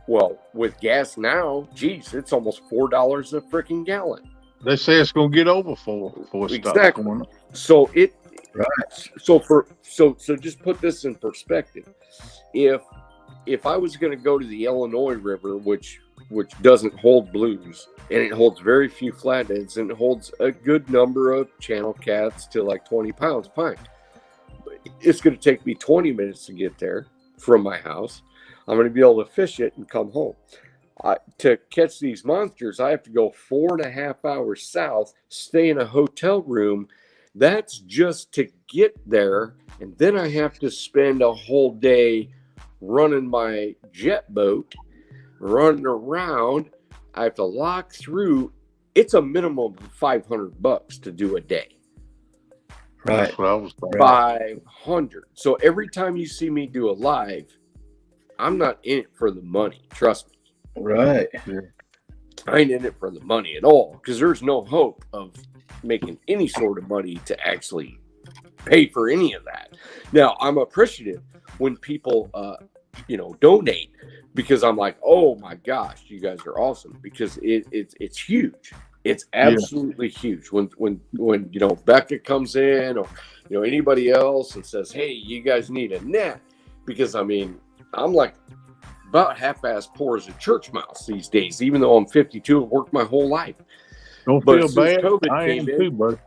well, with gas now, geez, it's almost $4 a freaking gallon.
They say it's going to get over for
exactly. So so just put this in perspective. If I was going to go to the Illinois River, which doesn't hold blues, and it holds very few flatheads, and it holds a good number of channel cats to like 20 pounds, fine. It's going to take me 20 minutes to get there from my house. I'm going to be able to fish it and come home. To catch these monsters, I have to go 4.5 hours south, stay in a hotel room. That's just to get there. And then I have to spend a whole day running my jet boat, running around. I have to lock through. It's a minimum of $500 to do a day.
Right.
That's what I was thinking.
500. So every time you see me do a live, I'm not in it for the money. Trust me.
Right.
I ain't in it for the money at all, because there's no hope of making any sort of money to actually pay for any of that. Now, I'm appreciative when people, donate, because I'm like, oh my gosh, you guys are awesome, because it's huge. It's absolutely huge. When Becca comes in, or anybody else and says, hey, you guys need a net, because I mean, I'm like about half-ass poor as a church mouse these days, even though I'm 52 and worked my whole life.
Don't feel bad.
COVID came in,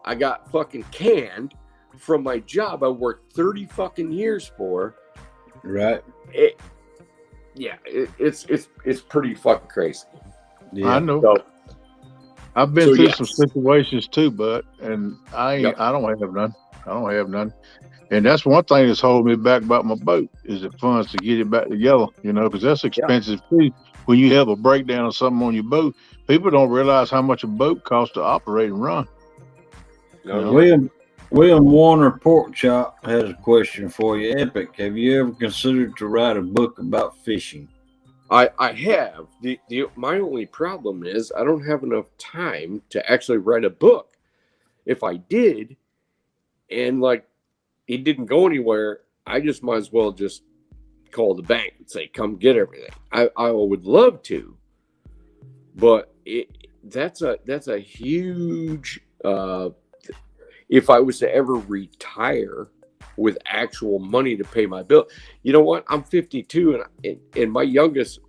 I got fucking canned from my job I worked 30 fucking years for.
Right.
It's pretty fucking crazy.
Yeah.
I know.
So,
I've been through some situations too, but I don't have none. And that's one thing that's holding me back about my boat, is the funds to get it back together, because that's expensive too. When you have a breakdown or something on your boat, people don't realize how much a boat costs to operate and run.
William Warner Pork Chop has a question for you. Epic, have you ever considered to write a book about fishing?
I have. My only problem is I don't have enough time to actually write a book. If I did, and it didn't go anywhere, I just might as well just call the bank and say, come get everything. I would love to, but that's a huge, if I was to ever retire with actual money to pay my bill. You know what? I'm 52 and my youngest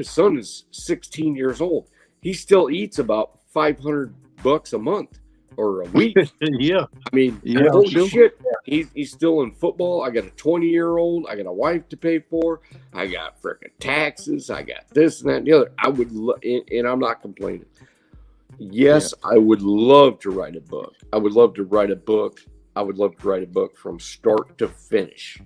son is 16 years old. He still eats about $500 a month or a week.
Yeah.
I mean, holy shit. He's still in football. I got a 20-year-old. I got a wife to pay for. I got freaking taxes. I got this and that and the other. I would, and I'm not complaining. Yes, I would love to write a book. I would love to write a book. I would love to write a book from start to finish.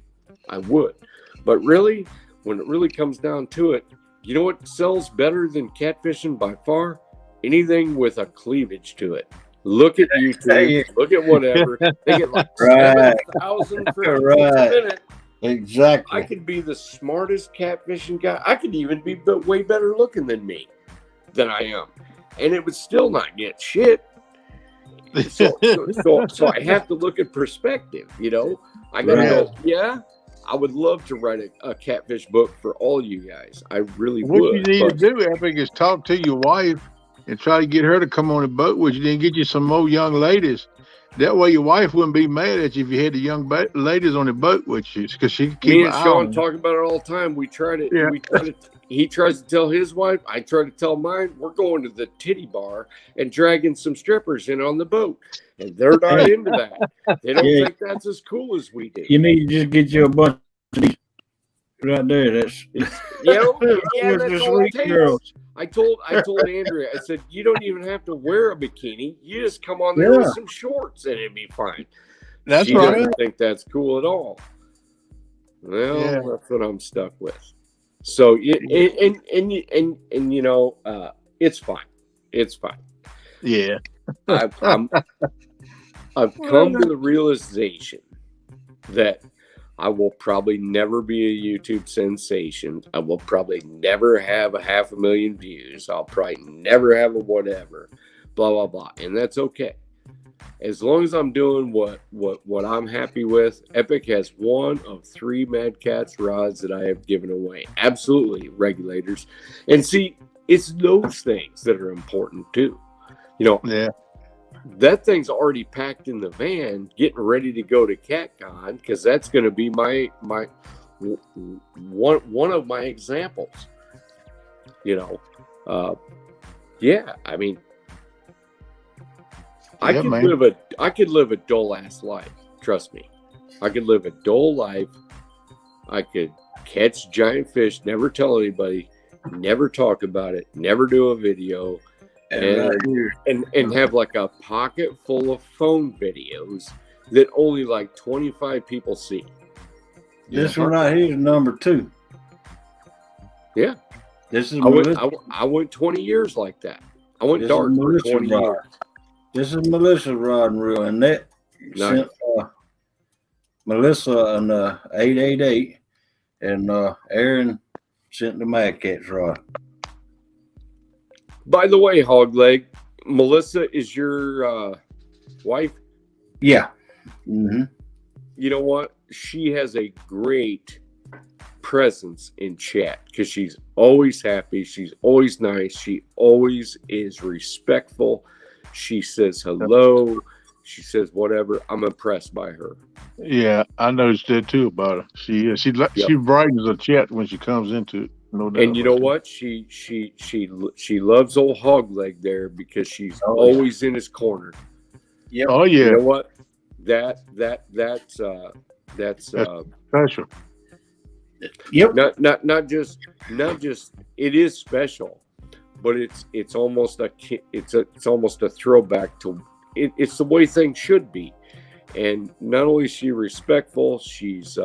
I would. But really, when it really comes down to it, you know what sells better than catfishing by far? Anything with a cleavage to it. Look at YouTube. Look at whatever. They get like 7,000 for a minute.
Exactly.
I could be the smartest catfishing guy. I could even be way better looking than I am. And it would still not get shit. So I have to look at perspective, I gotta go, I would love to write a catfish book for all you guys. I really would.
What you need to do, Epic, is talk to your wife and try to get her to come on the boat with you. Then get you some more young ladies. That way, your wife wouldn't be mad at you if you had the young ladies on the boat with you, because she could keep
Me
an
and
eye
Sean
on
talk about it all the time. We try to.
Yeah.
He tries to tell his wife. I try to tell mine. We're going to the titty bar and dragging some strippers in on the boat, and they're not into that. They don't think that's as cool as we do.
You need to just get you a bunch of these right there. That's
Yeah, that's
the
all it
sweet
takes.
girls.
I told Andrea, I said, you don't even have to wear a bikini. You just come on there with some shorts and it'd be fine.
That's
she
right.
doesn't think that's cool at all. Well, that's what I'm stuck with. So, and you know, it's fine. It's fine.
Yeah.
I've come to the realization that I will probably never be a YouTube sensation. I will probably never have 500,000 views. I'll probably never have a whatever, blah, blah, blah. And that's okay. As long as I'm doing what I'm happy with. Epic has one of 3 Mad Cats rods that I have given away. Absolutely, regulators. And see, it's those things that are important too. You know, that thing's already packed in the van, getting ready to go to CatCon, because that's going to be my one of my examples. You know, I mean, I could live a dull ass life. Trust me, I could live a dull life. I could catch giant fish, never tell anybody, never talk about it, never do a video. And have like a pocket full of phone videos that only like 25 people see.
This one right here is number 2.
Yeah.
This is
I went 20 years like that. I went dark for 20 years.
This is Melissa's rod and reel, and that sent Melissa an 888, and Aaron sent the Mad Cat's rod.
By the way, Hogleg, Melissa is your wife?
Yeah. Mm-hmm.
You know what? She has a great presence in chat because she's always happy. She's always nice. She always is respectful. She says hello. She says whatever. I'm impressed by her.
Yeah, I noticed that too about her. She brightens the chat when she comes into it. No doubt.
And you know what? She loves old Hogleg there because she's always in his corner.
Yep.
Oh yeah.
You know what? That's
special.
Yep.
Not just it is special, but it's almost a throwback to it's the way things should be. And not only is she respectful, she's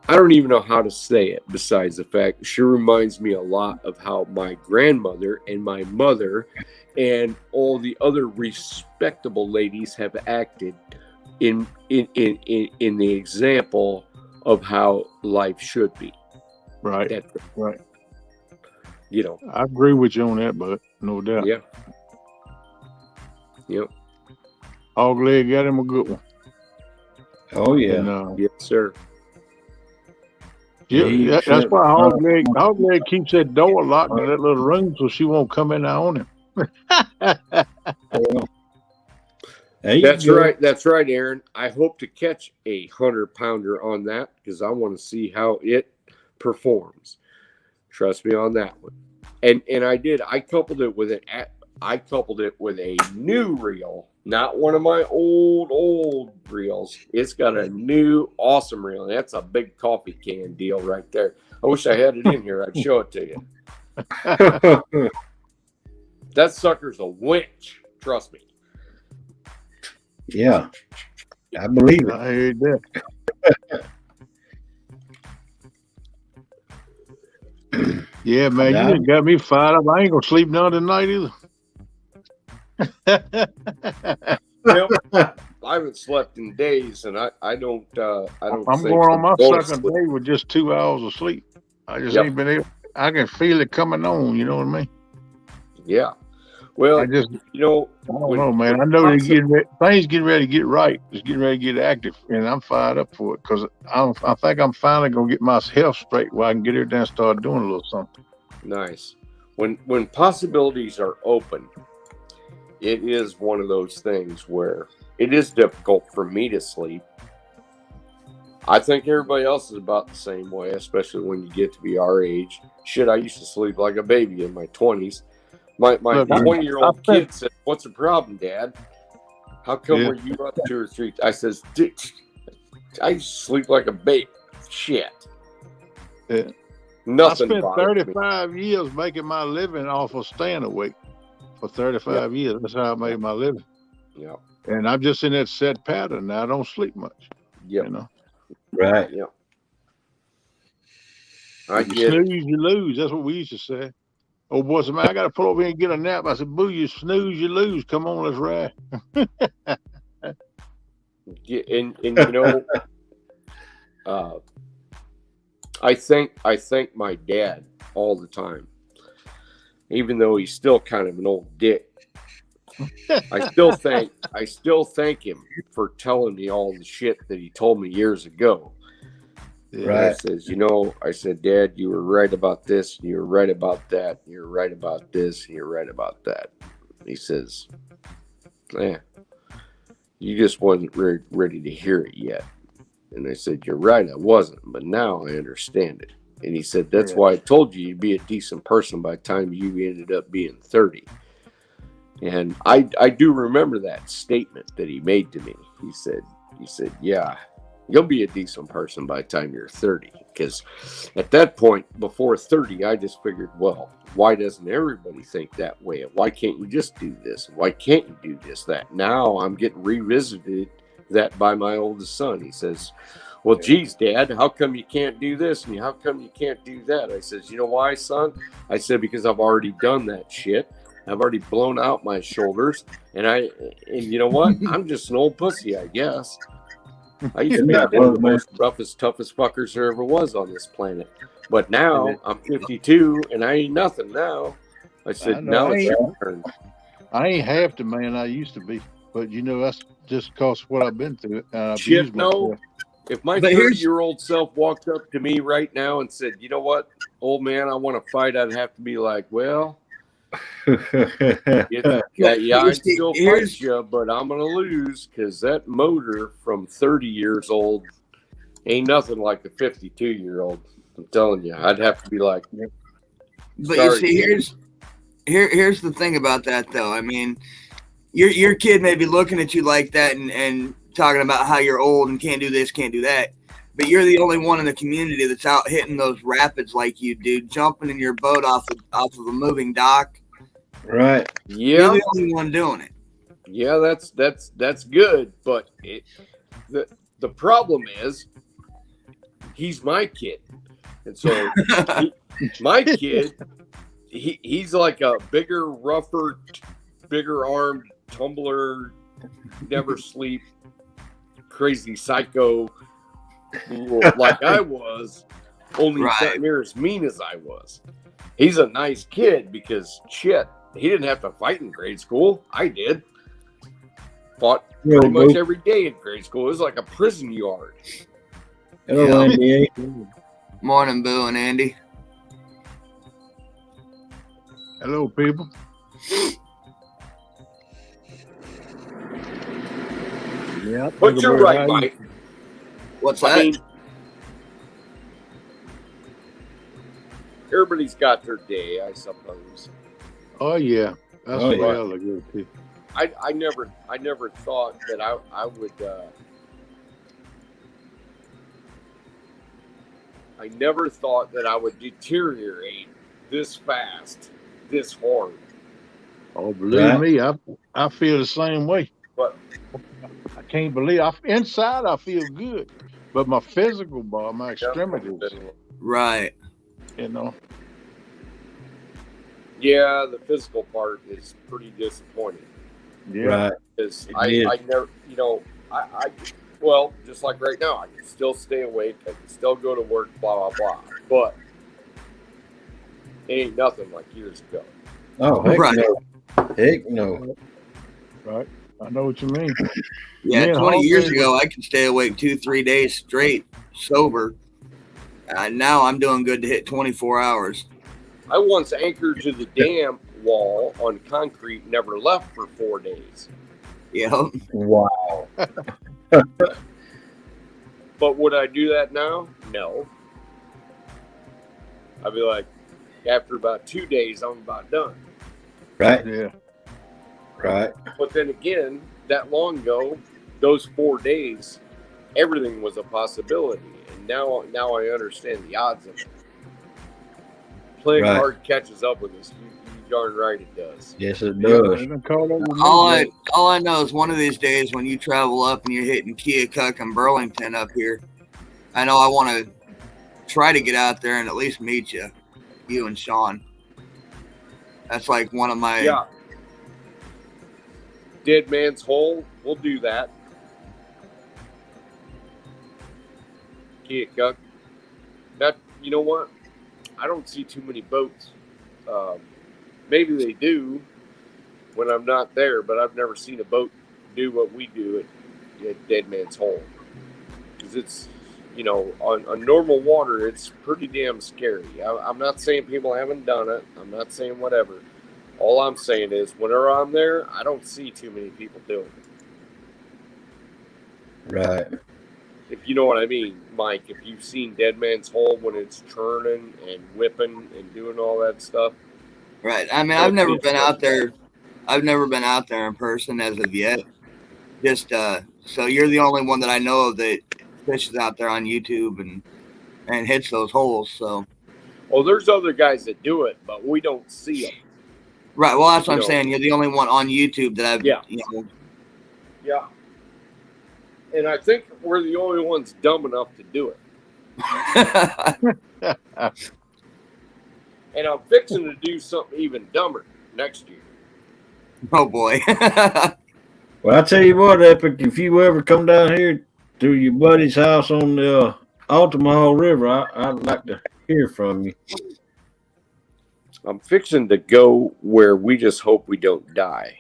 I don't even know how to say it besides the fact she reminds me a lot of how my grandmother and my mother and all the other respectable ladies have acted in the example of how life should be.
Right. Right.
You know.
I agree with you on that, but no doubt.
Yeah. Yep.
Hogleg got him a good one.
Oh yeah.
And,
yes, sir.
Yeah, that's why Hogleg keeps that door locked in that little room so she won't come in there on him.
That's right. That's right, Aaron. I hope to catch a 100-pounder on that because I want to see how it performs. Trust me on that one. And I did. I coupled it with a new reel, not one of my old reels. It's got a new awesome reel. And that's a big coffee can deal right there. I wish I had it in here. I'd show it to you. That sucker's a winch. Trust me.
Yeah, I believe it.
I heard that. Yeah, man, you just got me fired up. I ain't gonna sleep none tonight either.
I haven't slept in days, and I don't. I'm
going on my second day with just 2 hours of sleep. I just ain't been able. I can feel it coming on. You know what I mean?
Yeah. Well,
I just,
you know,
I don't know, man. I know they're things getting ready to get right. It's getting ready to get active, and I'm fired up for it because I think I'm finally gonna get my health straight where I can get here and start doing a little something.
Nice. when possibilities are open, it is one of those things where it is difficult for me to sleep. I think everybody else is about the same way, especially when you get to be our age. Shit, I used to sleep like a baby in my 20s. My 20-year-old kid said, "What's the problem, Dad? How come were you up 2 or 3?" I says, "I used to sleep like a baby." Shit.
Yeah.
Nothing.
I spent 35 years making my living off of staying awake. For 35 years, that's how I made my living.
Yeah.
And I'm just in that set pattern now. I don't sleep much.
Yeah.
You know.
Right.
Yeah.
You snooze, you lose. That's what we used to say. Old boy said, "Man, I got to pull over here and get a nap." I said, "Boo, you snooze, you lose. Come on, let's ride."
Yeah, and you know, I thank my dad all the time, even though he's still kind of an old dick. I still thank him for telling me all the shit that he told me years ago.
Right.
I says, I said, "Dad, you were right about this. You were right about that. You're right about this. You're right about that." He says, "You just wasn't ready to hear it yet." And I said, "You're right, I wasn't, but now I understand it." And he said, "That's why I told you you'd be a decent person by the time you ended up being 30. And I do remember that statement that he made to me. He said, "Yeah, you'll be a decent person by the time you're 30. Because at that point, before 30, I just figured, well, why doesn't everybody think that way? Why can't you just do this? Why can't you do this, that?" Now I'm getting revisited that by my oldest son. He says, "Well, geez, Dad, how come you can't do this? And how come you can't do that?" I says, "You know why, son?" I said, "Because I've already done that shit. I've already blown out my shoulders. And you know what? I'm just an old pussy, I guess. I used to be one of the most roughest, toughest fuckers there ever was on this planet. But now I'm 52 and I ain't nothing now." I said, "Now it's your turn."
I ain't half the man I used to be. But, that's just because what I've been through.
Shit, no. If my 30-year-old self walked up to me right now and said, "You know what, old man, I want to fight," I'd have to be like, "Well, I'd still fight you, but I'm going to lose because that motor from 30 years old ain't nothing like a 52-year-old. I'm telling you, I'd have to be like."
But you see, here's the thing about that, though. I mean, your kid may be looking at you like that and talking about how you're old and can't do this, can't do that. But you're the only one in the community that's out hitting those rapids like you do, jumping in your boat off of a moving dock.
Right.
Yeah.
You're the only one doing it.
Yeah, that's good. But the problem is, he's my kid, and so my kid, he's like a bigger, rougher, bigger armed tumbler, never sleep, crazy psycho. Like I was, only not near as mean as I was. He's a nice kid because shit, he didn't have to fight in grade school. I did. Fought pretty much every day in grade school. It was like a prison yard.
Hello, Andy.
Morning, Boo and Andy.
Hello, people. Yeah,
but you're right, Mike.
What's that? I mean,
everybody's got their day, I suppose.
Oh yeah, that's the way I look at it too.
I never thought that I would. I never thought that I would deteriorate this fast, this hard.
Oh, believe me, I feel the same way.
But
I can't believe inside I feel good, but my physical body, my extremities,
right?
Yeah, the physical part is pretty disappointing.
Yeah,
right.
Because I never, well, just like right now, I can still stay awake, I can still go to work, blah blah blah, but it ain't nothing like years ago.
Oh, heck no. Heck no.
Right. I know what you mean.
Yeah, 20 years ago, I could stay awake 2-3 days straight, sober. Now I'm doing good to hit 24 hours.
I once anchored to the dam wall on concrete, never left for 4 days.
Yep.
Wow.
But would I do that now? No. I'd be like, after about 2 days, I'm about done.
Right.
Yeah.
Right.
But then again, that long ago, those 4 days, everything was a possibility. And now I understand the odds of it. Playing
Right.
hard catches up with us. You darn right it does.
Yes, it
Yeah,
does.
and call over me,
All I know is one of these days when you travel up and you're hitting Keokuk and Burlington up here, I know I want to try to get out there and at least meet you and Sean. That's like one of my.
Yeah. Dead Man's Hole, we'll do that. Keokuk. That, you know what? I don't see too many boats. Maybe they do when I'm not there, but I've never seen a boat do what we do at Dead Man's Hole. Because it's, on normal water, it's pretty damn scary. I'm not saying people haven't done it. I'm not saying whatever. All I'm saying is, whenever I'm there, I don't see too many people doing it.
Right.
If you know what I mean, Mike, if you've seen Dead Man's Hole when it's churning and whipping and doing all that stuff.
Right. I mean, I've never been out there. I've never been out there in person as of yet. Just so you're the only one that I know of that fishes out there on YouTube and hits those holes. So.
Oh, there's other guys that do it, but we don't see them.
Right. Well, that's what I'm saying. You're the only one on YouTube that I've.
Yeah. Yeah. And I think we're the only ones dumb enough to do it. And I'm fixing to do something even dumber next year.
Oh, boy.
Well, I tell you what, Epic, if you ever come down here to your buddy's house on the Altamaha River, I'd like to hear from you.
I'm fixing to go where we just hope we don't die.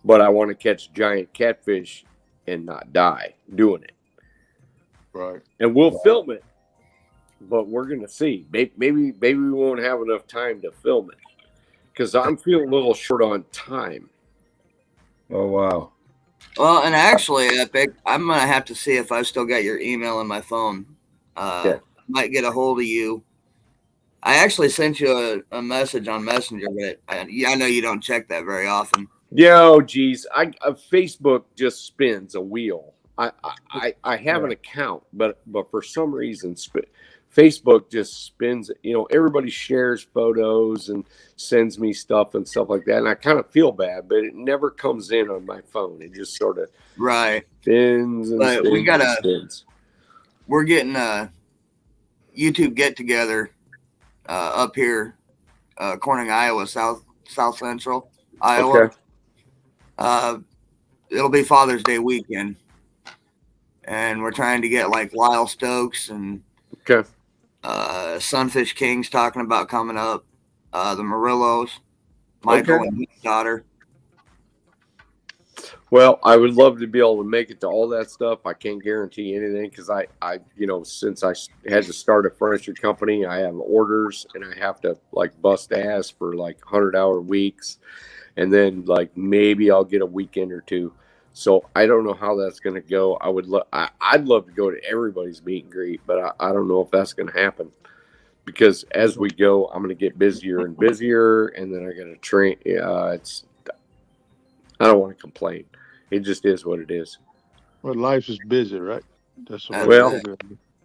But I want to catch giant catfish and not die doing it.
Right.
And we'll film it, but we're going to see. Maybe we won't have enough time to film it because I'm feeling a little short on time.
Oh, wow.
Well, and actually, Epic, I'm going to have to see if I've still got your email in my phone. Might get a hold of you. I actually sent you a message on Messenger, but I know you don't check that very often.
Yeah, oh, geez. Facebook just spins a wheel. I have an account, but for some reason, Facebook just spins. Everybody shares photos and sends me stuff and stuff like that, and I kind of feel bad, but it never comes in on my phone. It just sort of spins and
but
spins spins.
We're getting a YouTube get together up here, Corning, Iowa, South Central Iowa. Okay. It'll be Father's Day weekend, and we're trying to get like Lyle Stokes and Sunfish King's talking about coming up, the Murillos, Michael and his daughter.
Well, I would love to be able to make it to all that stuff. I can't guarantee anything because I since I had to start a furniture company, I have orders and I have to like bust ass for like 100-hour weeks. And then like maybe I'll get a weekend or two. So I don't know how that's going to go. I'd love to go to everybody's meet and greet, but I don't know if that's going to happen because as we go, I'm going to get busier and busier. And then I got to train. I don't want to complain. It just is what it is.
Well, life is busy, right? That's what
well,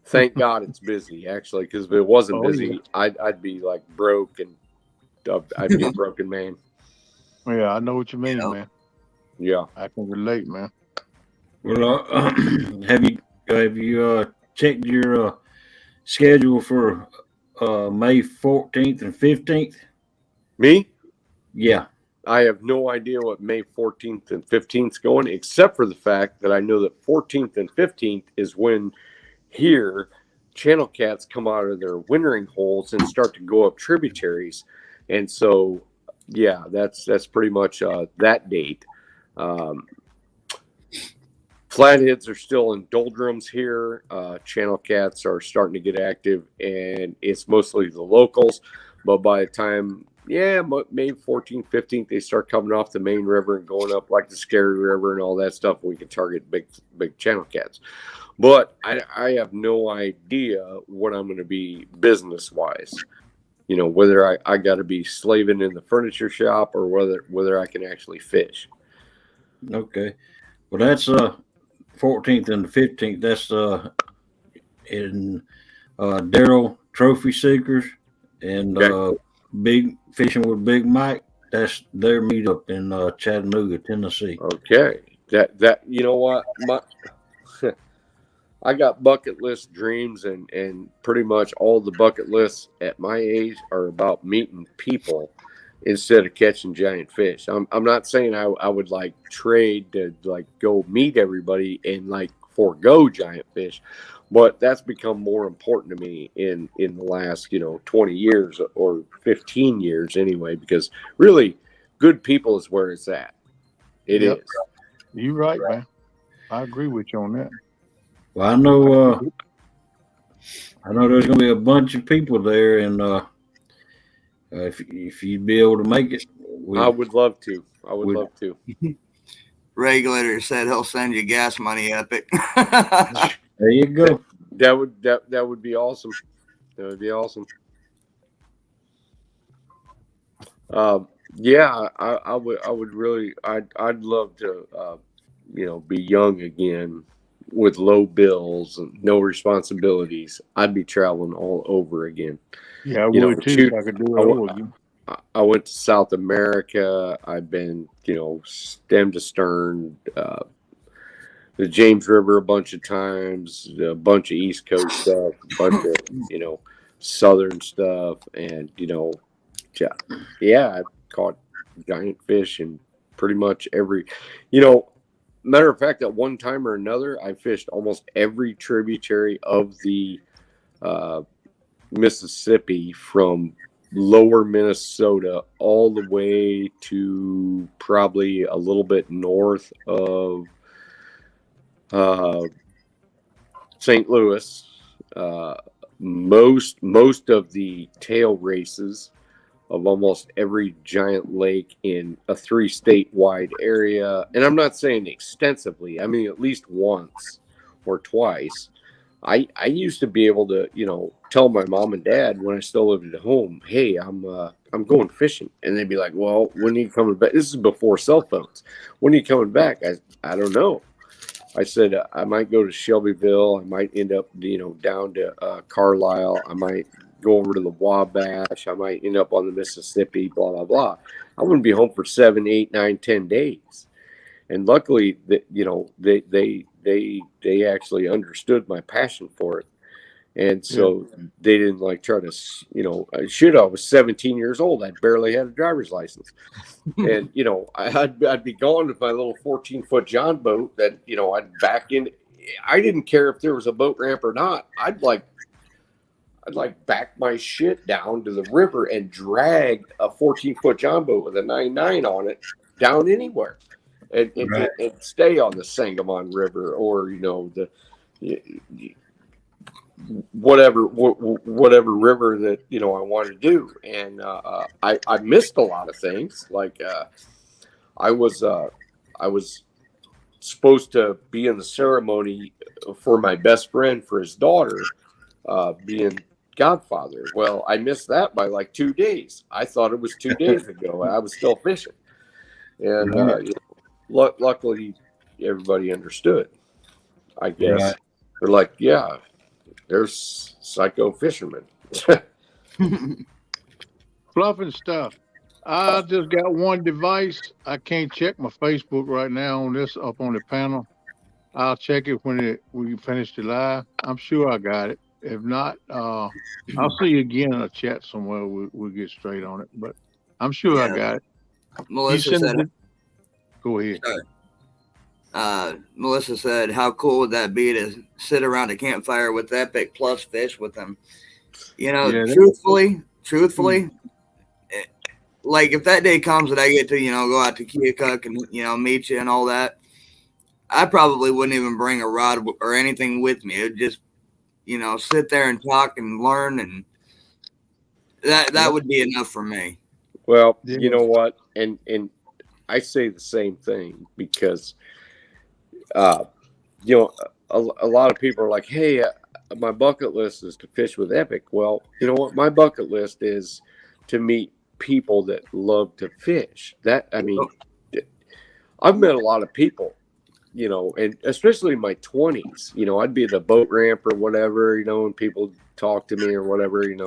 thank God it's busy actually. Cause if it wasn't busy, yeah. I'd be like broke and I'd be a broken man.
Yeah, I know what you mean, man.
Yeah,
I can relate, man.
Well, have you checked your schedule for May 14th and 15th?
Me?
Yeah.
I have no idea what May 14th and 15th is going, except for the fact that I know that 14th and 15th is when here channel cats come out of their wintering holes and start to go up tributaries. And so, yeah, that's pretty much that date. Flatheads are still in doldrums here. Channel cats are starting to get active, and it's mostly the locals. But by the time, May 14th, 15th, they start coming off the main river and going up like the Scary River and all that stuff. We can target big channel cats. But I have no idea what I'm going to be business-wise. You know, whether I got to be slaving in the furniture shop or whether I can actually fish.
Okay. Well, that's 14th and the 15th. That's in Daryl Trophy Seekers and Big Fishing with Big Mike. That's their meetup in Chattanooga, Tennessee.
Okay. That you know what? I got bucket list dreams, and pretty much all the bucket lists at my age are about meeting people instead of catching giant fish. I'm not saying I would like trade to like go meet everybody and like forego giant fish, but that's become more important to me in the last 20 years or 15 years anyway, because really good people is where it's at. It is.
You're right, man. I agree with you on that.
Well, I know there's going to be a bunch of people there, and if you'd be able to make it,
I would love to. Love to.
Regulator said he'll send you gas money, Epic.
There you go.
That would be awesome. That would be awesome. I would really. I'd love to be young again, with low bills and no responsibilities. I'd be traveling all over again.
Yeah, I would too. If I could do it all again.
I went to South America. I've been, stem to stern, the James River a bunch of times, a bunch of East Coast stuff, a bunch of, Southern stuff. And, I caught giant fish in pretty much every, matter of fact, at one time or another, I fished almost every tributary of the Mississippi from lower Minnesota all the way to probably a little bit north of St. Louis. Most of the tail races of almost every giant lake in a 3-state wide area. And I'm not saying extensively. I mean, at least once or twice. I used to be able to, tell my mom and dad when I still lived at home, hey, I'm going fishing. And they'd be like, well, when are you coming back? This is before cell phones. When are you coming back? I don't know. I said, I might go to Shelbyville. I might end up, down to Carlisle. I might go over to the Wabash. I might end up on the Mississippi, blah, blah, blah. I wouldn't be home for 7, 8, 9, 10 days. And luckily, that they actually understood my passion for it. And so they didn't try to, I was 17 years old. I barely had a driver's license. And, I'd be gone with my little 14-foot John boat that, I'd back in. I didn't care if there was a boat ramp or not. I'd back my shit down to the river and drag a 14-foot John boat with a 9.9 on it down anywhere and stay on the Sangamon River or, whatever river that, I wanted to do. And I missed a lot of things. I was supposed to be in the ceremony for my best friend for his daughter being godfather. Well, I missed that by 2 days. I thought it was 2 days ago. I was still fishing. And luckily everybody understood, I guess. Right. They're like, yeah, there's psycho fishermen.
Fluffing stuff. I just got one device. I can't check my Facebook right now on this up on the panel. I'll check it when we finish the live. I'm sure I got it. If not, I'll see you again in a chat somewhere. We'll get straight on it. But I'm sure I got it.
Melissa said,
go ahead.
Melissa said, how cool would that be to sit around a campfire with Epic plus fish with them? Truthfully, if that day comes that I get to, go out to Keokuk and, meet you and all that, I probably wouldn't even bring a rod or anything with me. It'd just, sit there and talk and learn, and that would be enough for me.
Well,
Yeah.
you know what? And I say the same thing because, a lot of people are like, hey, my bucket list is to fish with Epic. Well, you know what? My bucket list is to meet people that love to fish. I've met a lot of people, and especially in my 20s, I'd be at a boat ramp or whatever, and people talk to me or whatever, and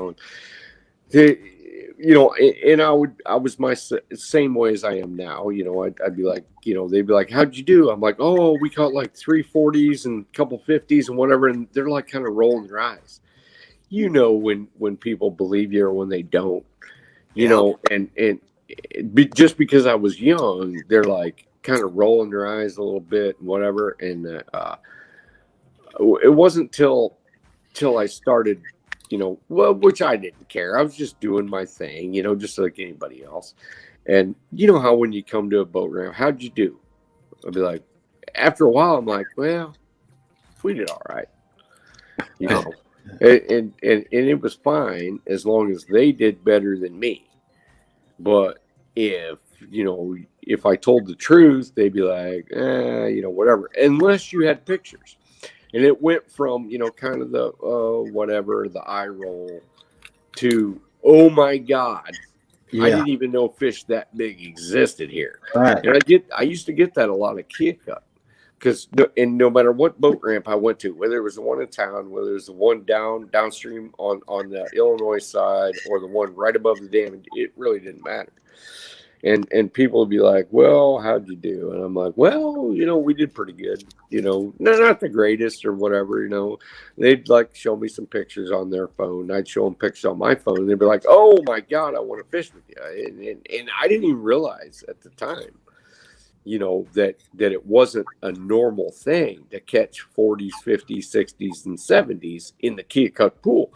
I was my same way as I am now. I'd be like, they'd be like, how'd you do? I'm like, oh, we caught like 340s and a couple 50s and whatever. And they're like kind of rolling their eyes, when people believe you or when they don't, and just because I was young, they're like kind of rolling their eyes a little bit and whatever. And it wasn't till I started, which I didn't care. I was just doing my thing, just like anybody else. And you know how when you come to a boat ramp, how'd you do? I'd be like, after a while, I'm like, well, we did all right, and it was fine as long as they did better than me. But if I told the truth, they'd be like, whatever, unless you had pictures. And it went from, kind of the whatever, the eye roll to, oh my God, I didn't even know fish that big existed here.
Right.
And I used to get that a lot of Keokuk, because no matter what boat ramp I went to, whether it was the one in town, whether it was the one downstream on the Illinois side or the one right above the dam, it really didn't matter. And people would be like, well, how'd you do? And I'm like, well, we did pretty good. Not the greatest or whatever, They'd like show me some pictures on their phone. I'd show them pictures on my phone. And they'd be like, oh my God, I want to fish with you. And I didn't even realize at the time, that it wasn't a normal thing to catch 40s, 50s, 60s, and 70s in the Keokuk pool.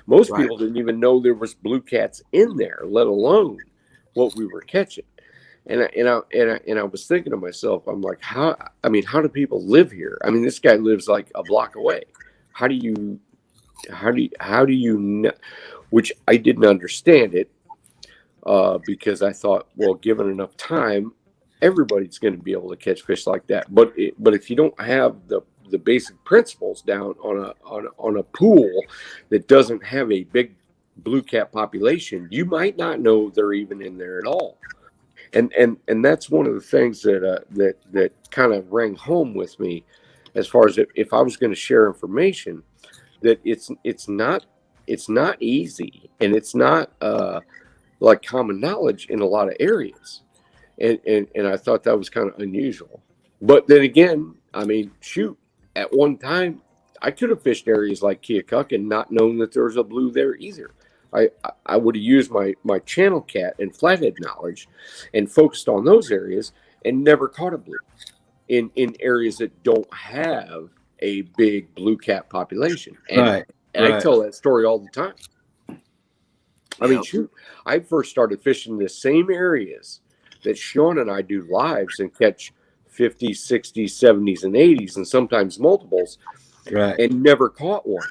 Most people didn't even know there was blue cats in there, let alone what we were catching. And I was thinking to myself, I'm like, how do people live here? I mean, this guy lives like a block away. How do you know? Which I didn't understand it, because I thought, well, given enough time, everybody's going to be able to catch fish like that. But if you don't have the basic principles down on a pool that doesn't have a big blue cat population, you might not know they're even in there at all. And that's one of the things that kind of rang home with me, as far as if I was going to share information, that it's not easy, and it's not like common knowledge in a lot of areas, and I thought that was kind of unusual. But then again, I mean, shoot, at one time I could have fished areas like Keokuk and not known that there was a blue there either. I would have used my channel cat and flathead knowledge and focused on those areas and never caught a blue in areas that don't have a big blue cat population. And I tell that story all the time. I mean, shoot, I first started fishing the same areas that Sean and I do lives and catch 50s, 60s, 70s, and 80s, and sometimes multiples, and never caught one.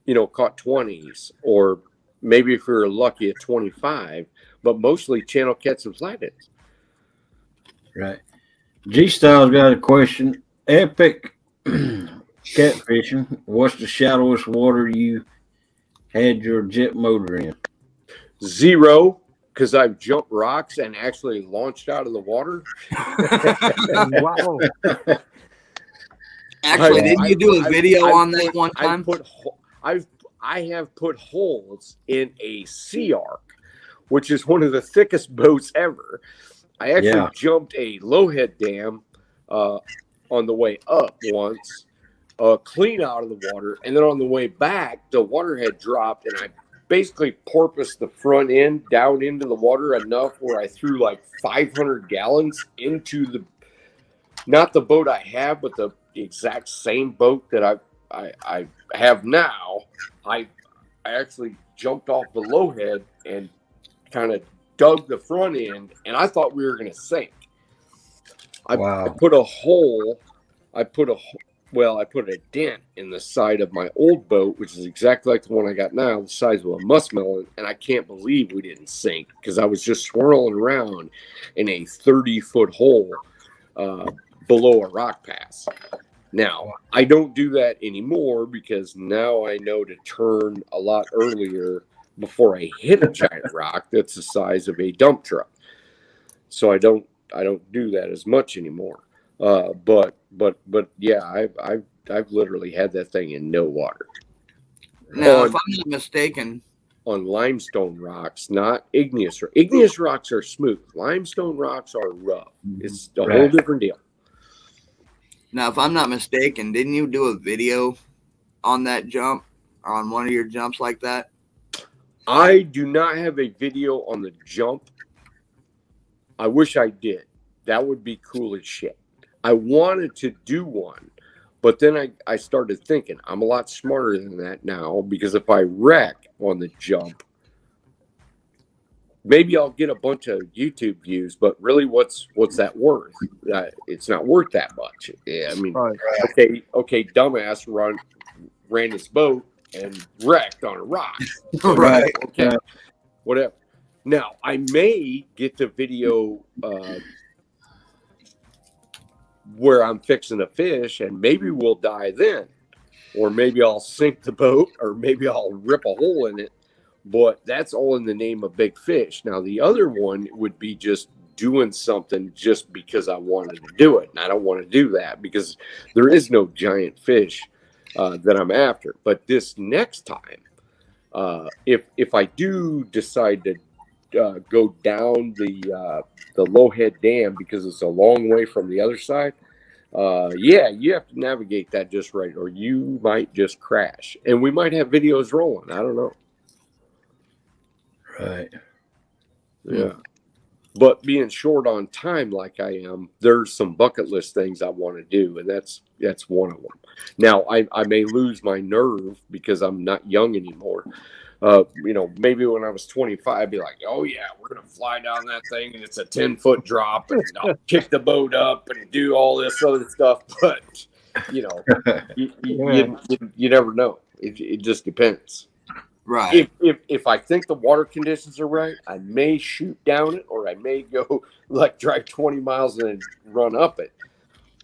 Caught 20s, or maybe if we were lucky at 25, but mostly channel cats and flatheads.
Right. G-Style's got a question. Epic catfishing, what's the shallowest water you had your jet motor in?
0, because I've jumped rocks and actually launched out of the water.
Wow.
Actually, didn't you do a video on that one time?
I have put holes in a Sea Arc, which is one of the thickest boats ever. I actually jumped a Lowhead Dam on the way up once, clean out of the water, and then on the way back, the water had dropped, and I basically porpoised the front end down into the water enough where I threw like 500 gallons into not the boat I have, but the exact same boat that I have now. I actually jumped off the Lowhead and kind of dug the front end, and I thought we were going to sink. I put a hole I put a dent in the side of my old boat, which is exactly like the one I got now, the size of a muskmelon, and I can't believe we didn't sink because I was just swirling around in a 30-foot hole below a rock pass. Now, I don't do that anymore because now I know to turn a lot earlier before I hit a giant rock that's the size of a dump truck. So I don't do that as much anymore. But yeah, I've literally had that thing in no water.
Now, if I'm not mistaken,
on limestone rocks, not igneous. Igneous rocks are smooth. Limestone rocks are rough. It's a whole different deal.
Now, if I'm not mistaken, didn't you do a video on that jump or on one of your jumps like that?
I do not have a video on the jump. I wish I did. That would be cool as shit. I wanted to do one, but then I started thinking I'm a lot smarter than that now because if I wreck on the jump, maybe I'll get a bunch of YouTube views, but really what's that worth? It's not worth that much. Yeah, I mean, okay, dumbass ran his boat and wrecked on a rock. So,
Right.
Okay. Whatever. Now, I may get the video where I'm fixing a fish and maybe we'll die then. Or maybe I'll sink the boat or maybe I'll rip a hole in it. But that's all in the name of big fish. Now, the other one would be just doing something just because I wanted to do it. And I don't want to do that because there is no giant fish that I'm after. But this next time, if I do decide to go down the Lowhead Dam because it's a long way from the other side, yeah, you have to navigate that just right or you might just crash. And we might have videos rolling. I don't know.
Right.
Yeah. But being short on time like I am, there's some bucket list things I want to do, and that's one of them. Now, I may lose my nerve because I'm not young anymore. Maybe when I was 25, I'd be like, oh, yeah, we're going to fly down that thing, and it's a 10-foot drop, and I'll kick the boat up and do all this other stuff. But, you never know. It just depends.
Right.
If I think the water conditions are right, I may shoot down it or I may go drive 20 miles and run up it.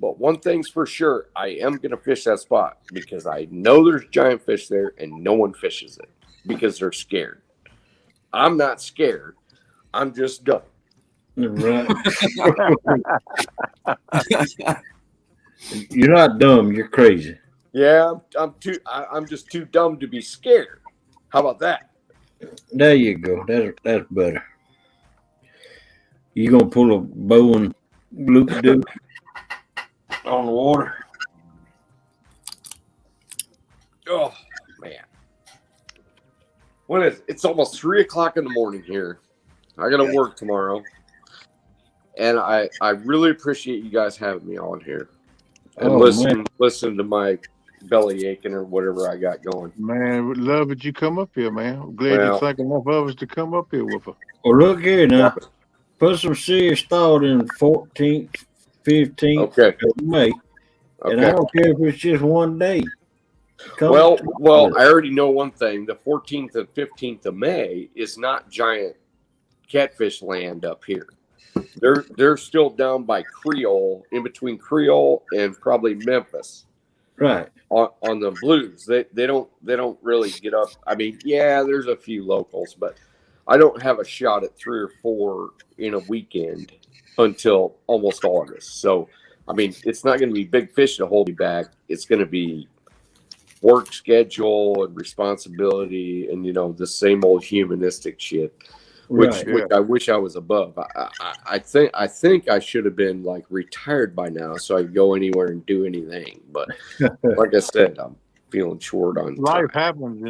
But one thing's for sure, I am going to fish that spot because I know there's giant fish there and no one fishes it because they're scared. I'm not scared. I'm just dumb.
Right. You're not dumb. You're crazy.
Yeah, I'm just too dumb to be scared. How about that?
There you go. That's better. You gonna pull a bow and loop doo on the water?
Oh man, what is it? It's almost 3:00 in the morning here. I gotta work tomorrow, and I really appreciate you guys having me on here and listen to my belly aching or whatever I got going.
Man, we'd love that you come up here, man. I'm glad you think enough of us to come up here with us.
Well, look here now. Put some serious thought in 14th, 15th of May. And I don't care if it's just one day.
Well, I already know one thing. The 14th and 15th of May is not giant catfish land up here. They're still down by Creole, in between Creole and probably Memphis.
Right.
On the blues. They don't really get up. I mean, yeah, there's a few locals, but I don't have a shot at 3 or 4 in a weekend until almost August. So, I mean, it's not going to be big fish to hold me back. It's going to be work schedule and responsibility and, the same old humanistic shit. Which I wish I was above. I think I should have been retired by now, so I could go anywhere and do anything. But like I said, I'm feeling short on
life
time.
happens.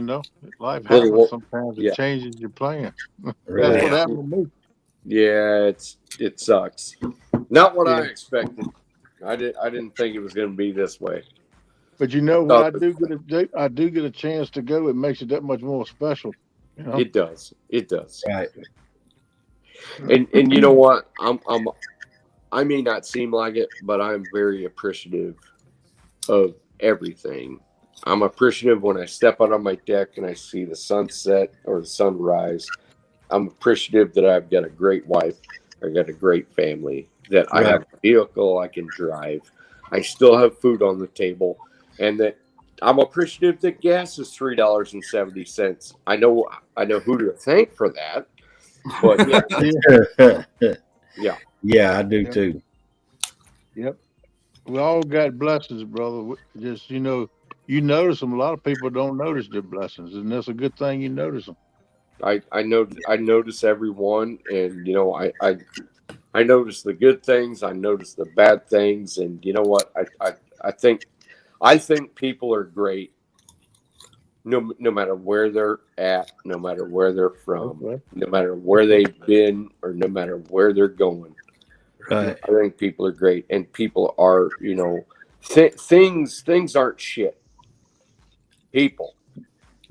Life happens sometimes. It changes your plan. That's what happened to me.
Yeah, it sucks. Not what I expected. I didn't think it was going to be this way.
But when I do get a chance to go, it makes it that much more special.
It does.
Right.
And you know what? I may not seem like it, but I'm very appreciative of everything. I'm appreciative when I step out on my deck and I see the sunset or the sunrise. I'm appreciative that I've got a great wife. I got a great family, that I have a vehicle I can drive. I still have food on the table, and that I'm appreciative that gas is $3.70. I know who to thank for that. But yeah.
Yeah, I do too.
Yep. We all got blessings, brother. Just you notice them. A lot of people don't notice their blessings, and that's a good thing. You notice them.
I notice everyone, and I notice the good things, I notice the bad things, and you know what? I think people are great, no matter where they're at, no matter where they're from, no matter where they've been, or no matter where they're going.
Right.
I think people are great, and people are things aren't shit. People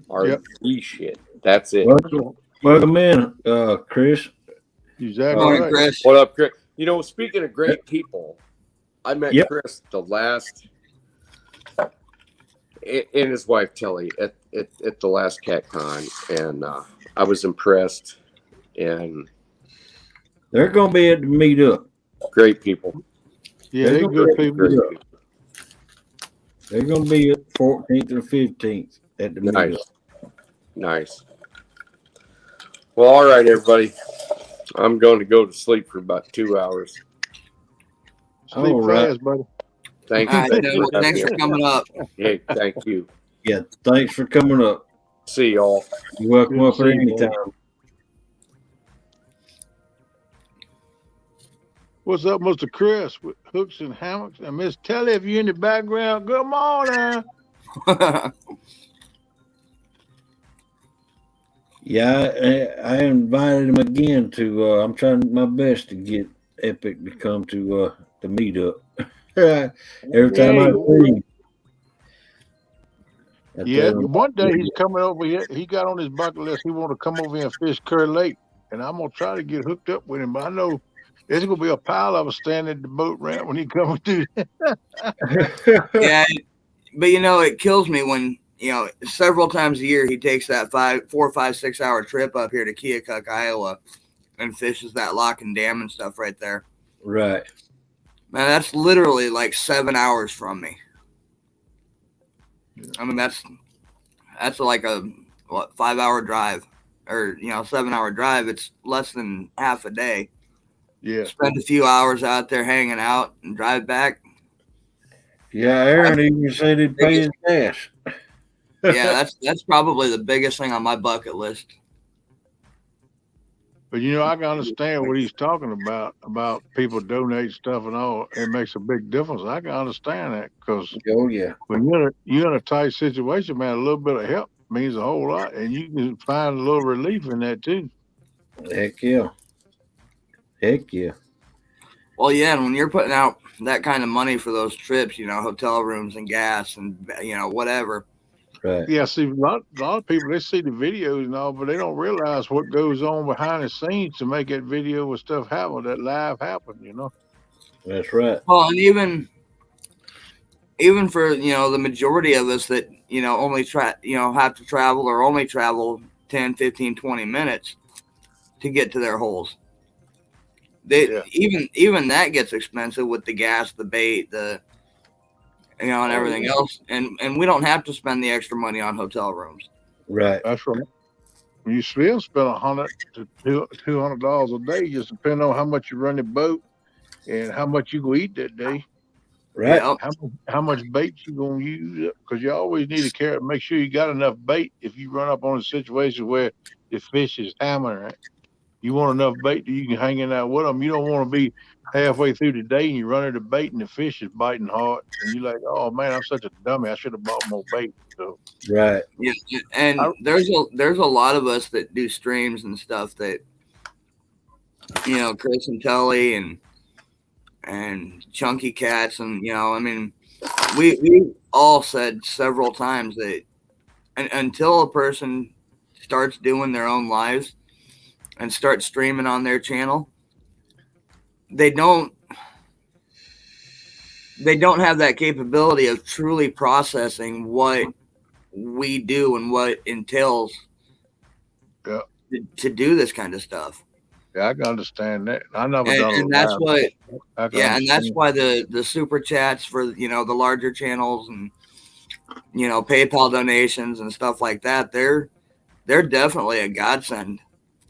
are the shit. That's it.
Welcome in, Chris.
Exactly
Morning,
right.
Chris.
What up, Chris? Speaking of great people, I met Chris and his wife Telly at the last Cat Con, and I was impressed. And
they're going to be at the meetup.
Great people.
Yeah, they're good people.
Great people.
They're going to be at 14th or 15th at the meetup.
Nice. Well, all right, everybody. I'm going to go to sleep for about 2 hours.
Sleep fast, buddy.
Thanks
for coming up.
Hey, thank you.
Yeah, thanks for coming up.
See y'all.
You're welcome up at any time.
What's up, Mr. Chris, with hooks and hammocks? And Miss Telly, if you're in the background, good morning.
Yeah, I invited him again to. I'm trying my best to get Epic to come to the meetup. Every time I see him.
Yeah, one day he's coming over here. He got on his bucket list. He want to come over here and fish Kerr Lake, and I'm gonna try to get hooked up with him. But I know there's gonna be a pile of us standing at the boat ramp when he comes through.
Yeah, but it kills me when several times a year he takes that 4, 5, 6 hour trip up here to Keokuk, Iowa, and fishes that lock and dam and stuff right there.
Right.
Man, that's literally like 7 hours from me. I mean, that's like a 5 hour drive, or 7 hour drive. It's less than half a day.
Yeah.
Spend a few hours out there hanging out and drive back.
Yeah, Aaron even said he'd pay his gas.
Yeah, that's probably the biggest thing on my bucket list.
But I can understand what he's talking about people donate stuff and all. It makes a big difference. I can understand that, because when you're in a tight situation, man, a little bit of help means a whole lot, and you can find a little relief in that too.
Heck yeah.
Well, yeah, and when you're putting out that kind of money for those trips, hotel rooms and gas and whatever.
Right. Yeah, see, a lot of people, they see the videos and all, but they don't realize what goes on behind the scenes to make that video and stuff happen, that live happen,
That's right.
Well, and even for the majority of us that only have to travel or only travel 10, 15, 20 minutes to get to their holes. Even that gets expensive with the gas, the bait, and everything else, and we don't have to spend the extra money on hotel rooms.
Right.
That's right. You still spend $100 to $200 a day, just depending on how much you run the boat and how much you go eat that day.
Right.
How much bait you gonna use? Because you always need to make sure you got enough bait if you run up on a situation where the fish is hammering. You want enough bait that you can hang in there with them. You don't want to be halfway through the day and you run into bait and the fish is biting hard, and you're like, "Oh man, I'm such a dummy. I should have bought more bait." So.
Right.
Yeah, and there's a lot of us that do streams and stuff that Chris and Tully and Chunky Cats, and I mean, we all said several times that until a person starts doing their own lives and start streaming on their channel, they don't they don't have that capability of truly processing what we do and what entails
Yeah.
to do this kind of stuff.
Yeah, I can understand that. I never
And,
done it
and that's
live.
what,
I can
yeah, and that's
understand.
why the super chats for, you know, the larger channels and, you know, PayPal donations and stuff like that, they're definitely a godsend.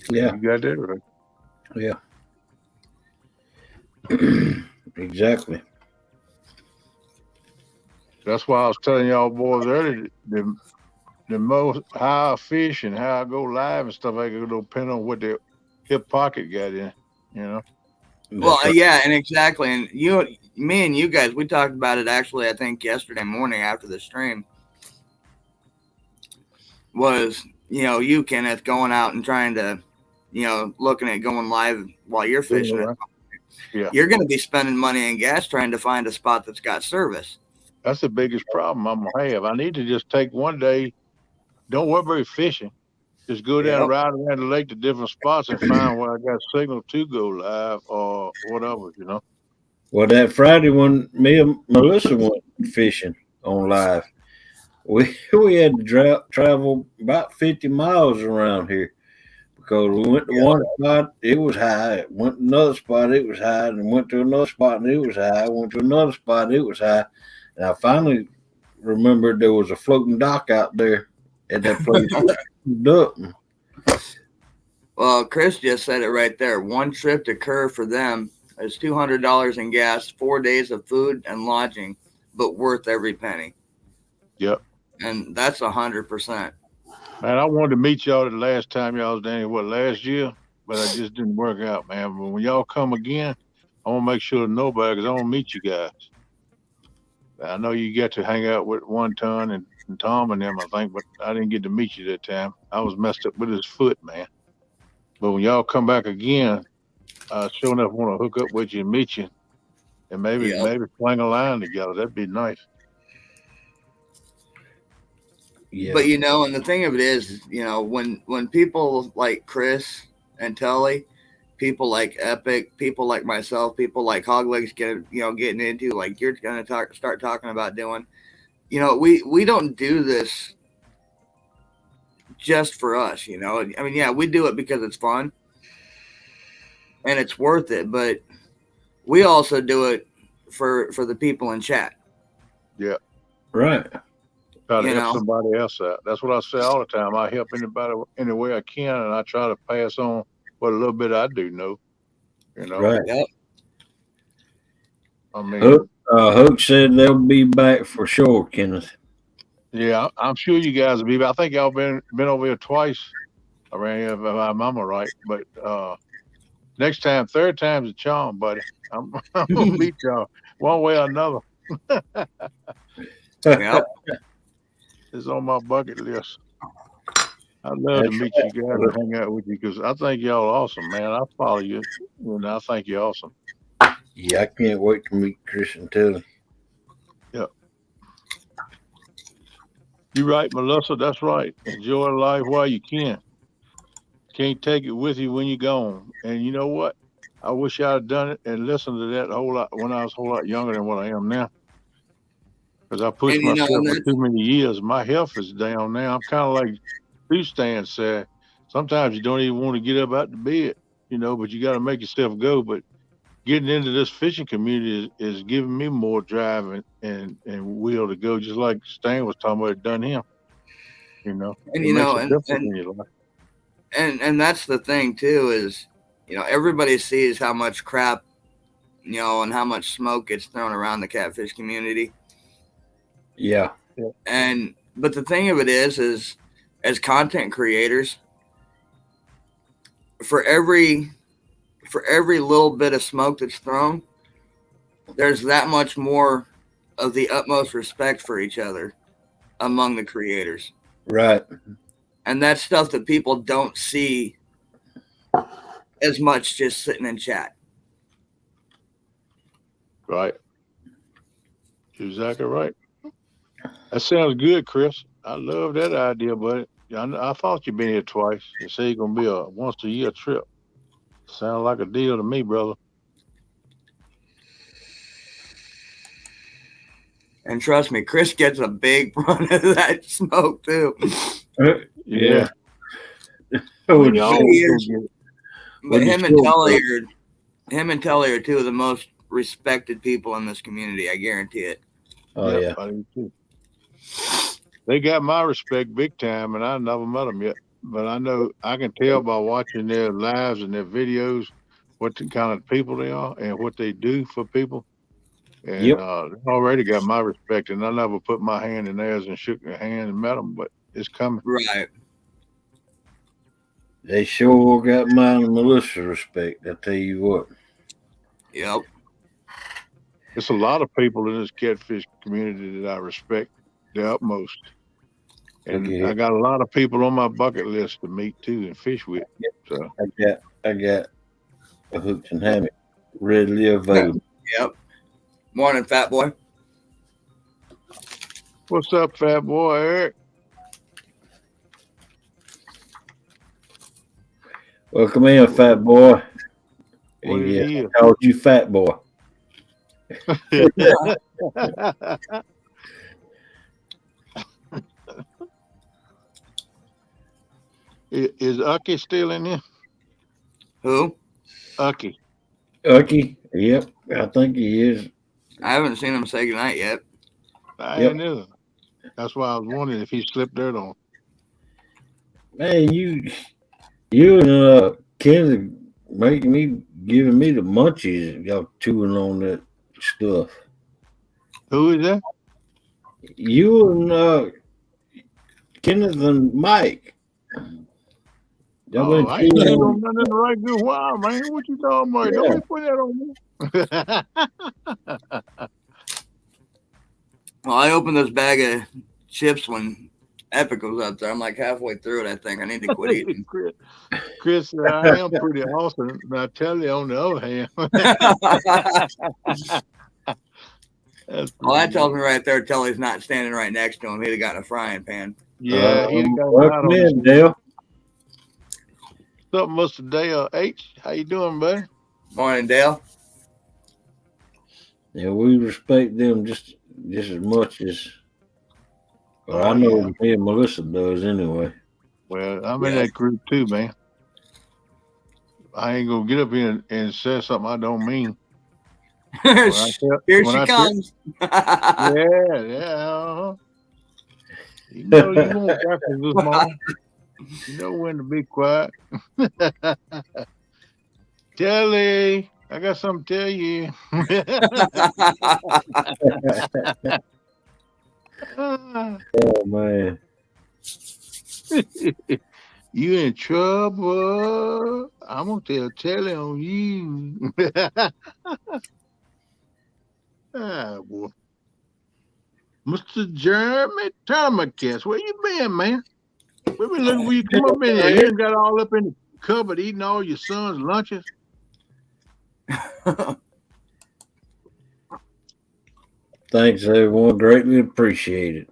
Yeah,
You got that right.
yeah. Exactly.
That's why I was telling y'all boys earlier, the most how I fish and how I go live and stuff, I can depend on what the hip pocket got in, you know.
Well,
That's right.
yeah, and exactly. And me and you guys, we talked about it actually, I think yesterday morning after the stream was, you know, you, Kenneth, going out and trying to, you know, looking at going live while you're fishing it.
Yeah,
You're going to be spending money in gas trying to find a spot that's got service.
that's the biggest problem I'm gonna have. I need to just take one day. Don't worry about fishing. Just go down,
Yep.
ride around the lake to different spots and find where I got signal to go live or whatever, you know.
Well, that Friday when me and Melissa went fishing on live, we had to travel about 50 miles around here because we went to one spot, it was high. Went to another spot, it was high. And went to another spot, and it was high. Went to another spot, it was high. And I finally remembered there was a floating dock out there at that place. Up.
Well, Chris just said it right there. One trip to Kerr for them is $200 in gas, 4 days of food and lodging, but worth every penny.
Yep.
And that's 100%.
Man, I wanted to meet y'all the last time y'all was down here, last year, but I just didn't work out, man. But when y'all come again, I want to make sure to know about it because I want to meet you guys. I know you got to hang out with One Ton and Tom and them, I think, but I didn't get to meet you that time. I was messed up with his foot, man. But when y'all come back again, I sure enough want to hook up with you and meet you, and maybe fling a line together. That'd be nice.
Yeah.
But you know, and the thing of it is, you know, when people like Chris and Tully, people like Epic, people like myself, people like Hoglegs getting into like you're gonna start talking about doing, you know, we don't do this just for us, you know. I mean, yeah, we do it because it's fun and it's worth it, but we also do it for the people in chat.
Yeah.
Right.
Try to help somebody else out. That's what I say all the time. I help anybody any way I can, and I try to pass on what a little bit I do know. You know.
Right.
Yep.
I mean,
Hook said they'll be back for sure, Kenneth.
Yeah, I'm sure you guys will be. I think y'all been over here twice around here, if I'm right. But next time, third time's a charm, buddy. I'm gonna beat y'all one way or another.
Yep.
It's on my bucket list. I'd love to meet you guys and hang out with you because I think y'all are awesome, man. I follow you, and I think you're awesome.
Yeah, I can't wait to meet Chris and Tilly.
Yeah. You're right, Melissa. That's right. Enjoy life while you can. Can't take it with you when you're gone. And you know what? I wish I'd have done it and listened to that a whole lot when I was a whole lot younger than what I am now. Because I pushed myself for too many years. My health is down now. I'm kind of like Steve Stan said. Sometimes you don't even want to get up out the bed, you know, but you got to make yourself go. But getting into this fishing community is giving me more drive and will to go, just like Stan was talking about it done him. You know,
and
it
you
makes
know,
a difference in your life.
And that's the thing too is, you know, everybody sees how much crap, you know, and how much smoke gets thrown around the catfish community.
Yeah.
But the thing of it is as content creators, for every little bit of smoke that's thrown, there's that much more of the utmost respect for each other among the creators.
Right.
And that's stuff that people don't see as much just sitting in chat.
Right. Exactly right. That sounds good, Chris. I love that idea, buddy. I thought you'd been here twice. You say you're gonna be a once a year trip. Sounds like a deal to me, brother.
And trust me, Chris gets a big run of that smoke too.
Yeah.
Oh,
We all
He
gonna
is.
get it.
But
What'd you
him and
say,
Tully are two of the most respected people in this community. I guarantee it.
Oh,
Yep,
yeah.
I do too. They got my respect big time, and I never met them yet. But I know I can tell by watching their lives and their videos what the kind of people they are and what they do for people. And
Yep.
they already got my respect, and I never put my hand in theirs and shook their hand and met them, but it's coming.
Right.
They sure got mine and Melissa's respect, I tell you what.
Yep.
It's a lot of people in this catfish community that I respect the utmost. And
Okay.
I got a lot of people on my bucket list to meet too and fish with. So
I got a hooks and hammock readily available.
Yep. Morning, fat boy.
what's up, fat boy Eric?
Well, come in, fat boy.
What it is?
I called you fat boy.
Is Ucky still in here?
Who?
Ucky.
Ucky? Yep, I think he is.
I haven't seen him say goodnight yet.
I
Yep.
ain't either. That's why I was wondering if he slipped dirt on.
Man, you and Ken's making me giving me the munchies. Y'all chewing on that stuff.
Who is that?
You and Kenneth and Mike. Y'all
Oh,
been
I ain't
chewing
been
on.
on nothing in a right good while, man. What you talking about?
Yeah.
Don't be put that on me.
Well, I opened this bag of chips when Epic was up there. I'm like halfway through it. I think I need to quit eating.
Chris said, I am pretty awesome. But I tell you, on the other hand,
Well, that tells me right there. Tully's not standing right next to him. He'd have gotten a frying pan.
yeah, he got hot
Welcome
on
in,
his
Dale.
What's up, Mr. Dale H? How you doing, buddy?
Morning, Dale.
Yeah, we respect them just as much as well, I
Oh,
know
yeah.
me and Melissa does anyway.
Well, I'm in
Yeah.
that group too, man. I ain't gonna get up here and say something I don't mean.
Here
when
she
I
comes.
Yeah. You know you won't practice this morning. You know when to be quiet. Telly, I got something to tell you.
Oh man.
You in trouble. I'm gonna tell Telly on you. Ah, boy. Mr. Jeremy Thomas, where you been, man? We been looking for you come up in here. You done got all up in the cupboard eating all your son's lunches.
Thanks, everyone. Greatly appreciated.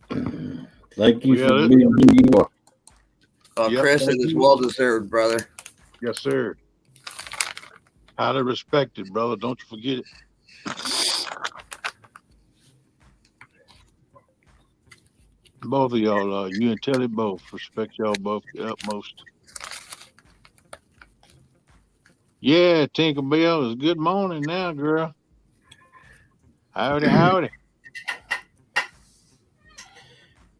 Thank you
Yeah,
for being who you are.
Oh,
Yep,
Chris,
thank
it is
you.
well deserved, brother.
Yes, sir. Highly respected, brother. Don't you forget it. Both of y'all, you and Telly both, respect y'all both the utmost. Yeah, Tinkerbell, it's good morning now, girl. Howdy, howdy.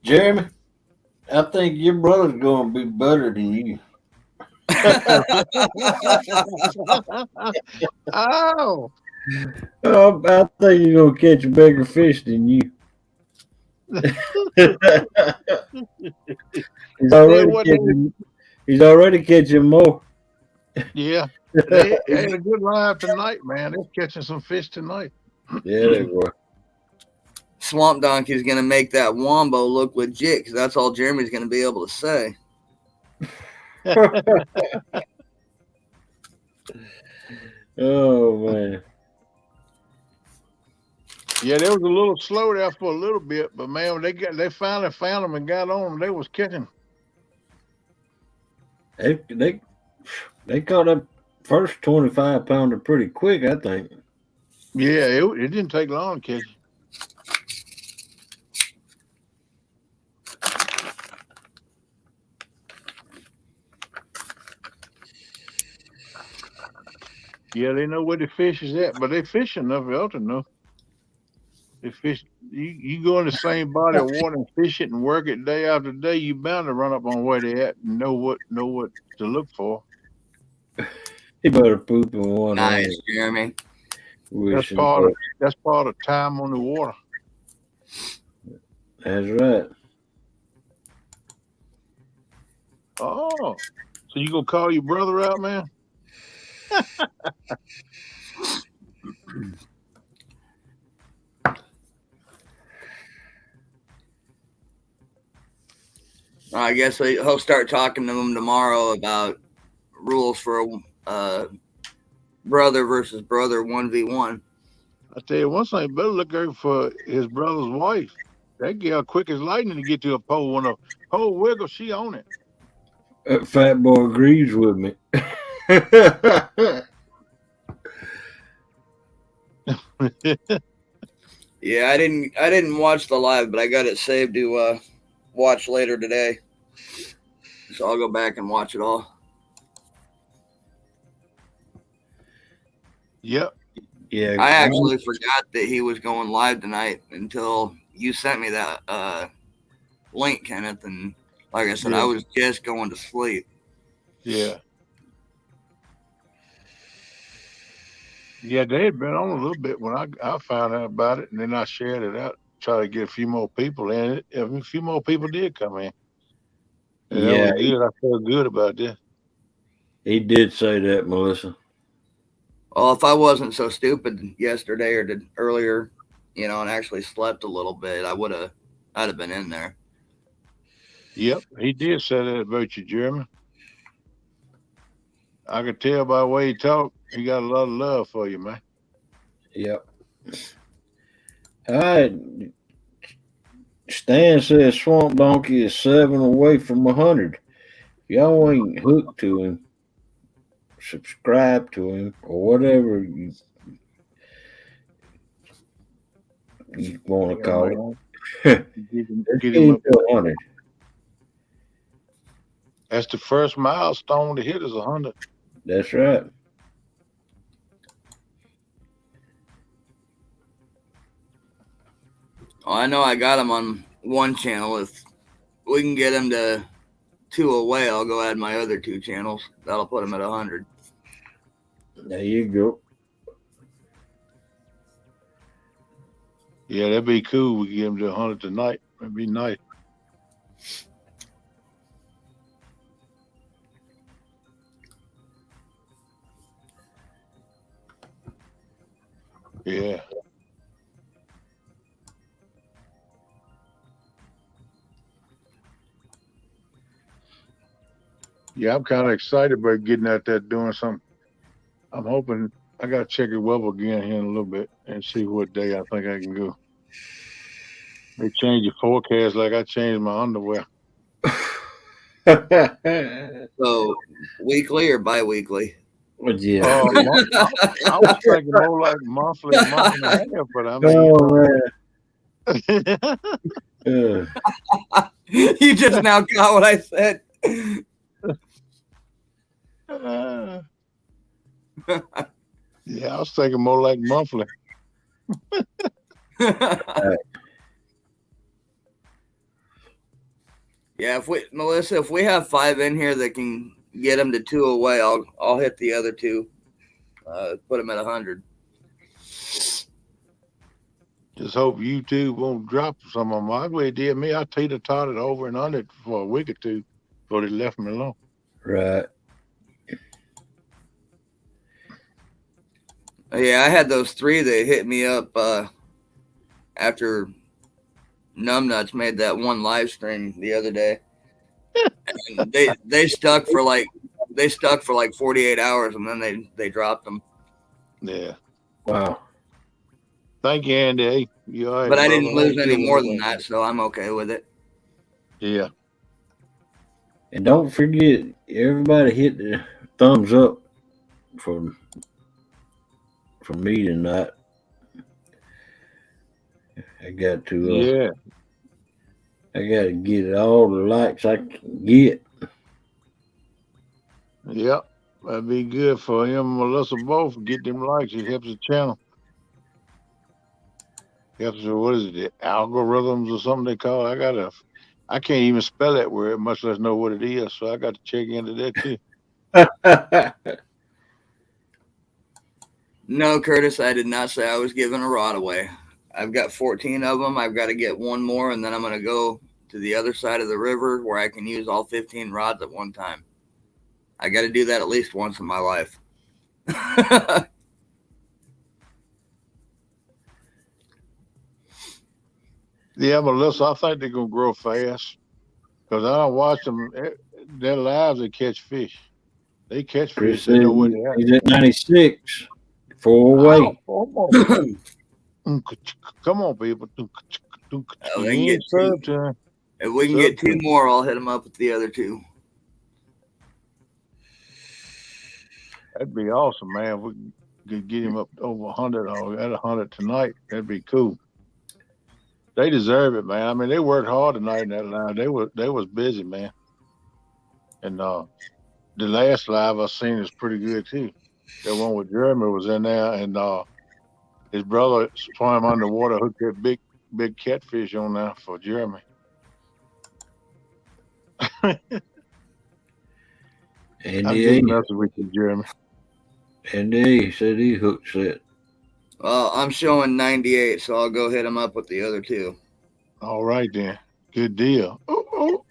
Jeremy, I think your brother's gonna be better than you.
Oh,
Oh, I think you're gonna catch a bigger fish than you. He's already catching more.
yeah. They had a good live tonight, man. They're catching some fish tonight.
Yeah, they were.
Swamp Donkey's going to make that wombo look legit because that's all Jeremy's going to be able to say.
Oh man.
Yeah, they was a little slow there for a little bit, but man, they finally found them and got on them. They was catching.
They caught that first 25-pounder pretty quick, I think.
Yeah, it didn't take long to catch. Yeah, they know where the fish is at, but they fishing enough else to know. They fish. You go in the same body of water and fish it and work it day after day. You bound to run up on where they at and know what to look for.
He better poop in one hand.
Nice, Jeremy.
That's
Wishing
part of time on the water.
That's right.
Oh, so you gonna call your brother out, man?
I guess he'll start talking to him tomorrow about rules for brother versus brother 1v1.
I tell you one thing, better look out for his brother's wife. That girl quick as lightning to get to a pole. When a pole wiggle, she on it.
That fat boy agrees with me.
Yeah, I didn't watch the live, but I got it saved to watch later today. So I'll go back and watch it all.
Yep.
Yeah.
I actually forgot that he was going live tonight until you sent me that link, Kenneth. And like I said, I was just going to sleep.
Yeah. Yeah, they had been on a little bit when I found out about it, and then I shared it out, try to get a few more people in. A few more people did come in. And that was good. I felt good about that.
He did say that, Melissa.
Well, if I wasn't so stupid yesterday or did earlier, and actually slept a little bit, I'd have been in there.
Yep, he did say that about you, Jeremy. I could tell by the way he talked, he got a lot of love for you, man.
Yep. All right. Stan says Swamp Donkey is 7 away from 100. If y'all ain't hooked to him, subscribe to him, or whatever you want to call it.
Get him up
to 100.
That's the first milestone to hit is 100.
That's right.
Oh, I know I got him on one channel. If we can get him to 2 away, I'll go add my other 2 channels. That'll put him at 100.
There you go.
Yeah, that'd be cool. We get him to 100 tonight. That'd be nice. Yeah. Yeah, I'm kind of excited about getting out there doing something. I'm hoping I got to check the weather again here in a little bit and see what day I think I can go. They change the forecast like I changed my underwear.
So, weekly or bi-weekly?
Yeah.
I was thinking more like monthly, month and a half, but I mean.
You just now got what I said.
Yeah, I was thinking more like monthly.
Yeah, Melissa, if we have 5 in here that can get them to 2 away, I'll hit the other 2. Put them at 100.
Just hope YouTube won't drop some of them. I way it did me. I teeter-totted over and under for a week or 2 before they left me alone.
Right.
Yeah, I had those 3 that hit me up after Numbnuts made that one live stream the other day. And they stuck for like 48 hours, and then they dropped them.
Yeah.
Wow.
Thank you, Andy. You all right,
but I didn't lose any more than that, so I'm okay with it.
Yeah.
And don't forget, everybody hit the thumbs up for me tonight. I got to I got to get all the likes I can get.
Yep. That'd be good for him and Melissa both. Get them likes. It helps the channel. Helps with, what is it? The algorithms or something they call it. I can't even spell that word, much less know what it is. So I got to check into that too.
No, Curtis, I did not say I was giving a rod away. I've got 14 of them. I've got to get one more, and then I'm going to go to the other side of the river where I can use all 15 rods at one time. I got to do that at least once in my life.
Yeah, Melissa, I think they're going to grow fast because I don't watch them. Their lives, they catch fish. They catch
Chris
fish. They
said
know where they're at.
he's at 96. 4 away.
Come on, people. You
ain't served time. If we can get two more, I'll hit them up with the other two.
That'd be awesome, man. If we could get him up over 100 or at 100 tonight, that'd be cool. They deserve it, man. I mean, they worked hard tonight in that line. They was busy, man. And the last live I seen is pretty good too. That one with Jeremy was in there, and his brother swam underwater, hooked that big catfish on there for Jeremy.
And
I'm just messing with you, Jeremy.
And he said he hooks it.
Well, I'm showing 98, so I'll go hit him up with the other two.
All right, then. Good deal. Oh.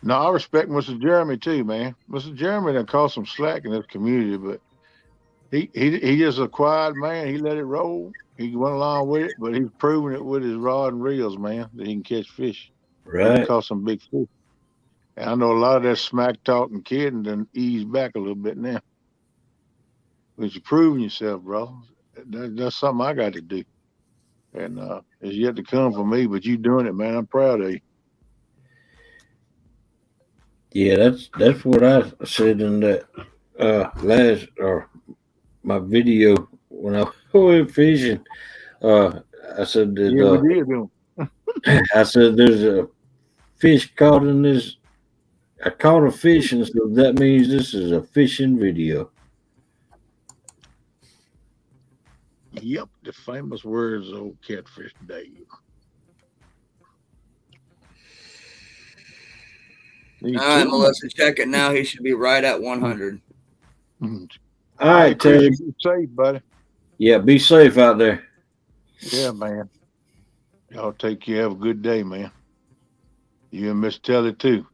No, I respect Mr. Jeremy too, man. Mr. Jeremy done caused some slack in this community, but he just a quiet man. He let it roll. He went along with it, but he's proving it with his rod and reels, man, that he can catch fish.
Right.
He caught some big fish. And I know a lot of that smack talking kid and then eased back a little bit now. But you're proving yourself, bro. That's something I got to do. And it's yet to come for me, but you doing it, man. I'm proud of you.
Yeah, that's what I said in that last or my video when I went fishing. I said that
Yeah, we did do.
I said there's a fish caught in this. I caught a fish, and so that means this is a fishing video.
Yep, the famous words of old Catfish Dave.
All right, Melissa, check it now. He should be right at 100.
All right, Terry.
Be safe, buddy.
Yeah, be safe out there.
Yeah, man. Y'all take care. Have a good day, man. You and Miss Telly, too.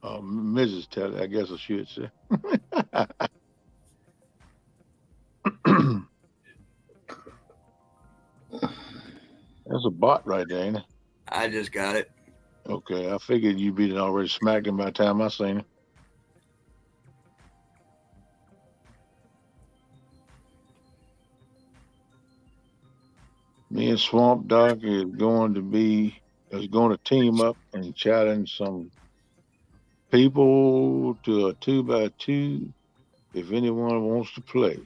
Mrs. Telly, I guess I should say. That's a bot right there, ain't it?
I just got it.
Okay, I figured you'd be already smacked him by the time I seen him. Me and Swamp Doc is going to team up and challenge some people to a 2x2 if anyone wants to play.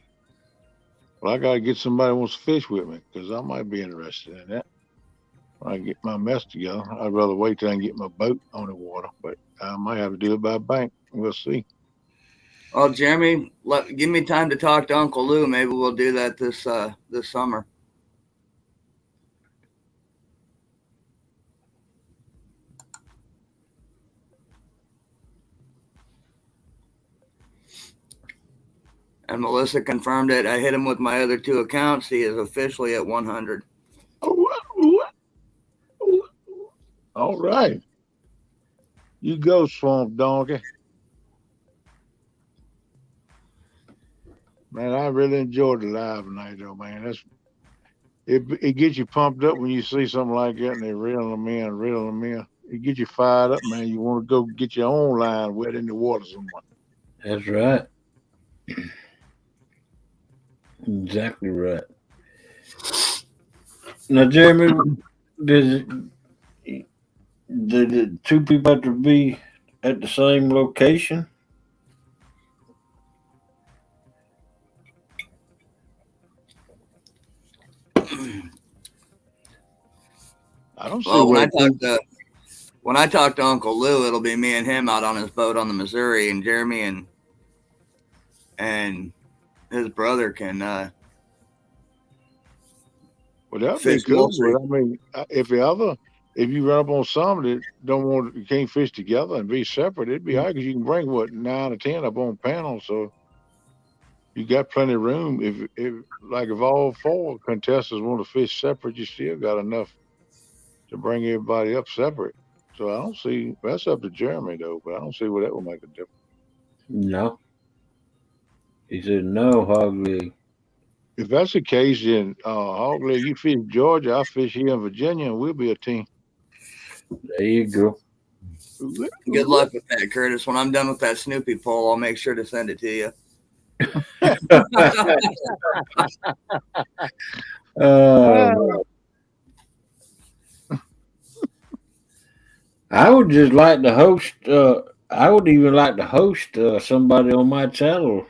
Well, I got to get somebody who wants to fish with me because I might be interested in that. When I get my mess together, I'd rather wait till I can get my boat on the water, but I might have to do it by bank. We'll see.
Well, Jeremy, give me time to talk to Uncle Lou. Maybe we'll do that this summer. And Melissa confirmed it. I hit him with my other two accounts. He is officially at 100.
All right. You go, Swamp Donkey. Man, I really enjoyed the live tonight, though, man. It gets you pumped up when you see something like that and they're reeling them in. It gets you fired up, man. You want to go get your own line wet in the water somewhere.
That's right. Exactly right. Now, Jeremy, did the two people have to be at the same location?
I don't see
Well, when I talked to when I talk to Uncle Lou, it'll be me and him out on his boat on the Missouri, and Jeremy and his brother can
Well, that'd be
fish
cool.
mostly.
But I mean, if you run up on some that you can't fish together and be separate, it'd be hard because you can bring 9 or 10 up on panels, so you got plenty of room. If all 4 contestants want to fish separate, you still got enough to bring everybody up separate. So I don't see that's up to Jeremy though, but I don't see where that would make a difference.
No. He said no, hog leg.
If that's the case, then Hogleg, you fish Georgia, I fish here in Virginia, and we'll be a team.
There you go.
Good luck with that, Curtis. When I'm done with that Snoopy poll, I'll make sure to send it to you.
I would just like to host. I would even like to host somebody on my channel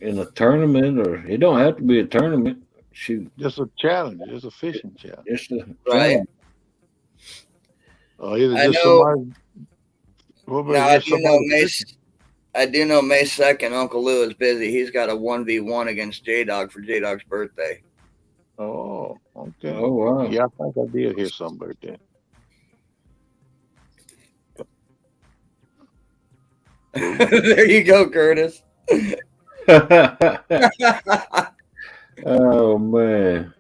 in a tournament, or it don't have to be a tournament. Shoot,
Just a challenge, just a fishing challenge.
just a
Right.
challenge.
Either
I
just
know.
somebody. What about
Now,
just somebody fishing?
I do know May 2nd, Uncle Lou is busy. He's got a 1v1 against J-Dog for J-Dog's birthday.
Oh, okay.
Oh wow.
Yeah, I think I did hear something about that.
There you go, Curtis.
Oh man.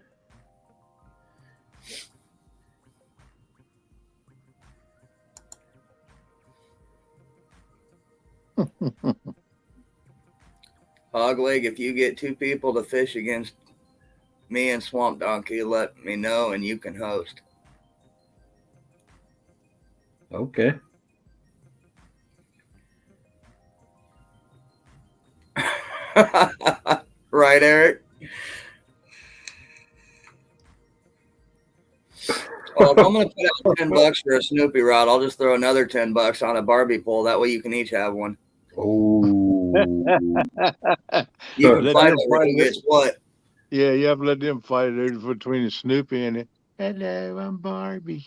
Hogleg, if you get 2 people to fish against me and Swamp Donkey, let me know and you can host.
Okay.
Right, Eric? Well, if I'm going to put out $10 for a Snoopy rod, I'll just throw another $10 on a Barbie pole. That way you can each have one.
Oh.
You can
Let
find
them
out
fight
who
it.
gets what.
Yeah, you have to let them fight it between the Snoopy and the hello, I'm Barbie.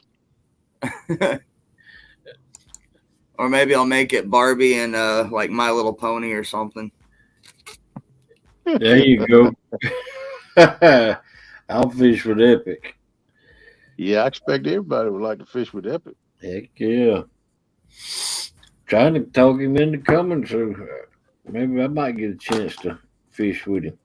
Or maybe I'll make it Barbie and like My Little Pony or something.
There you go. I'll fish with Epic.
Yeah, I expect everybody would like to fish with Epic.
Heck yeah. Trying to talk him into coming, so maybe I might get a chance to fish with him.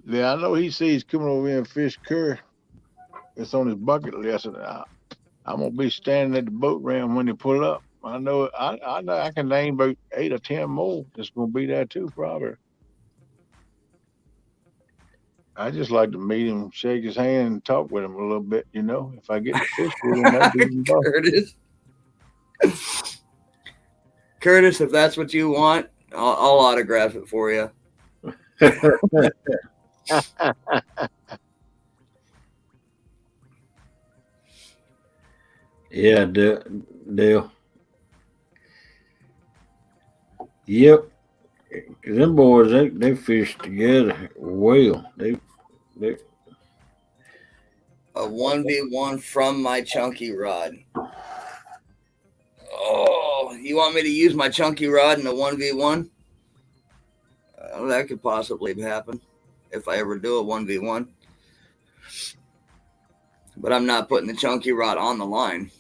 Yeah, I know he says he's coming over here and fish curry. It's on his bucket list. And I'm gonna be standing at the boat ramp when they pull up. I know I can name about 8 or 10 more that's gonna be there too, probably. I just like to meet him, shake his hand, and talk with him a little bit. If I get to fish with him, that'd be even better.
Curtis, if that's what you want, I'll autograph it for you.
Yeah, deal. Yep. Them boys, they fish together well. They
A 1v1 from my chunky rod. Oh, you want me to use my chunky rod in a 1v1? That could possibly happen if I ever do a 1v1. But I'm not putting the chunky rod on the line.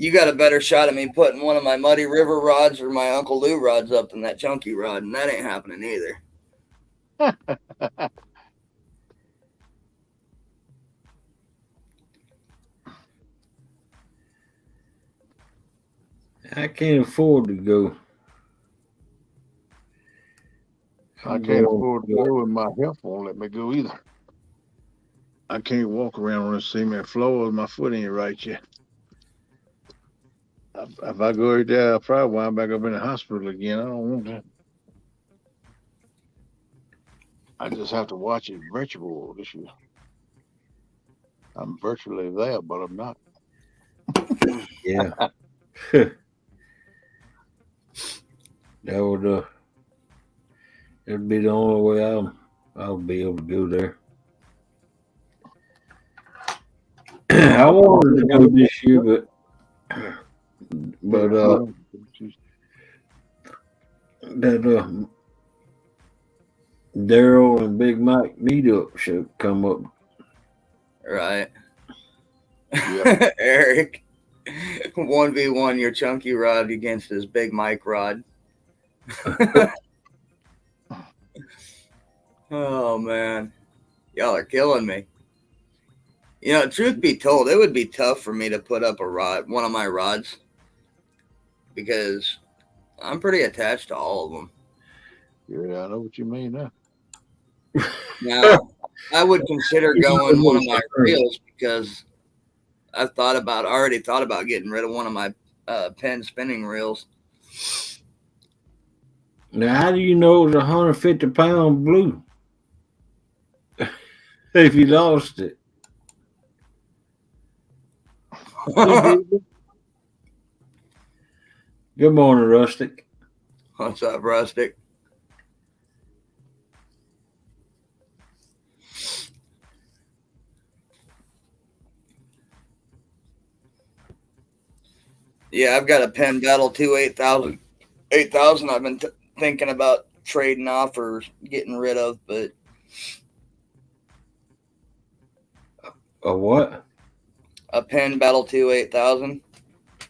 You got a better shot at me putting one of my Muddy River rods or my Uncle Lou rods up than that chunky rod, and that ain't happening either.
I can't afford to go.
I can't afford to go, and my health won't let me go either. I can't walk around on the cement floor. My foot ain't right yet. If I go right there, I'll probably wind back up in the hospital again. I don't want that. I just have to watch it virtual this year. I'm virtually there, but I'm not.
Yeah. That would that'd be the only way I'll be able to go there. I wanted to go this year, but that Daryl and Big Mike meetup should come up.
Right.
Yeah.
Eric, 1v1 your chunky rod against his big Mike rod. Oh, man. Y'all are killing me. You know, truth be told, it would be tough for me to put up a rod, one of my rods, because I'm pretty attached to all of them.
Yeah, I know what you mean now.
Now, I would consider going one of my reels because I've already thought about getting rid of one of my pen spinning reels.
Now, how do you know it was 150-pound blue? If you lost it. Good morning, Rustic.
What's up, Rustic? Yeah, I've got a Penn Battle 2 8000. I've been thinking about trading off or getting rid of, but
A what?
a Penn Battle 2 8000.
I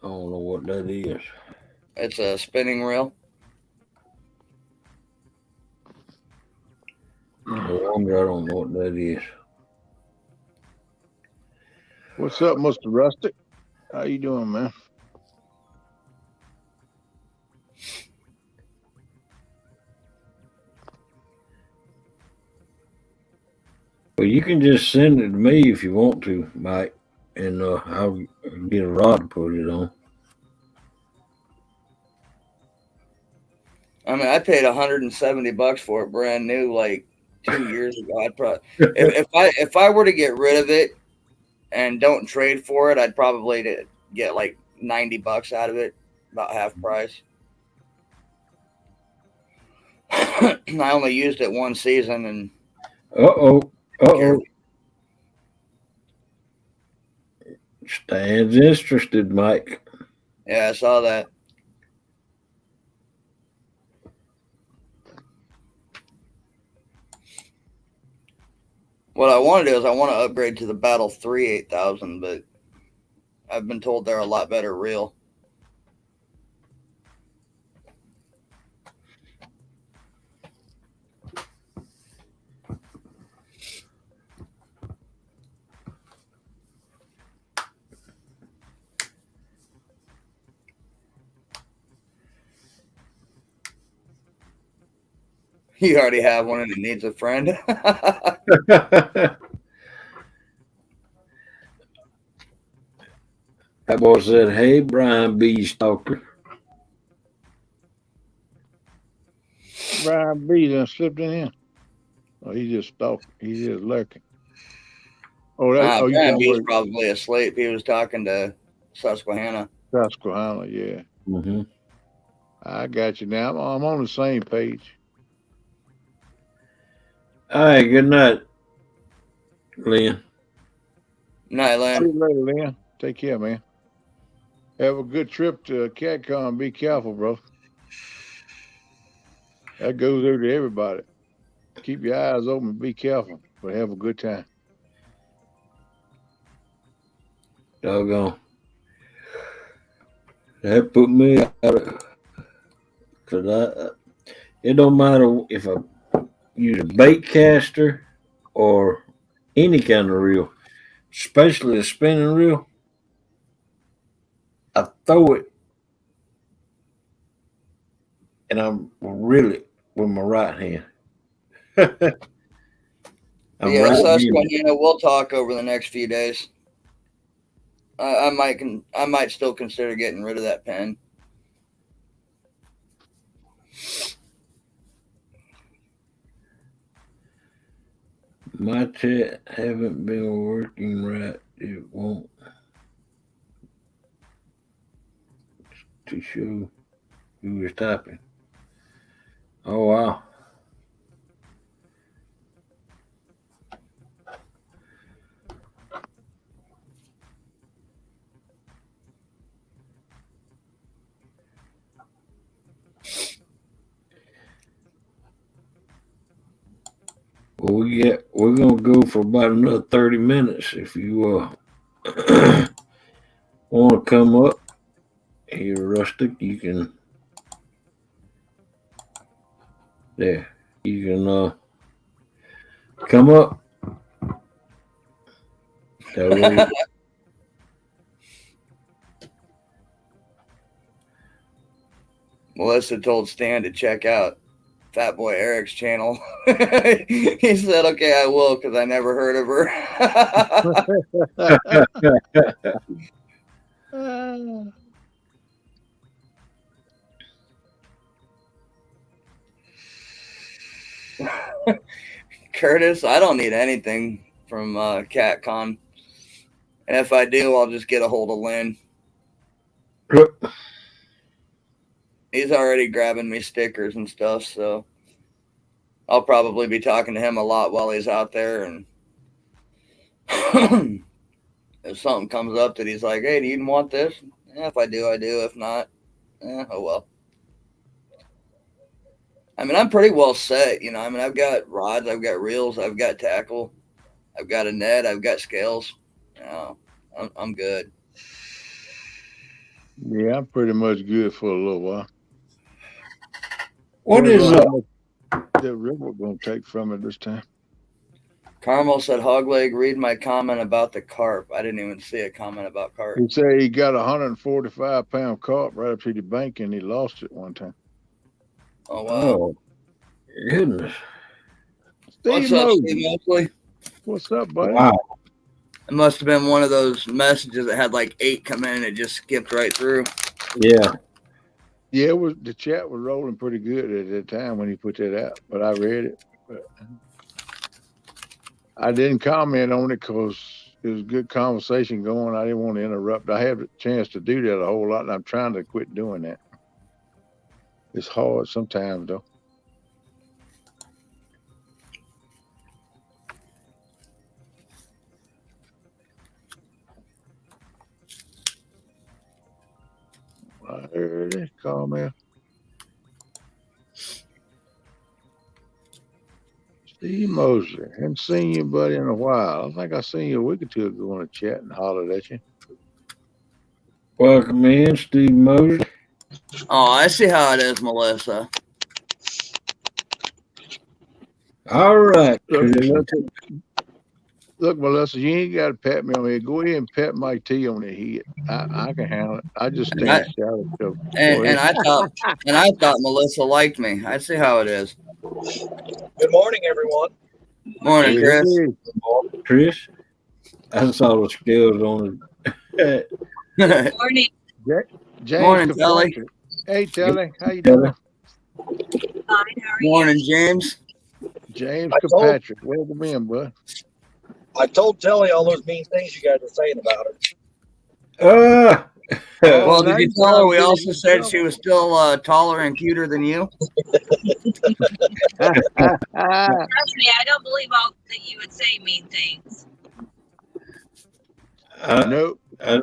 don't know what that is.
It's a spinning reel.
No wonder I don't know what that is.
What's up, Mr. Rustic? How you doing, man?
Well, you can just send it to me if you want to, Mike, and I'll get a rod to put it on.
I mean, I paid $170 for it brand new like 2 years ago. I'd probably if I were to get rid of it and don't trade for it, I'd probably get like $90 out of it, about half price. I only used it one season, and
Stan's interested, Mike.
Yeah, I saw that. What I want to do is I want to upgrade to the Battle 3 8000, but I've been told they're a lot better reel. You already have one and it needs a friend.
That boy said, "Hey, Brian B. Stalker."
Brian B. done slipped in here. Oh, he just stalking. He just lurking. Oh, you
Brian B's probably asleep. He was talking to Susquehanna.
Susquehanna, yeah.
Mm-hmm.
I got you now. I'm on the same page.
All right, good night, Lynn.
Night, Lynn.
See you later, Lynn. Take care, man. Have a good trip to CatCon. Be careful, bro. That goes over to everybody. Keep your eyes open. Be careful, but have a good time.
Doggone. That put me out because it don't matter if I use a bait caster or any kind of reel, especially a spinning reel. I throw it and I'm really with my right hand.
Yeah, Susquehanna, we'll talk over the next few days. I might still consider getting rid of that pen.
My chat haven't been working right. It won't to show who was typing. Oh wow. Well, we're gonna go for about another 30 minutes. If you want to come up here, Rustic, you can. There, you can come up. That way.
Melissa told Stan to check out Fat Boy Eric's channel. He said, "Okay, I will," because I never heard of her. Curtis, I don't need anything from CatCon, and if I do, I'll just get a hold of Lynn. He's already grabbing me stickers and stuff, so I'll probably be talking to him a lot while he's out there. And if something comes up that he's like, "Hey, do you want this?" If I do, I do. If not, oh well. I mean, I'm pretty well set, you know. I mean, I've got rods, I've got reels, I've got tackle, I've got a net, I've got scales. You know, I'm good.
Yeah, I'm pretty much good for a little while.
What is
the river gonna take from it this time?
Carmel said, "Hogleg, read my comment about the carp." I didn't even see a comment about carp.
He said he got a 145-pound carp right up to the bank and he lost it one time.
Oh wow!
Oh, goodness.
What's up, Steve Mosley?
What's up, buddy?
Wow.
It must have been one of those messages that had like 8 come in and it just skipped right through.
Yeah.
Yeah, it was, the chat was rolling pretty good at that time when he put that out, but I read it. But I didn't comment on it because it was good conversation going. I didn't want to interrupt. I had a chance to do that a whole lot, and I'm trying to quit doing that. It's hard sometimes, though. I heard it. Call me. Steve Mosley. Haven't seen you, buddy, in a while. I think I seen you a week or two ago in a chat and hollered at you.
Welcome in, Steve Mosley.
Oh, I see how it is, Melissa.
All right.
Look, Melissa, you ain't got to pat me on the head. Go ahead and pat Mike T on the head. I can handle it. I just stand shout.
And I thought Melissa liked me. I see how it is.
Good morning, everyone.
Morning, Chris.
Chris, I saw the scales on it.
Morning.
James
Morning, Telly.
Hey, Telly, how you doing?
Fine, how are you?
Morning, James.
James Kirkpatrick, welcome in, bud.
I told Telly all those mean things you guys were saying about her.
Well, did you tell her we also said she was still taller and cuter than you?
Trust me, I don't believe all that you would say mean things.
Nope.
I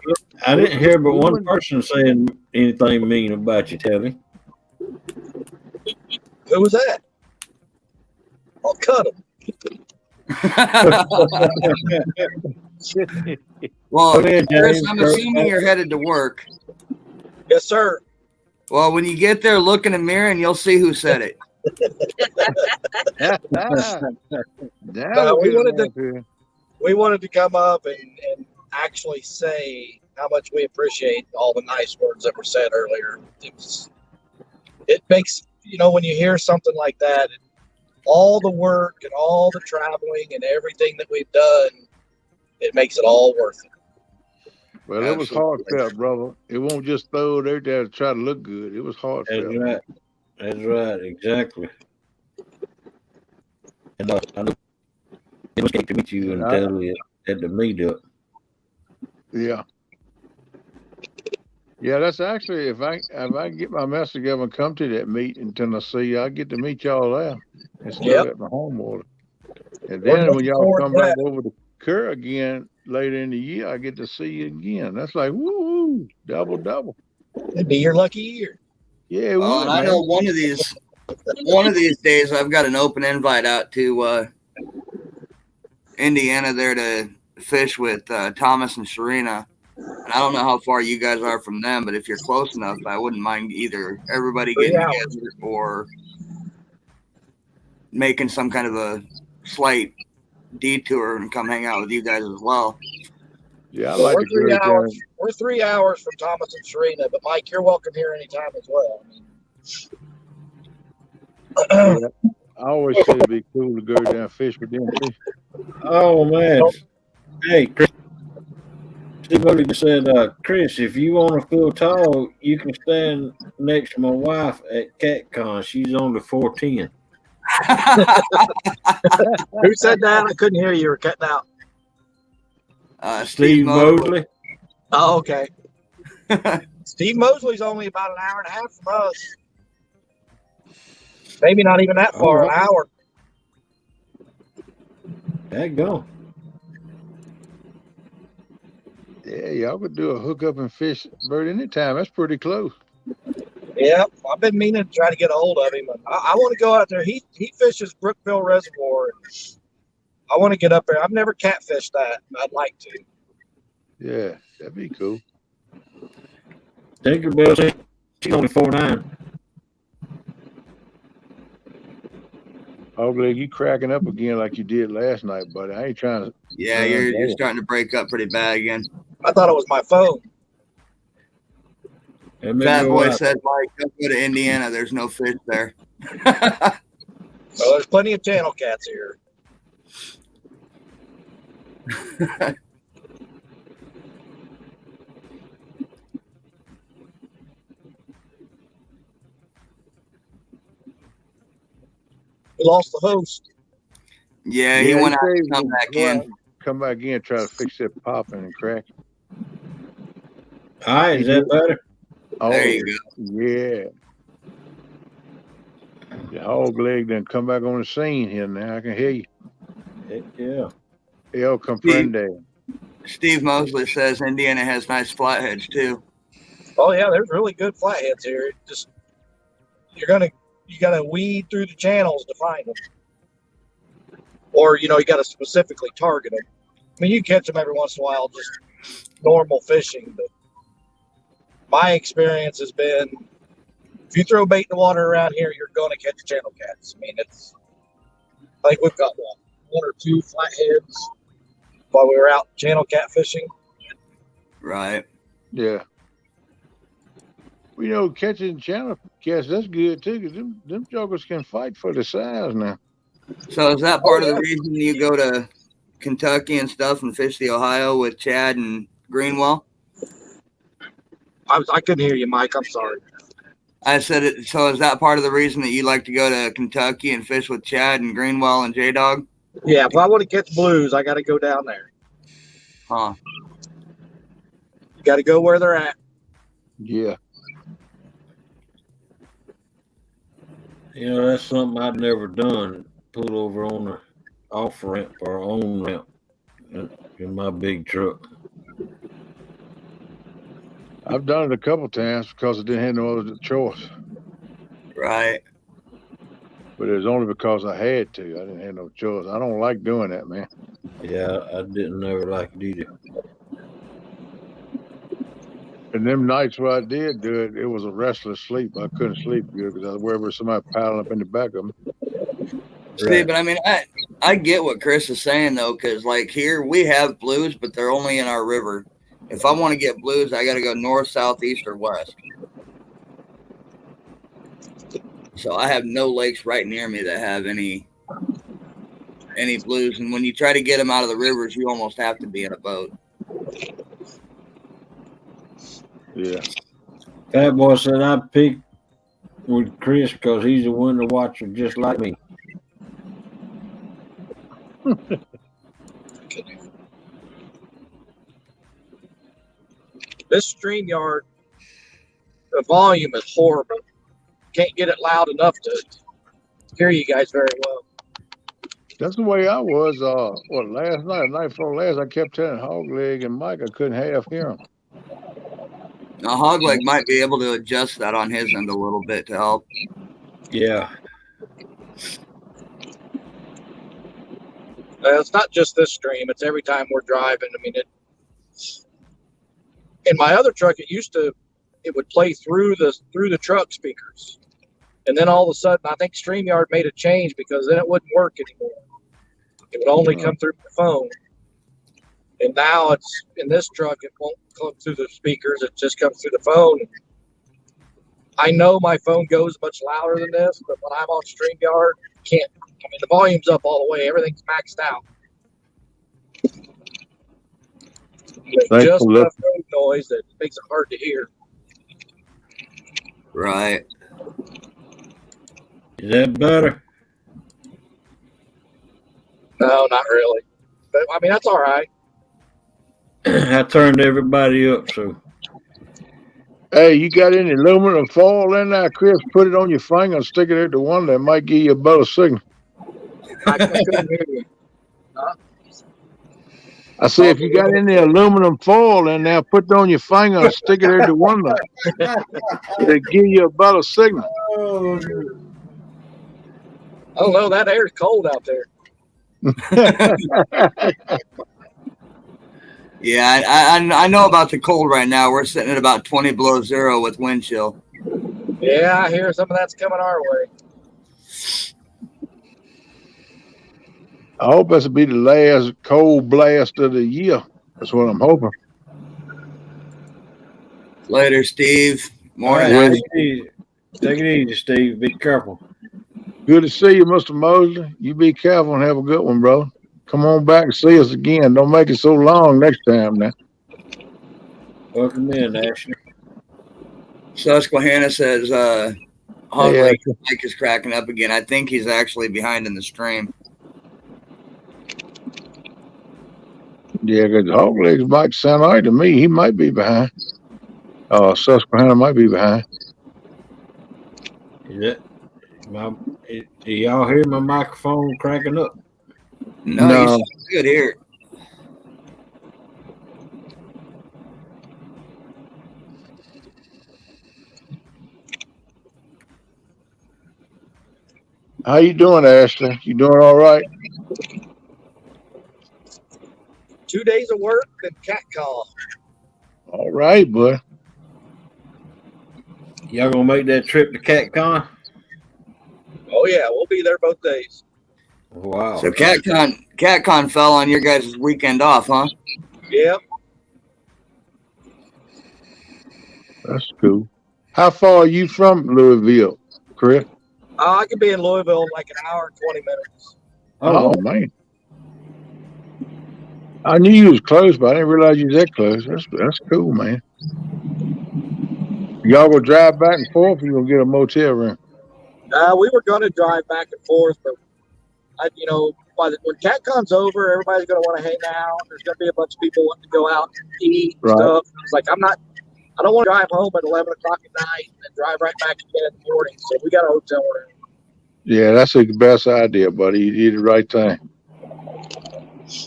didn't hear but one person saying anything mean about you, Telly.
Who was that? I'll cut him.
Well,
James,
Chris, I'm assuming you're headed to work.
Yes, sir.
Well, when you get there, look in the mirror and you'll see who said it.
We wanted to come up and actually say how much we appreciate all the nice words that were said earlier. It makes, you know, when you hear something like that, all the work and all the traveling and everything that we've done, it makes it all worth it.
Well, it was heartfelt, brother. It won't just throw it out there to try to look good. It was heartfelt.
That's right. That's right. Exactly. And It was great to meet you and tell you at the meetup.
Yeah. Yeah, that's actually if I get my mess together and come to that meet in Tennessee, I get to meet y'all there instead at my home order. And then when y'all come back over to Kerr again later in the year, I get to see you again. That's like woo, double.
It'd be your lucky year.
Yeah,
Well, and I know one of these days I've got an open invite out to Indiana there to fish with Thomas and Serena. And I don't know how far you guys are from them, but if you're close enough, I wouldn't mind either everybody getting together or making some kind of a slight detour and come hang out with you guys as well.
Yeah,
we're 3 hours. We're 3 hours from Thomas and Serena, but Mike, you're welcome here anytime as well.
Yeah, I always say it'd be cool to go down fish with them too.
Oh man, hey, Chris. Steve Odie just said, Chris, if you want to feel tall, you can stand next to my wife at CatCon. She's on the 410.
Who said that? I couldn't hear you. You were cutting out.
Steve Mosley.
Oh, okay. Steve Mosley's only about an hour and a half from us. Maybe not even that far, an hour.
There you go.
Yeah, y'all could do a hookup and fish bird anytime. That's pretty close.
Yeah, I've been meaning to try to get a hold of him. I want to go out there. He fishes Brookville Reservoir. I want to get up there. I've never catfished that. I'd like to.
Yeah, that'd be cool.
Tinkerbell, she's only 4'9".
Oh, Greg, you cracking up again like you did last night, buddy. I ain't trying to.
Yeah, you're starting to break up pretty bad again.
I thought it was my phone.
Fat Boy said, Mike, don't go to Indiana. There's no fish there.
Well, there's plenty of channel cats here. We lost the host.
Yeah, he went out and come back in.
Come back in, try to fix that popping and cracking.
All right, is that better?
Oh,
there you go.
Yeah. The hog leg then come back on the scene here now. I can hear you.
Heck yeah.
El comprende.
Steve Mosley says Indiana has nice flatheads too.
Oh yeah, there's really good flatheads here. Just you gotta weed through the channels to find them, or you gotta specifically target them. I mean, you catch them every once in a while, just normal fishing. But my experience has been, if you throw bait in the water around here, you're going to catch channel cats. I mean, I think we've got one or two flatheads while we were out channel cat fishing.
Right.
Yeah. Well, catching channel cats, that's good too, because them jokers can fight for the size now.
So is that part of the reason you go to Kentucky and stuff and fish the Ohio with Chad and Greenwell?
I couldn't hear you, Mike. I'm sorry.
I said it. So is that part of the reason that you like to go to Kentucky and fish with Chad and Greenwell and J-Dog?
Yeah, if I want to catch blues, I got to go down there.
Huh.
You got to go where they're at.
Yeah.
That's something I've never done. Pull over on the off ramp or on ramp in my big truck.
I've done it a couple times because I didn't have no other choice.
Right.
But it was only because I had to. I didn't have no choice. I don't like doing that, man.
Yeah, I didn't never like it either.
And them nights where I did do it, it was a restless sleep. I couldn't sleep good because I was worried about somebody piling up in the back of me.
See, but I mean, I get what Chris is saying though, because like here we have blues, but they're only in our river. If I want to get blues, I got to go north, south, east, or west. So I have no lakes right near me that have any blues. And when you try to get them out of the rivers, you almost have to be in a boat.
Yeah.
Fat Boy said I picked with Chris because he's a winter watcher just like me.
This StreamYard, the volume is horrible. Can't get it loud enough to hear you guys very well.
That's the way I was. Last night, night before last, I kept telling Hogleg and Mike I couldn't half hear him.
Now, Hogleg might be able to adjust that on his end a little bit to help.
Yeah.
It's not just this stream; it's every time we're driving. I mean, in my other truck, it would play through the truck speakers, and then all of a sudden, I think StreamYard made a change because then it wouldn't work anymore. It would only come through the phone, and now it's in this truck. It won't come through the speakers; it just comes through the phone. I know my phone goes much louder than this, but when I'm on StreamYard, can't. I mean, the volume's up all the way; everything's maxed out. There's just enough road noise that makes it hard to hear.
Right.
Is that better?
No, not really. But I mean, that's all right.
I turned everybody up, so.
Hey, you got any aluminum foil in there, Chris? Put it on your finger and stick it at the one that might give you a better signal.
I couldn't hear you. Huh?
I say, if you got any aluminum foil in there, put it on your finger and stick it at the one that give you a better signal.
Oh,
I don't know. That air's cold out there.
Yeah, I know about the cold right now. We're sitting at about 20 below zero with wind chill.
Yeah, I hear some of that's coming our way.
I hope this will be the last cold blast of the year. That's what I'm hoping.
Later, Steve. Morning.
Right, take it easy, Steve. Be careful.
Good to see you, Mr. Mosley. You be careful and have a good one, bro. Come on back and see us again. Don't make it so long next time now.
Welcome in, Ashley.
Susquehanna says Hogleg Mike is cracking up again. I think he's actually behind in the stream.
Yeah, because Hogleg's might sound all right to me. He might be behind. Susquehanna might be behind.
Is do y'all hear my microphone cracking up?
No. You sound good here.
How you doing, Ashley? You doing all right?
2 days of work and cat call.
All right, bud.
Y'all gonna make that trip to CatCon?
Oh yeah, we'll be there both days.
Wow.
So CatCon fell on your guys' weekend off, huh?
Yep.
That's cool. How far are you from Louisville, Chris?
I could be in Louisville in like an hour and 20 minutes.
Oh, man. I knew you was close, but I didn't realize you was that close. That's cool, man. Y'all gonna drive back and forth, or you gonna get a motel room?
We were going to drive back and forth, but when CatCon's over, everybody's going to want to hang out. There's going to be a bunch of people wanting to go out and eat and stuff. It's like I don't want to drive home at 11 o'clock at night and then drive right back again in the morning. So we got a hotel room.
Yeah, that's the best idea, buddy. You did the right thing.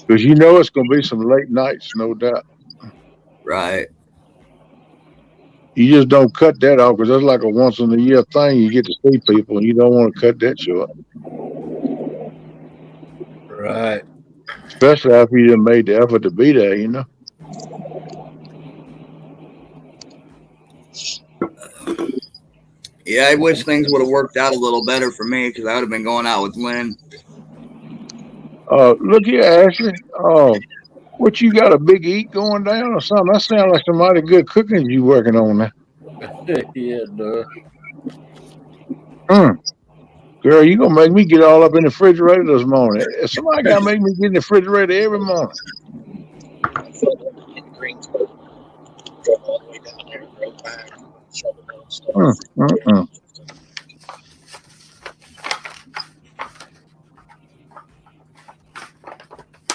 Because you know it's going to be some late nights, no doubt.
Right.
You just don't cut that off because that's like a once-in-a-year thing. You get to see people, and you don't want to cut that short.
Right.
Especially after you done made the effort to be there, you know.
Yeah, I wish things would have worked out a little better for me because I would have been going out with Lynn.
Look here, Ashley. What, you got a big eat going down or something? That sounds like some mighty good cooking you working on there.
Yeah, it
does. Girl, you gonna make me get all up in the refrigerator this morning. Somebody gotta make me get in the refrigerator every morning.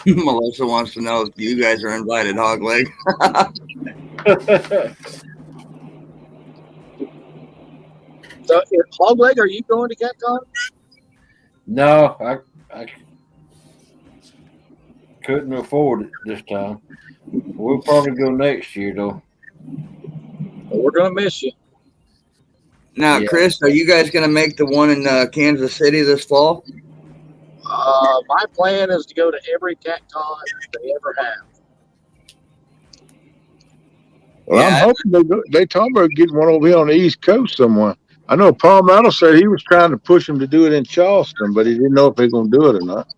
Melissa wants to know if you guys are invited, Hogleg.
So, Hog Leg, are you going to CatCon?
No, I couldn't afford it this time. We'll probably go next year though.
Well, we're going to miss you.
Now,
Yeah.
Chris, are you guys going to make the one in Kansas City this fall?
My plan is to go to every CatCon they ever have.
Well,
Yeah.
I'm hoping they talking about getting one over here on the East Coast somewhere. I know Paul Meadow said he was trying to push him to do it in Charleston, but he didn't know if they're going to do it or not.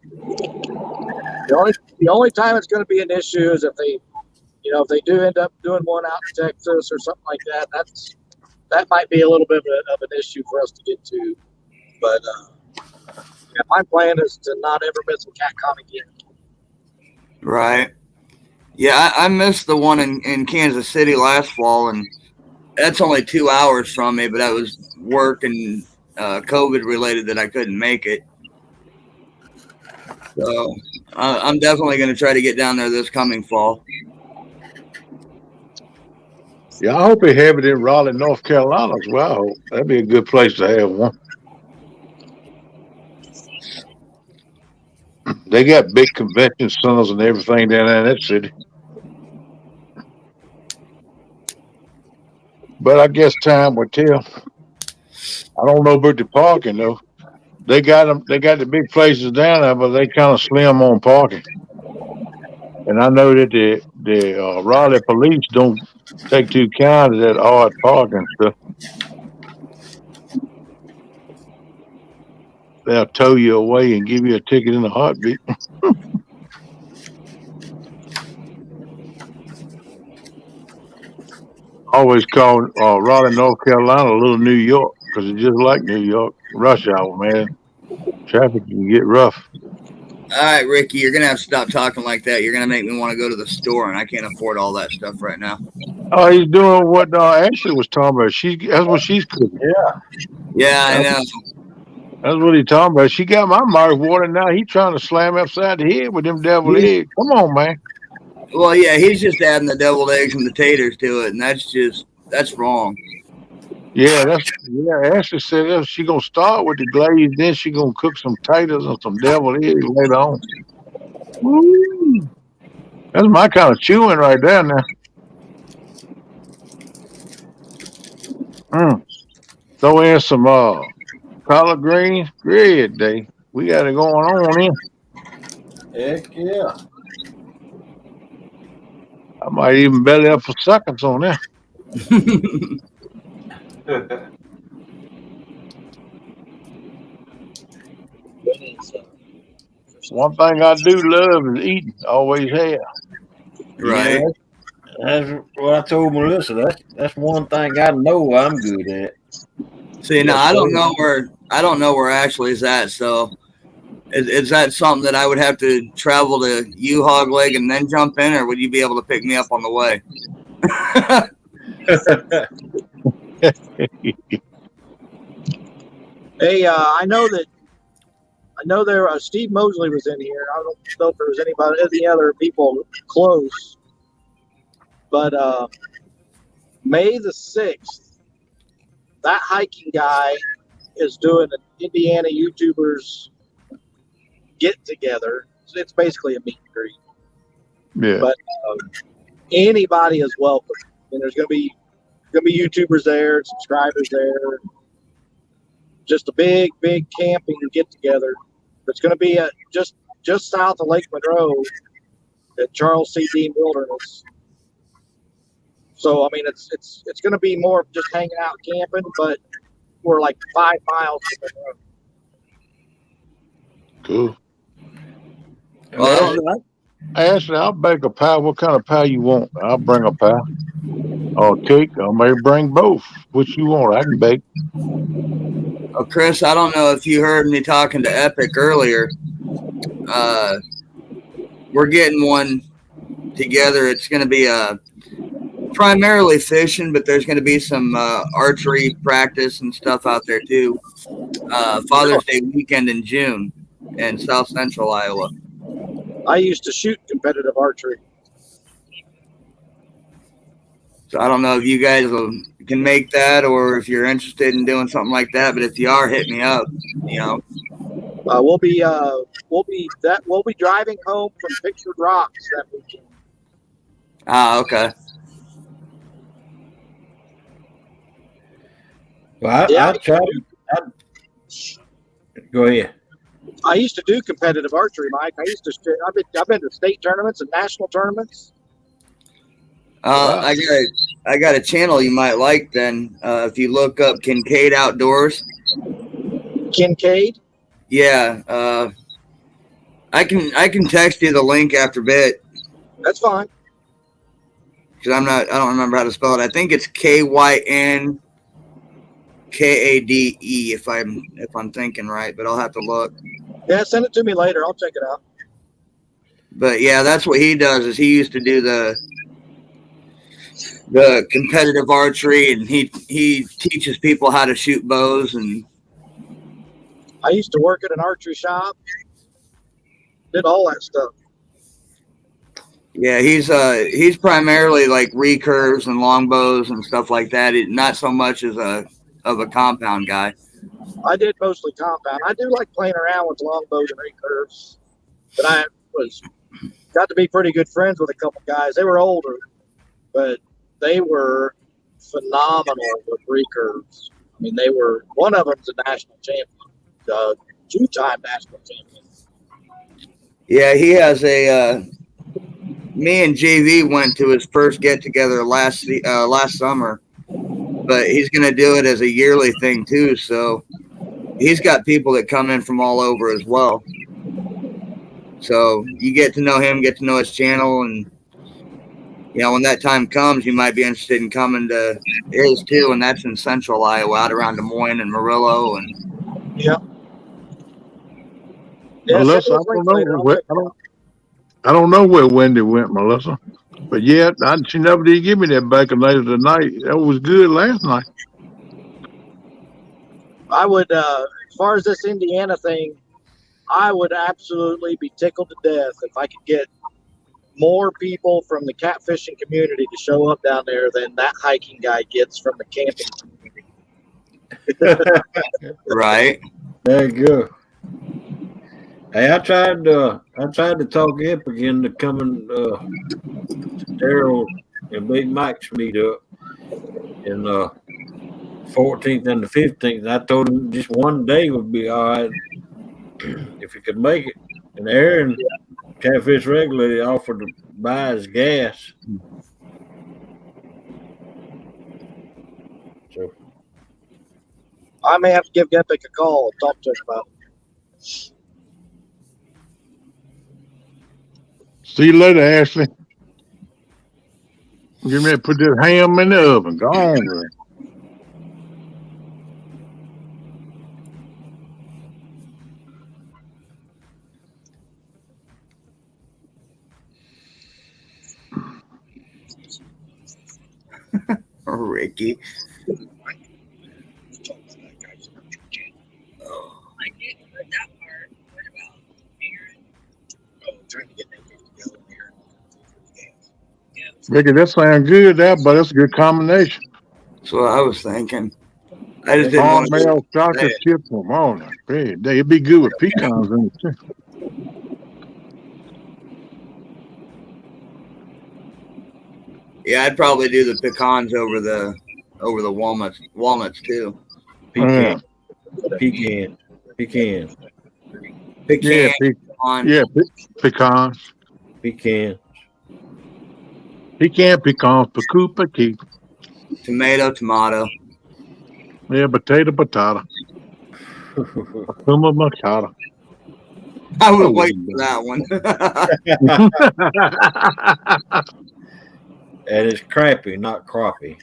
The only time it's going to be an issue is if they, if they do end up doing one out in Texas or something like that. That might be a little bit of an issue for us to get to. But yeah, my plan is to not ever miss a CatCon again.
Right. Yeah, I missed the one in Kansas City last fall, and that's only 2 hours from me, but that was work and COVID related that I couldn't make it. So I'm definitely going to try to get down there this coming fall.
Yeah, I hope they have it in Raleigh, North Carolina as well. I hope that'd be a good place to have one. They got big convention centers and everything down there in that city. But I guess time will tell. I don't know about the parking though. They got them. They got the big places down there, but they kind of slim on parking. And I know that the Raleigh police don't take too kind of that hard parking stuff. They'll tow you away and give you a ticket in a heartbeat. Always call Raleigh, North Carolina, a little New York, because it's just like New York. Rush hour, man. Traffic can get rough.
All right, Ricky, you're going to have to stop talking like that. You're going to make me want to go to the store, and I can't afford all that stuff right now.
Oh, he's doing what Ashley was talking about. That's what she's cooking.
Yeah, I know.
That's what he's talking about. She got my mouth watering now. He's trying to slam upside the head with them deviled eggs. Come on, man.
Well, yeah, he's just adding the deviled eggs and the taters to it, and that's wrong.
Yeah, Ashley said that she gonna start with the glaze, then she gonna cook some taters and some deviled eggs later on. Woo. That's my kind of chewing right there now. Throw in some collard greens. Great day. We got it going on here.
Heck yeah.
I might even belly up for seconds on there. One thing I do love is eating. Always have.
Right.
Yeah, that's what I told Melissa. That's one thing I know I'm good at.
See, now I don't know where Ashley's at. So, is that something that I would have to travel to you, Hog Leg, and then jump in, or would you be able to pick me up on the way?
Hey, I know there. Steve Mosley was in here. I don't know if there was any other people close, but May the 6th, that hiking guy is doing an Indiana YouTubers get together. So it's basically a meet and greet.
Yeah.
But anybody is welcome. And there's going to be YouTubers there, subscribers there. Just a big camping get together. It's going to be just south of Lake Monroe at Charles C. Dean Wilderness. So I mean, it's going to be more just hanging out camping, but we're like 5 miles from the road.
Cool.
Well,
Ashley, I'll bake a pie. What kind of pie you want? I'll bring a pie. Or cake. I may bring both. Which you want? I can bake.
well, Chris, I don't know if you heard me talking to Epic earlier. We're getting one together. It's going to be primarily fishing, but there's going to be some archery practice and stuff out there too. Father's Day weekend in June in South Central Iowa.
I used to shoot competitive archery.
So I don't know if you guys can make that, or if you're interested in doing something like that. But if you are, hit me up. You know,
We'll be driving home from Pictured Rocks that weekend.
okay.
Well,
Yeah,
I tried. Go ahead.
I used to do competitive archery, Mike. I've been to state tournaments and national tournaments.
Wow.
I got a channel you might like. Then if you look up Kincaid Outdoors.
Kincaid.
Yeah. I can text you the link after bit.
That's fine.
Because I don't remember how to spell it. I think it's KYNKADE if I'm thinking right, but I'll have to look.
Yeah, send it to me later. I'll check it out.
But yeah, that's what he does. Is he used to do the competitive archery, and he teaches people how to shoot bows. And
I used to work at an archery shop. Did all that stuff.
yeah, he's primarily like recurves and longbows and stuff like that. Not so much as a compound guy.
I did mostly compound. I do like playing around with longbows and recurves, but I got to be pretty good friends with a couple guys. They were older, but they were phenomenal with recurves. I mean, one of them's a national champion, 2-time national champion.
Yeah, he has me and JV went to his first get together last summer, but he's going to do it as a yearly thing too. So he's got people that come in from all over as well. So you get to know him, get to know his channel, and when that time comes, you might be interested in coming to his too, and that's in central Iowa, out around Des Moines and Murillo. And
yeah,
Melissa, I don't know where Wendy went, Melissa. But yeah, she never did give me that bacon later tonight. That was good last night.
I would, as far as this Indiana thing, I would absolutely be tickled to death if I could get more people from the catfishing community to show up down there than that hiking guy gets from the camping community.
Right.
There you go. Hey, I tried to talk Ip again to come and Daryl and Big Mike's meet up in 14th and the 15th. I told him just one day would be all right if he could make it. And Aaron, Catfish regularly, offered to buy his gas. So
I may have to give Epic a call and talk to him about it.
See you later, Ashley. Get ready to put this ham in the oven. Go on, man.
Ricky.
I didn't heard that part. What about Aaron?
Trying to get that together here.
Ricky, that sounds good, but that's a good combination.
That's what I was thinking. I just didn't want to.
Caramel chocolate chip from all that. It'd be good with pecans in it too.
Yeah, I'd probably do the pecans over the walnuts too.
pecan.
Pecan.
Pecans.
Pecan.
Pecans, pecu.
Tomato.
Yeah, potato. Puma matata.
I was waiting for that one.
And it's crappie, not crappie.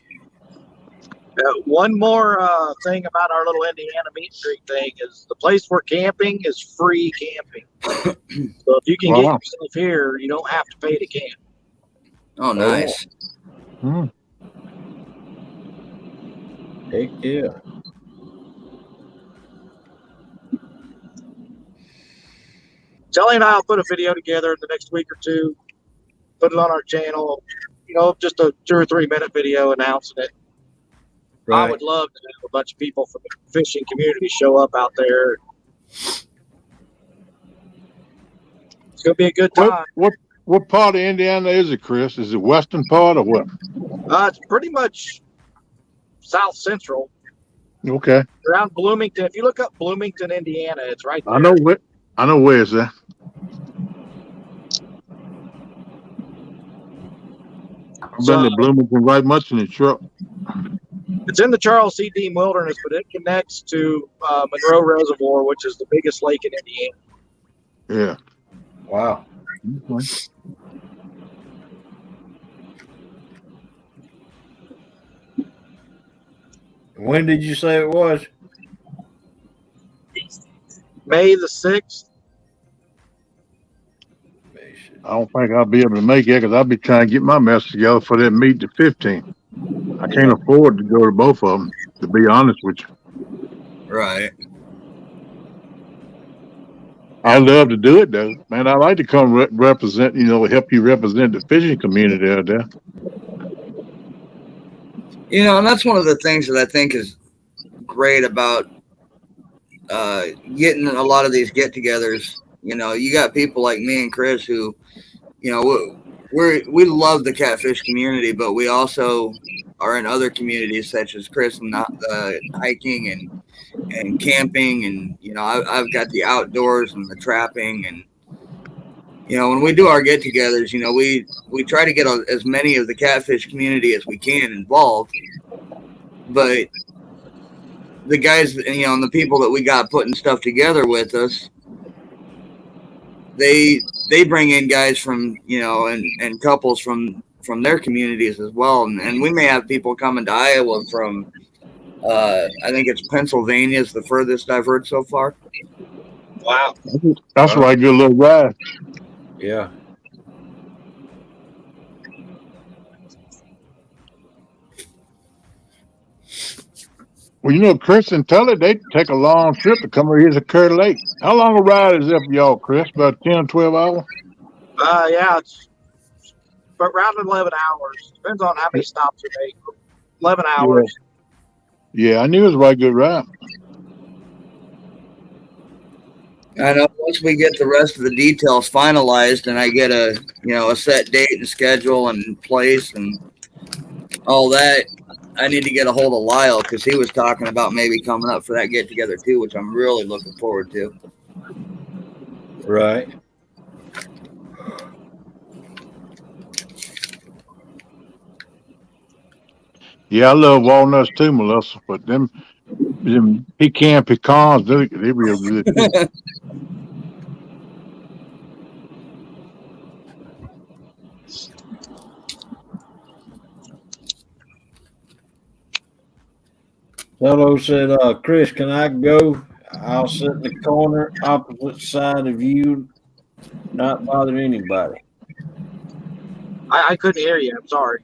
One more thing about our little Indiana meat street thing is the place we're camping is free camping. So if you can get yourself here, you don't have to pay to camp.
Oh, nice.
Heck yeah.
Jelly and I will put a video together in the next week or two, put it on our channel. just a 2 or 3 minute video announcing it. I
Right.
would love to have a bunch of people from the fishing community show up out there. It's going to be a good time.
What part of Indiana is it, Chris? Is it western part or what?
It's pretty much south central,
Okay.
around Bloomington. If you look up Bloomington, Indiana, it's right there.
I know where it's at. I've been to Bloomington right much in the truck.
It's in the Charles C. Dean Wilderness, but it connects to Monroe Reservoir, which is the biggest lake in Indiana.
Yeah.
Wow.
Okay.
When did you say it was?
May the 6th.
I don't think I'll be able to make it because I'll be trying to get my mess together for that meet the 15th. I can't afford to go to both of them, to be honest with you.
Right.
I love to do it though, man. I like to come represent, help you represent the fishing community out there.
And that's one of the things that I think is great about getting a lot of these get-togethers. You got people like me and Chris who, we love the catfish community, but we also are in other communities such as Chris and hiking and camping, and I've got the outdoors and the trapping, and when we do our get-togethers, we try to get as many of the catfish community as we can involved, but the guys, and the people that we got putting stuff together with us, they bring in guys from and couples from their communities as well, and we may have people coming to Iowa from I think it's Pennsylvania is the furthest I've heard so far.
Wow.
That's right, good little ride.
Yeah.
Well, Chris and Tully, they take a long trip to come over here to Kerr Lake. How long a ride is that for y'all, Chris? About 10, 12 hours?
Yeah, it's around 11 hours. Depends on how many stops you make. 11 hours.
Yeah, I knew it was a right good ride.
I know once we get the rest of the details finalized and I get a set date and schedule and place and all that, I need to get a hold of Lyle because he was talking about maybe coming up for that get together too, which I'm really looking forward to.
Right.
Yeah, I love walnuts too, Melissa, but them pecan pecans, they real good too.
Hello said, Chris, can I go? I'll sit in the corner opposite side of you, not bother anybody.
I couldn't hear you. I'm sorry.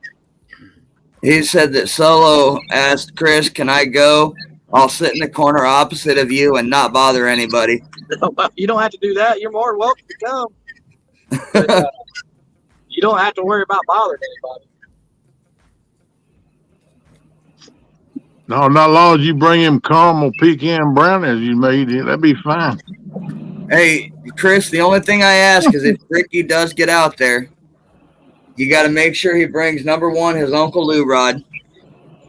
He said that Solo asked Chris, can I go? I'll sit in the corner opposite of you and not bother anybody.
You don't have to do that. You're more than welcome to come. But, you don't have to worry about bothering anybody.
No, not long as you bring him caramel pecan brownies you made, that'd be fine.
Hey, Chris, the only thing I ask is if Ricky does get out there, you got to make sure he brings, number one, his Uncle Lou rod.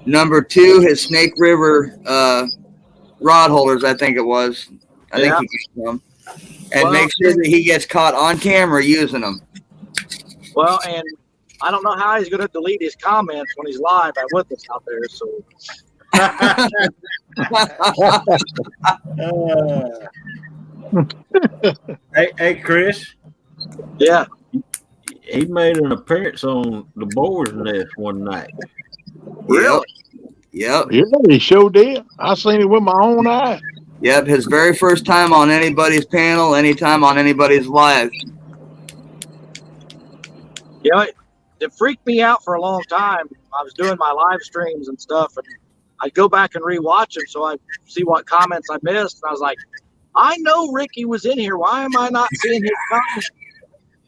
Number two, his Snake River rod holders, I think it was. I think he gets them. And make sure that he gets caught on camera using them.
Well, and I don't know how he's going to delete his comments when he's live with us out there. So.
Hey, Chris.
Yeah.
He made an appearance on the Boar's Nest one night.
Really?
Yep.
Yeah, he sure did. I seen it with my own eyes.
Yep, his very first time on anybody's panel, anytime on anybody's live.
Yeah, it freaked me out for a long time. I was doing my live streams and stuff, and I'd go back and rewatch them so I'd see what comments I missed. And I was like, I know Ricky was in here. Why am I not seeing his comments?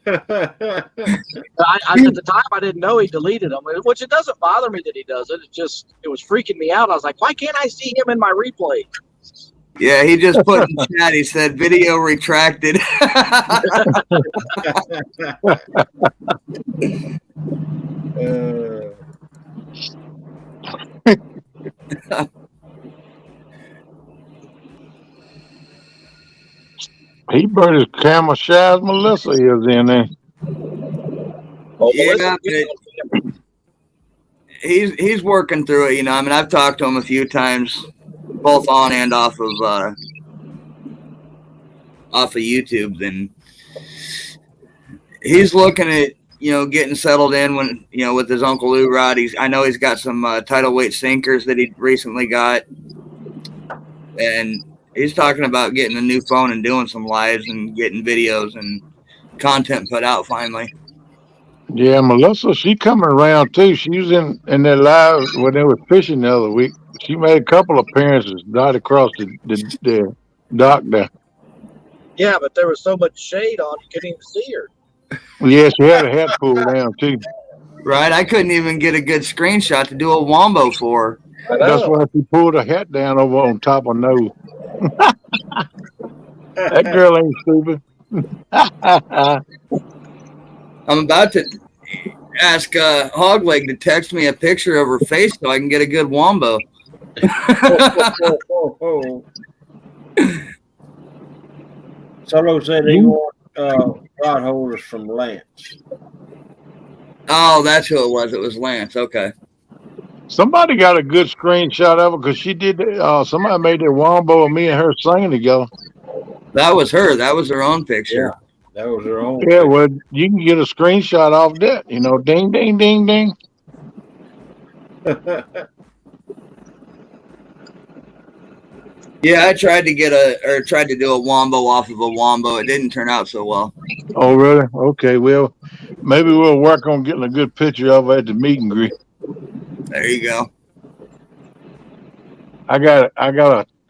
At the time, I didn't know he deleted them, which it doesn't bother me that he does it. It was freaking me out. I was like, why can't I see him in my replay?
Yeah, he just put in chat. He said video retracted.
He burned his camera shy as Melissa is in there.
Well,
Yeah, but he's working through it. I mean, I've talked to him a few times, both on and off of YouTube, and he's looking at getting settled in when with his Uncle Lou Rod. I know he's got some tidal weight sinkers that he recently got, and he's talking about getting a new phone and doing some lives and getting videos and content put out finally.
Yeah, Melissa, she coming around too. She was in that live when they were fishing the other week. She made a couple appearances right across the dock there.
yeah, but there was so much shade on, you couldn't even see her.
Yeah, she had her hat pulled down too.
Right, I couldn't even get a good screenshot to do a wombo for her.
That's why she pulled her hat down over on top of her nose. That girl ain't stupid.
I'm about to ask Hogleg to text me a picture of her face so I can get a good wombo.
Solo said he want rod holders from Lance.
Oh, that's who it was. It was Lance. Okay.
Somebody got a good screenshot of her because she did. Somebody made that wombo of me and her singing together.
That was her. That was her own picture.
Yeah, that was her own.
Yeah, well, you can get a screenshot off that. Ding, ding, ding, ding.
Yeah, I tried to do a wombo off of a wombo. It didn't turn out so well.
Oh, really? Okay. Well, maybe we'll work on getting a good picture of her at the meet and greet.
There you go.
I got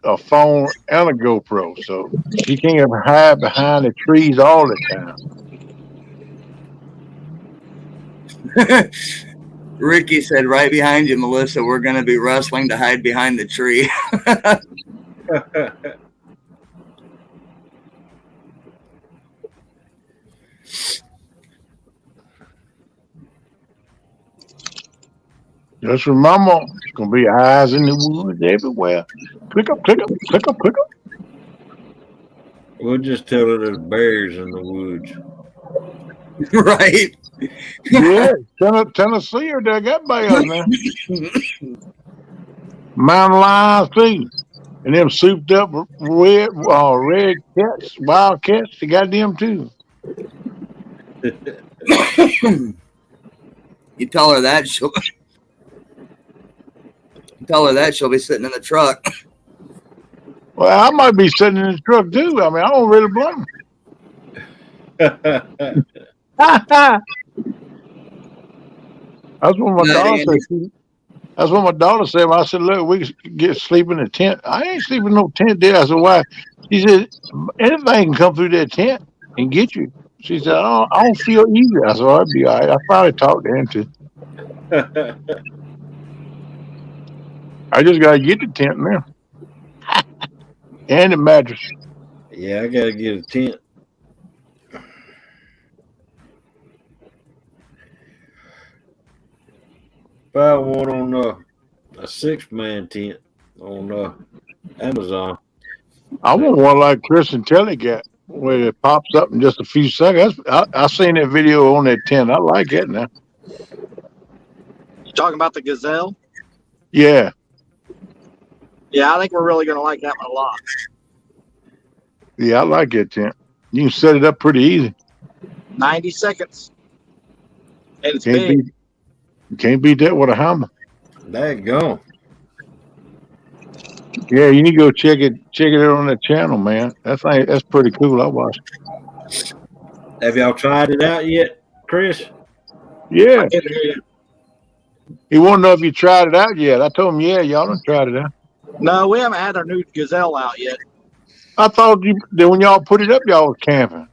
a phone and a GoPro, so she can't hide behind the trees all the time.
Ricky said, right behind you, Melissa, we're going to be wrestling to hide behind the tree.
Just remember, it's going to be eyes in the woods everywhere. Click up, click up, click up, click up.
We'll just tell her there's bears in the woods.
Right.
Yeah, Tennessee, or they got bears now. Mountain lions too, and them souped up red cats, wild cats. They got them too.
You tell her that she'll be sitting in the truck.
Well, I might be sitting in the truck too. I mean, I don't really blame them. That's what my daughter said. That's what my daughter said. When I said, "Look, we can get sleep in a tent." I ain't sleeping in no tent there. I said, "Why?" She said, "Anything can come through that tent and get you." She said, "I don't feel easy." I said, "I'll be all right." I finally talked to him too. I just gotta get the tent now and the mattress.
Yeah, I gotta get a tent. Buy one on a 6-man tent on Amazon.
I want one like Chris and Telly got, where it pops up in just a few seconds. I seen that video on that tent. I like it now.
You talking about the Gazelle?
Yeah.
Yeah, I think we're really going to like that one a lot.
Yeah, I like that tent. You can set it up pretty easy.
90 seconds. And it's big.
Can't beat that with a hammer.
Daggone.
Yeah, you need to go check it on that channel, man. That's pretty cool. I watched.
Have y'all tried it out yet, Chris?
Yeah. He wanted to know if you tried it out yet. I told him, yeah, y'all done tried it out.
No, we haven't had our new Gazelle out yet.
I thought that when y'all put it up, y'all was camping.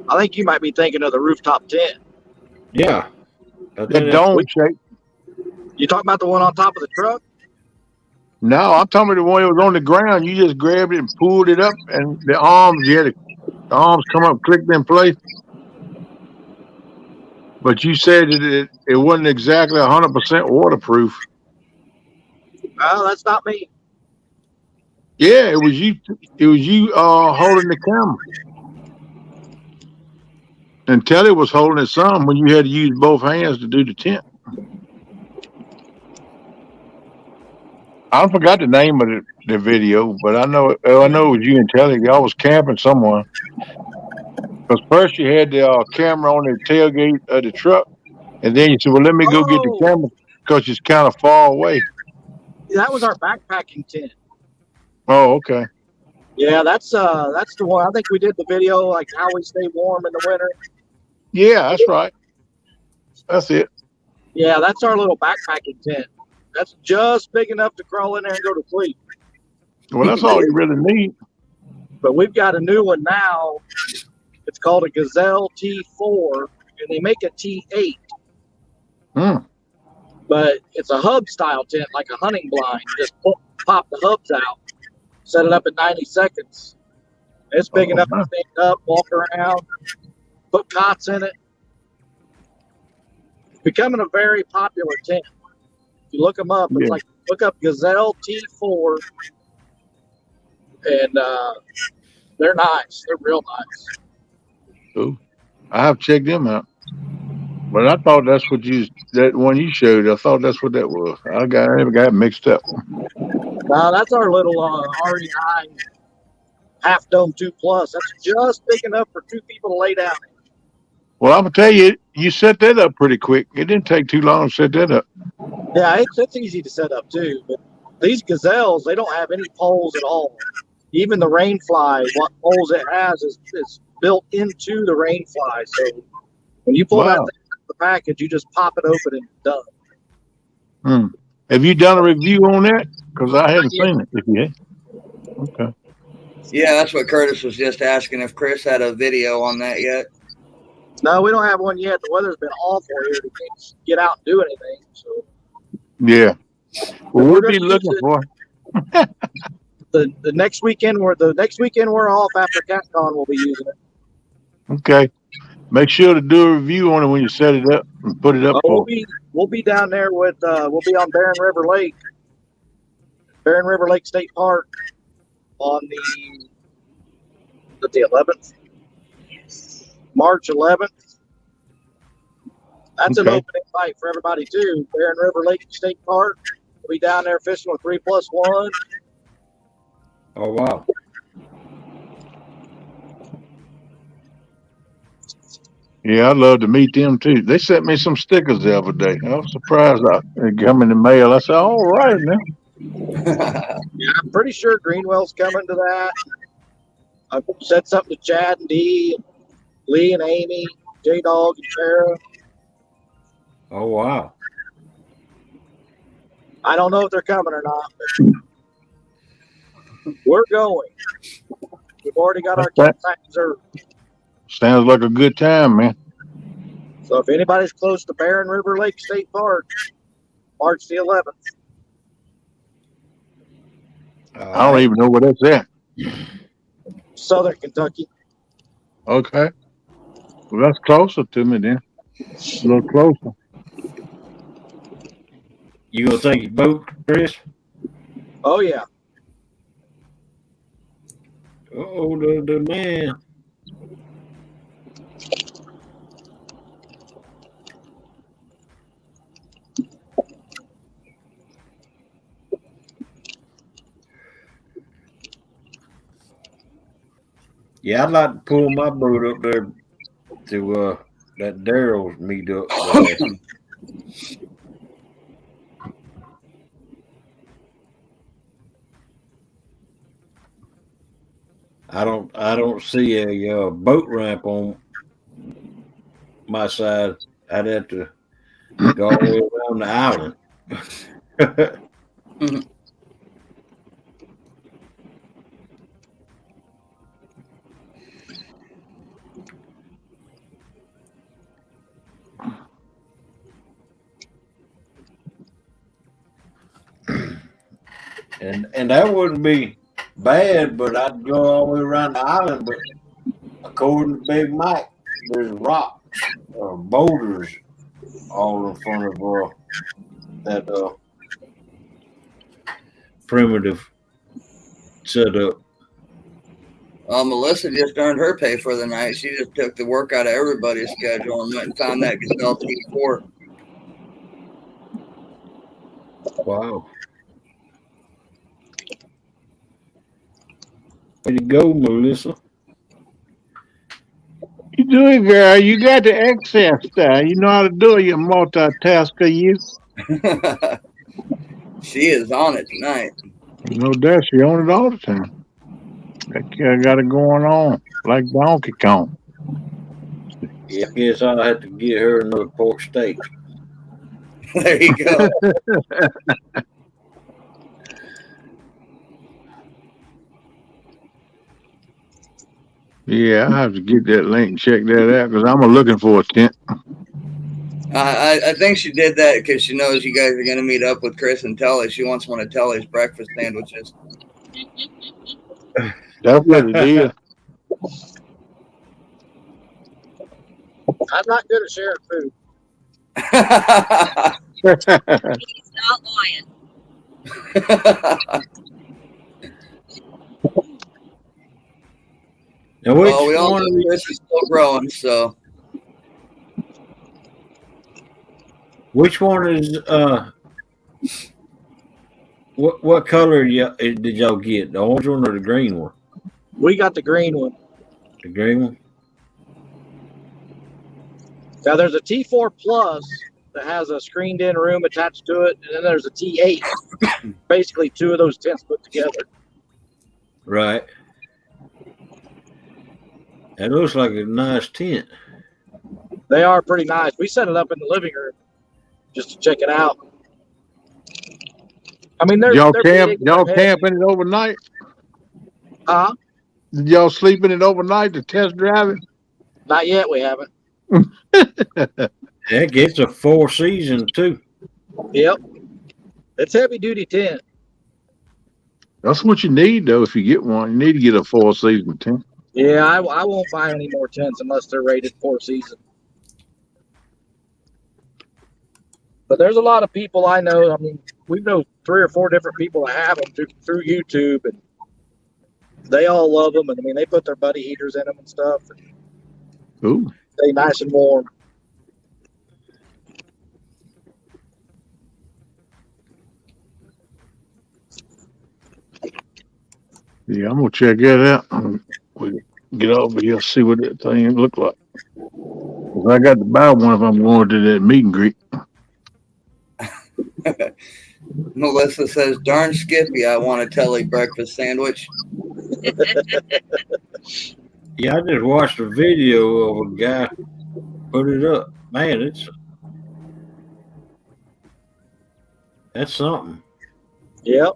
I think you might be thinking of the rooftop tent.
Yeah. I
The
think
dome shape.
You talking about the one on top of the truck?
No, I'm talking about the one that was on the ground. You just grabbed it and pulled it up, and the arms, you had the arms come up, clicked in place. But you said that it wasn't exactly 100% waterproof.
Oh, that's not me.
Yeah, it was you. It was you holding the camera, and Telly was holding it some when you had to use both hands to do the tent. I forgot the name of the video, but I know it was you and Telly. Y'all was camping somewhere. Because first you had the camera on the tailgate of the truck, and then you said, "Well, let me go get the
Oh,
camera because it's kind of far away."
that was our backpacking tent.
Oh, okay.
Yeah, that's the one. I think we did the video like how we stay warm in the winter.
Yeah, that's right. That's it.
Yeah, that's our little backpacking tent. That's just big enough to crawl in there and go to sleep.
Well, that's all you really need.
But we've got a new one now. It's called a Gazelle T4, and they make a T8.
Hmm.
But it's a hub style tent, like a hunting blind. You just pop the hubs out, set it up in 90 seconds. It's big enough to stand up, walk around, put cots in it. It's becoming a very popular tent. If you look them up, it's like look up Gazelle T4, and they're nice. They're real nice.
Cool. I have checked them out. But I thought that's what that one you showed. I thought that's what that was. I got mixed up.
Now that's our little REI Half Dome 2 Plus. That's just big enough for two people to lay down in.
Well, I'm gonna tell you, you set that up pretty quick. It didn't take too long to set that up.
Yeah, it's easy to set up too. But these Gazelles, they don't have any poles at all. Even the Rainfly, what poles it has is built into the Rainfly. So when you pull that thing out of the package, you just pop it open and it's done.
Hmm. Have you done a review on that? Because I hadn't seen it. If you had. Okay.
Yeah, that's what Curtis was just asking if Chris had a video on that yet.
No, we don't have one yet. The weather's been awful here to get out and do anything. So
yeah, well, we'll be looking for
the next weekend. We're off after CatCon. We'll be using it.
Okay. Make sure to do a review on it when you set it up and put it up.
We'll be down there with we'll be on Barren River Lake State Park on the 11th, March 11th. That's an open invite for everybody too. Barren River Lake State Park. We'll be down there fishing with 3+1.
Oh wow.
Yeah, I'd love to meet them too. They sent me some stickers the other day. I was surprised they come in the mail. I said, all right now.
Yeah, I'm pretty sure Greenwell's coming to that. I've said something to Chad and Dee, and Lee and Amy, J-Dog and Tara.
Oh wow.
I don't know if they're coming or not, but we're going. We've already got our campsite reserved.
Sounds like a good time, man.
So if anybody's close to Barren River Lake State Park, March the 11th.
I don't even know where that's at.
Southern Kentucky.
Okay. Well, that's closer to me then. A little closer.
You gonna take your boat, Chris?
Oh yeah.
Oh, the man. Yeah, I'd like to pull my boat up there to that Daryl's meet up. I don't see a boat ramp on my side. I'd have to go all the way around the island. And that wouldn't be bad, but I'd go all the way around the island. But according to Big Mike, there's rocks or boulders all in front of that primitive setup.
Melissa just earned her pay for the night. She just took the work out of everybody's schedule and went and found that gazelle T4.
Wow. Way to go, Melissa.
You do it, girl. You got the access style. You know how to do it. You multitasker, you.
She is on it tonight.
No doubt, she on it all the time. That kid got it going on like Donkey Kong.
I guess I'll have to get her another pork steak.
There you go.
Yeah, I have to get that link and check that out because I'm looking for a tent.
I think she did that because she knows you guys are going to meet up with Chris and Telly. She wants one of Telly's breakfast sandwiches.
That's what it is.
I'm not good at sharing food.
He's not lying.
Now, which
Well, we all
one of
know
these,
Chris is still growing, so
which one is what color did y'all get? The orange one or the green one?
We got the green one.
The green one.
Now there's a T4 Plus that has a screened-in room attached to it, and then there's a T8. Basically, two of those tents put together.
Right. That looks like a nice tent.
They are pretty nice. We set it up in the living room just to check it out. I mean, they're big,
y'all
they're
camping it overnight?
Huh?
Did y'all sleep in it overnight to test drive it?
Not yet. We haven't.
Heck, it's a 4-season too.
Yep. It's heavy duty tent.
That's what you need, though. If you get one, you need to get a 4-season tent.
Yeah, I won't buy any more tents unless they're rated 4-season. But there's a lot of people I know. I mean, we know 3 or 4 different people that have them through YouTube, and they all love them. And I mean, they put their buddy heaters in them and stuff. And
Ooh.
stay nice and warm.
Yeah, I'm gonna check that out. We get over here, see what that thing look like. 'Cause I got to buy one if I'm going to that meet and greet.
Melissa says, "Darn Skippy, I want a Telly breakfast sandwich."
Yeah, I just watched a video of a guy put it up. Man, that's something.
Yep.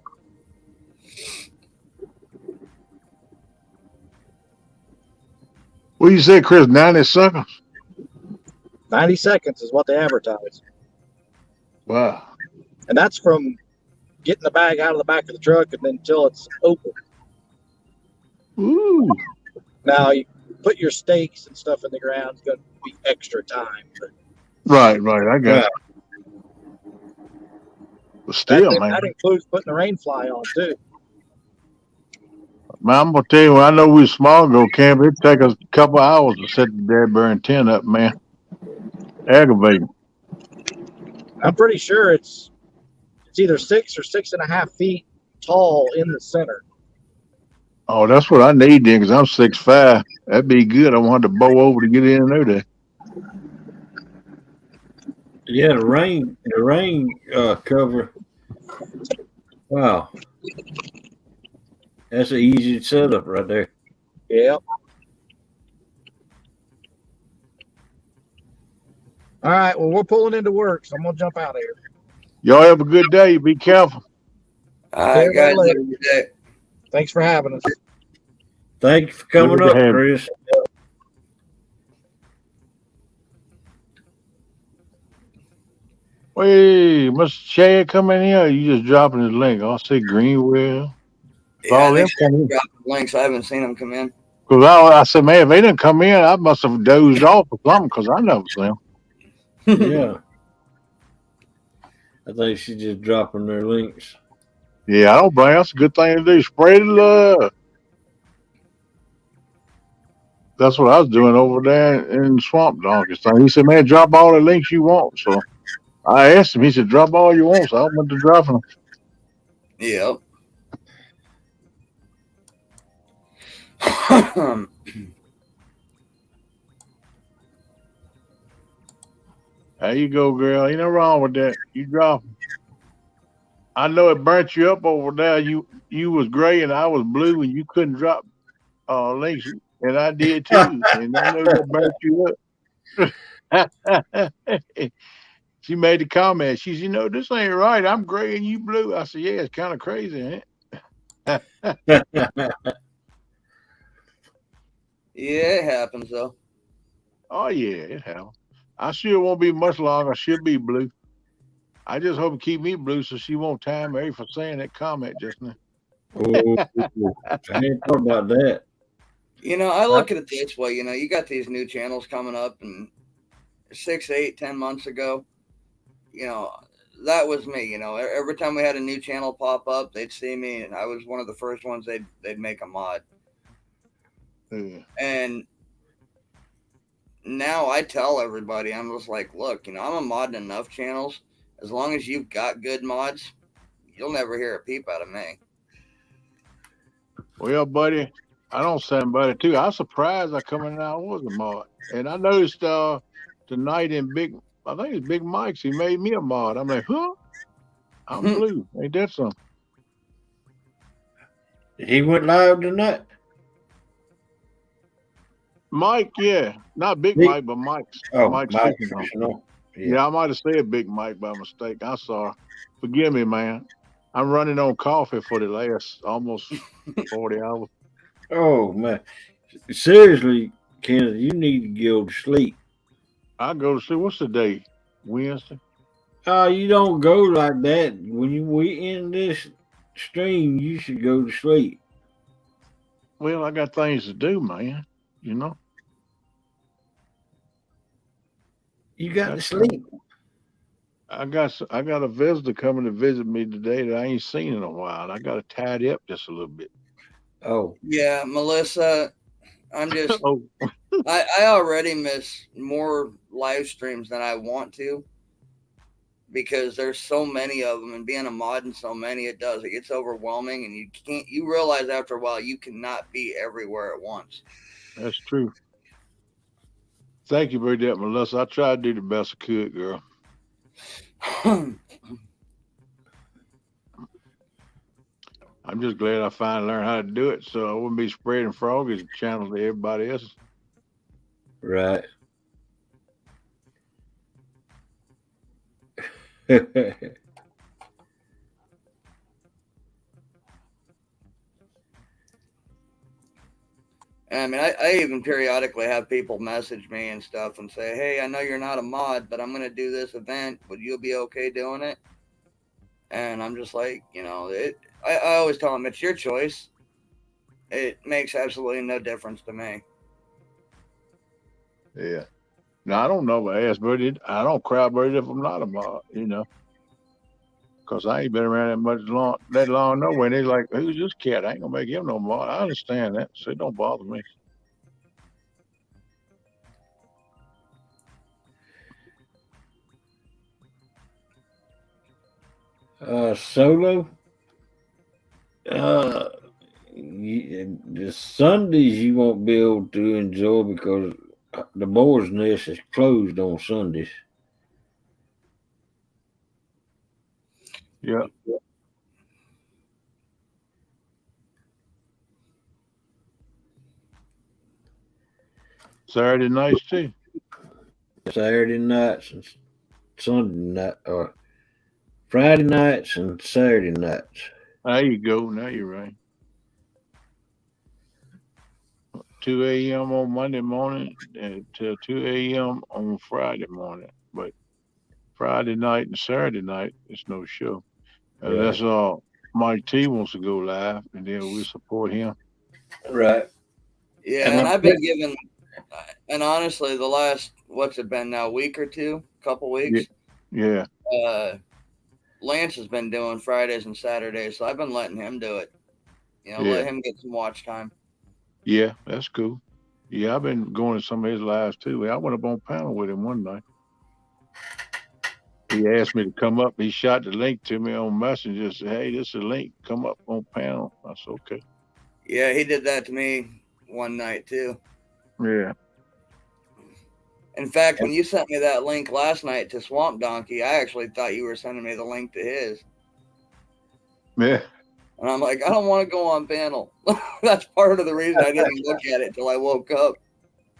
What you say, Chris? 90 seconds?
90 seconds is what they advertise.
Wow.
And that's from getting the bag out of the back of the truck and then until it's open.
Ooh.
Now, you put your stakes and stuff in the ground, it's going to be extra time. But
Right. I got it. But still, man.
That includes putting the rain fly on, too.
Man, I'm gonna tell you, when I know we small go camp, it'd take us a couple hours to set the dead burn tent up, man. Aggravating.
I'm pretty sure it's either 6 or 6.5 feet tall in the center.
Oh, that's what I need then, because I'm 6'5". That'd be good. I want to bow over to get in there.
Yeah, the rain cover. Wow. That's an easy setup right there.
Yeah. All right. Well, we're pulling into work, so I'm going to jump out of here.
Y'all have a good day. Be careful.
All right, guys. Have a good day.
Thanks for having us.
Thank you for coming
Good
up,
to have you.
Chris.
Wait, Mr. Chad come in here? Or you just dropping his link? I'll say Greenwell.
Yeah, I
All them
think
come
she's
in.
dropping links. I haven't seen them come in.
Cause I said, man, if they didn't come in, I must have dozed off or something. Cause I never see them.
Yeah. I think she's just dropping their links.
Yeah, I don't blame. That's a good thing to do. Spread love. That's what I was doing over there in Swamp Donkey. So he said, man, drop all the links you want. So I asked him. He said, drop all you want. So I went to dropping them.
Yep.
There you go, girl. Ain't no wrong with that. You drop 'em. I know it burnt you up over there. You was gray and I was blue, and you couldn't drop links, and I did too. And I know that burnt you up. She made the comment. She said, this ain't right. I'm gray and you blue. I said, yeah, it's kind of crazy, ain't it?
Yeah, it happens though.
Oh yeah, it happens. I sure won't be much longer. She'll be blue. I just hope to keep me blue so she won't time me for saying that comment just now.
Oh, I ain't thought about that.
I look at it this way. You got these new channels coming up, and 6, 8, 10 months ago, that was me. Every time we had a new channel pop up, they'd see me, and I was one of the first ones they'd make a mod.
Yeah.
And now I tell everybody, I'm just like, look, I'm a mod in enough channels. As long as you've got good mods, you'll never hear a peep out of me.
Well, buddy, I don't sound buddy too. I was surprised I come in out was a mod. And I noticed tonight I think it's Big Mike's, he made me a mod. I'm like, huh? I'm blue. Ain't that something?
He went live tonight.
Mike, yeah. Not Big
Big-
Mike, but Mike's.
Oh,
Mike's
Mike.
Chicken Hall.
No.
Yeah, I might have said Big Mike by mistake. I'm sorry. Forgive me, man. I'm running on coffee for the last almost 40 hours.
Oh man. Seriously, Kenneth, you need to go to sleep.
I go to sleep. What's the day? Wednesday?
You don't go like that. When we end this stream, you should go to sleep.
Well, I got things to do, man. You know?
You got to
That's
sleep.
I got a visitor coming to visit me today that I ain't seen in a while. I got to tidy up just a little bit.
Oh,
Yeah, Melissa, I'm just,
Oh,
I already miss more live streams than I want to, because there's so many of them, and being a mod in so many, it gets overwhelming, and you realize after a while you cannot be everywhere at once.
that's true. Thank you very much, Melissa. I tried to do the best I could, girl. I'm just glad I finally learned how to do it, so I wouldn't be spreading froggies channels to everybody else.
right.
I mean, I even periodically have people message me and stuff and say, hey, I know you're not a mod, but I'm going to do this event. Would you be okay doing it? And I'm just like, I always tell them it's your choice. It makes absolutely no difference to me.
Yeah. Now, I don't know if I asked, but I don't crowd bird if I'm not a mod, because I ain't been around that long no way. And they're like, who's this cat? I ain't going to make him no mod. I understand that, so it don't bother me.
Solo. The Sundays you won't be able to enjoy because the Boar's Nest is closed on Sundays.
Yeah. Saturday nights, too.
Saturday nights and Sunday night, or Friday nights and Saturday nights.
There you go. Now you're right. 2 a.m. on Monday morning until 2 a.m. on Friday morning. But Friday night and Saturday night, it's no show.
Right.
That's Mike T wants to go live, and then we'll support him.
Right.
Yeah, and I've been given, and honestly, the last, what's it been now, week or two, couple weeks?
Yeah.
Lance has been doing Fridays and Saturdays, so I've been letting him do it. Let him get some watch time.
Yeah, that's cool. Yeah, I've been going to some of his lives too. I went up on panel with him one night. He asked me to come up. He shot the link to me on Messenger. Said, "Hey, this is a link. Come up on panel." I said, "Okay."
Yeah, he did that to me one night too.
Yeah.
In fact, when you sent me that link last night to Swamp Donkey, I actually thought you were sending me the link to his.
Yeah.
And I'm like, I don't want to go on panel. That's part of the reason I didn't look at it till I woke up.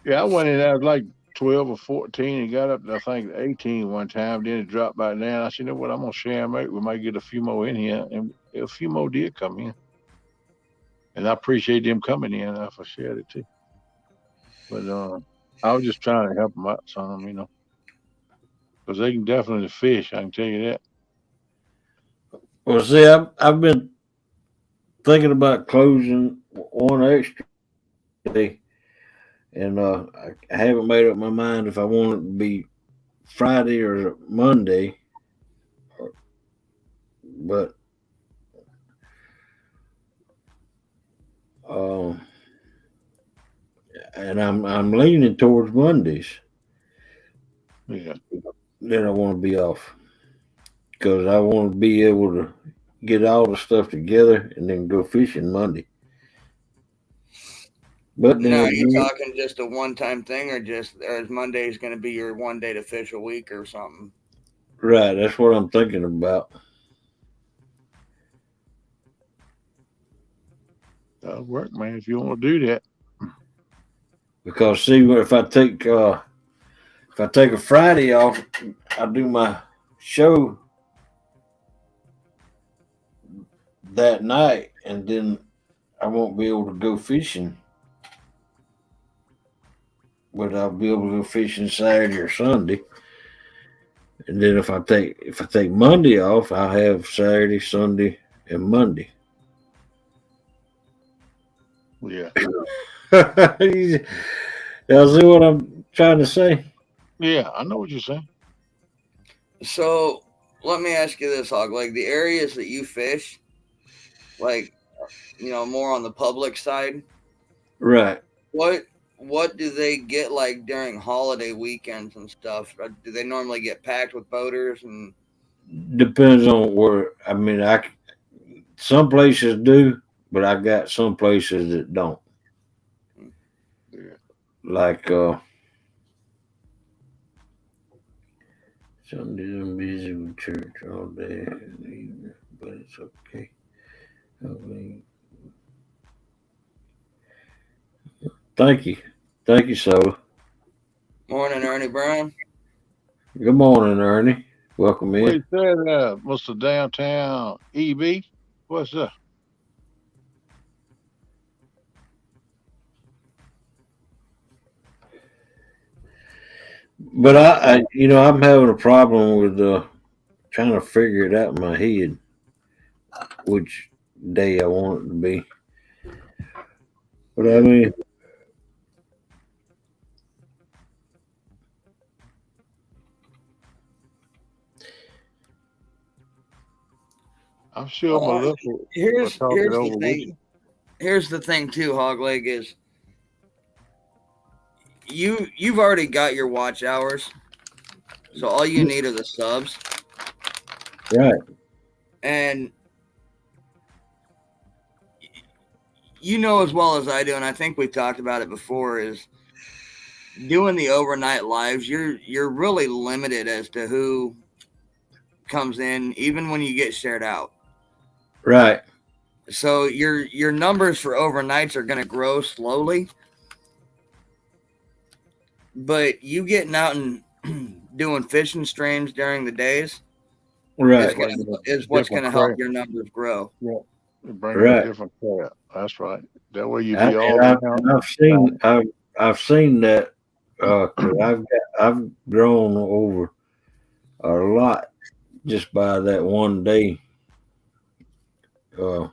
Yeah, I went in. I was like 12 or 14 and got up to, I think, 18 one time. Then it dropped back down. I said, "You know what? I'm going to share them out. We might get a few more in here." And a few more did come in. And I appreciate them coming in. I shared it too. But I was just trying to help them out some of them, because they can definitely fish. I can tell you that.
Well, see, I've been thinking about closing one extra day, and I haven't made up my mind if I want it to be Friday or Monday. But and I'm leaning towards Mondays.
Yeah.
Then I want to be off because I want to be able to get all the stuff together and then go fishing Monday. But then
now, you're talking just a one-time thing, or is Monday's going to be your one day to fish a week or something?
Right, that's what I'm thinking about.
That'll work, man, if you want to do that.
Because see, if I take a Friday off, I do my show that night, and then I won't be able to go fishing. But I'll be able to go fishing Saturday or Sunday. And then if I take Monday off, I'll have Saturday, Sunday, and Monday.
Yeah.
Y'all see what I'm trying to say?
Yeah, I know what you're saying.
So let me ask you this, Hog. Like the areas that you fish, like, more on the public side.
Right.
What do they get like during holiday weekends and stuff? Do they normally get packed with boaters? And
depends on where. I mean, some places do, but I got some places that don't.
Yeah.
Like Sundays I'm busy with church all day, but it's okay. Thank you, Soda.
Morning, Ernie Brown.
Good morning, Ernie. Welcome in.
What you said, Mr. Downtown EB? What's that?
But I'm having a problem with trying to figure it out in my head which day I want it to be. But I mean,
I'm sure I'm gonna look
here's the thing. Here's the thing too, Hogleg, is you've already got your watch hours, so all you need are the subs.
Right.
And you know as well as I do, and I think we talked about it before, is doing the overnight lives, you're really limited as to who comes in, even when you get shared out.
Right.
So your numbers for overnights are going to grow slowly, but you getting out and doing fishing streams during the days,
right,
is what's going to help your numbers grow.
Yeah, bring
right.
a different crowd. That's right. That way you be all around.
I've seen that. 'Cause I've grown over a lot just by that one day. Because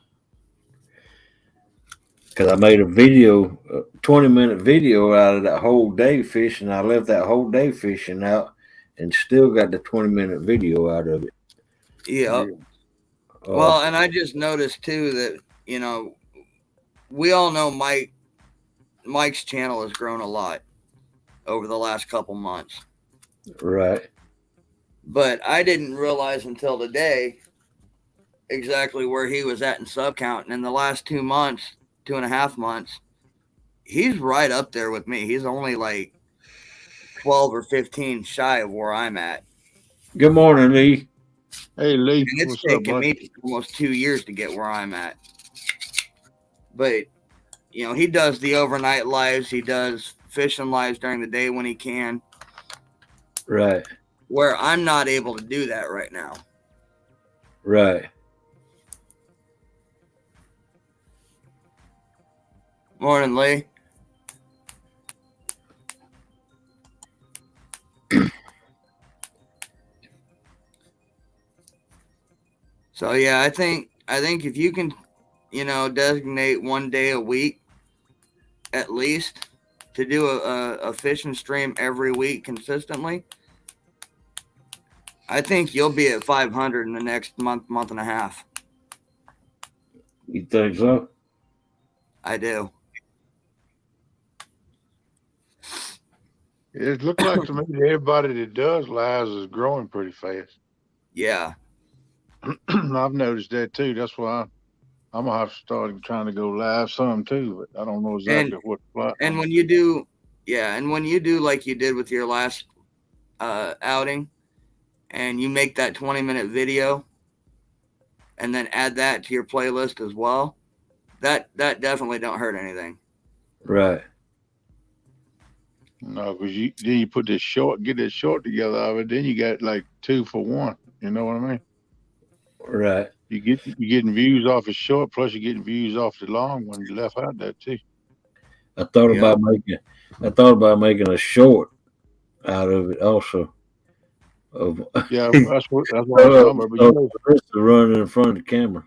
I made a video, a 20-minute video out of that whole day fishing. I left that whole day fishing out and still got the 20-minute video out of it.
Yeah. Well, and I just noticed too that, you know, we all know Mike's channel has grown a lot over the last couple months.
Right.
But I didn't realize until today exactly where he was at in sub count. And in the last 2 months, 2.5 months, he's right up there with me. He's only like 12 or 15 shy of where I'm at.
Good morning, Lee.
Hey, Lee.
And it's
What's up,
taken
bud?
me almost 2 years to get where I'm at. But, you know, he does the overnight lives. He does fishing lives during the day when he can.
Right.
Where I'm not able to do that right now.
Right.
Morning, Lee. So yeah, I think if you can, you know, designate one day a week at least to do a fishing stream every week consistently, I think you'll be at 500 in the next month and a half.
You think so?
I do.
It looks like to me that everybody that does lives is growing pretty fast.
Yeah.
I've noticed that too. That's why I'm gonna have to start trying to go live some too, but I don't know exactly what platform.
And when you do, and when you do like you did with your last outing, and you make that 20-minute video, and then add that to your playlist as well, that definitely don't hurt anything.
Right.
No, because then you put this short, get this short together of it, then you got like 2 for 1. You know what I mean?
Right.
You're getting views off a short, plus you're getting views off the long one. You left out that too.
I thought about making a short out of it also.
Yeah, that's what I'm talking about. But you know,
to run in front of the camera.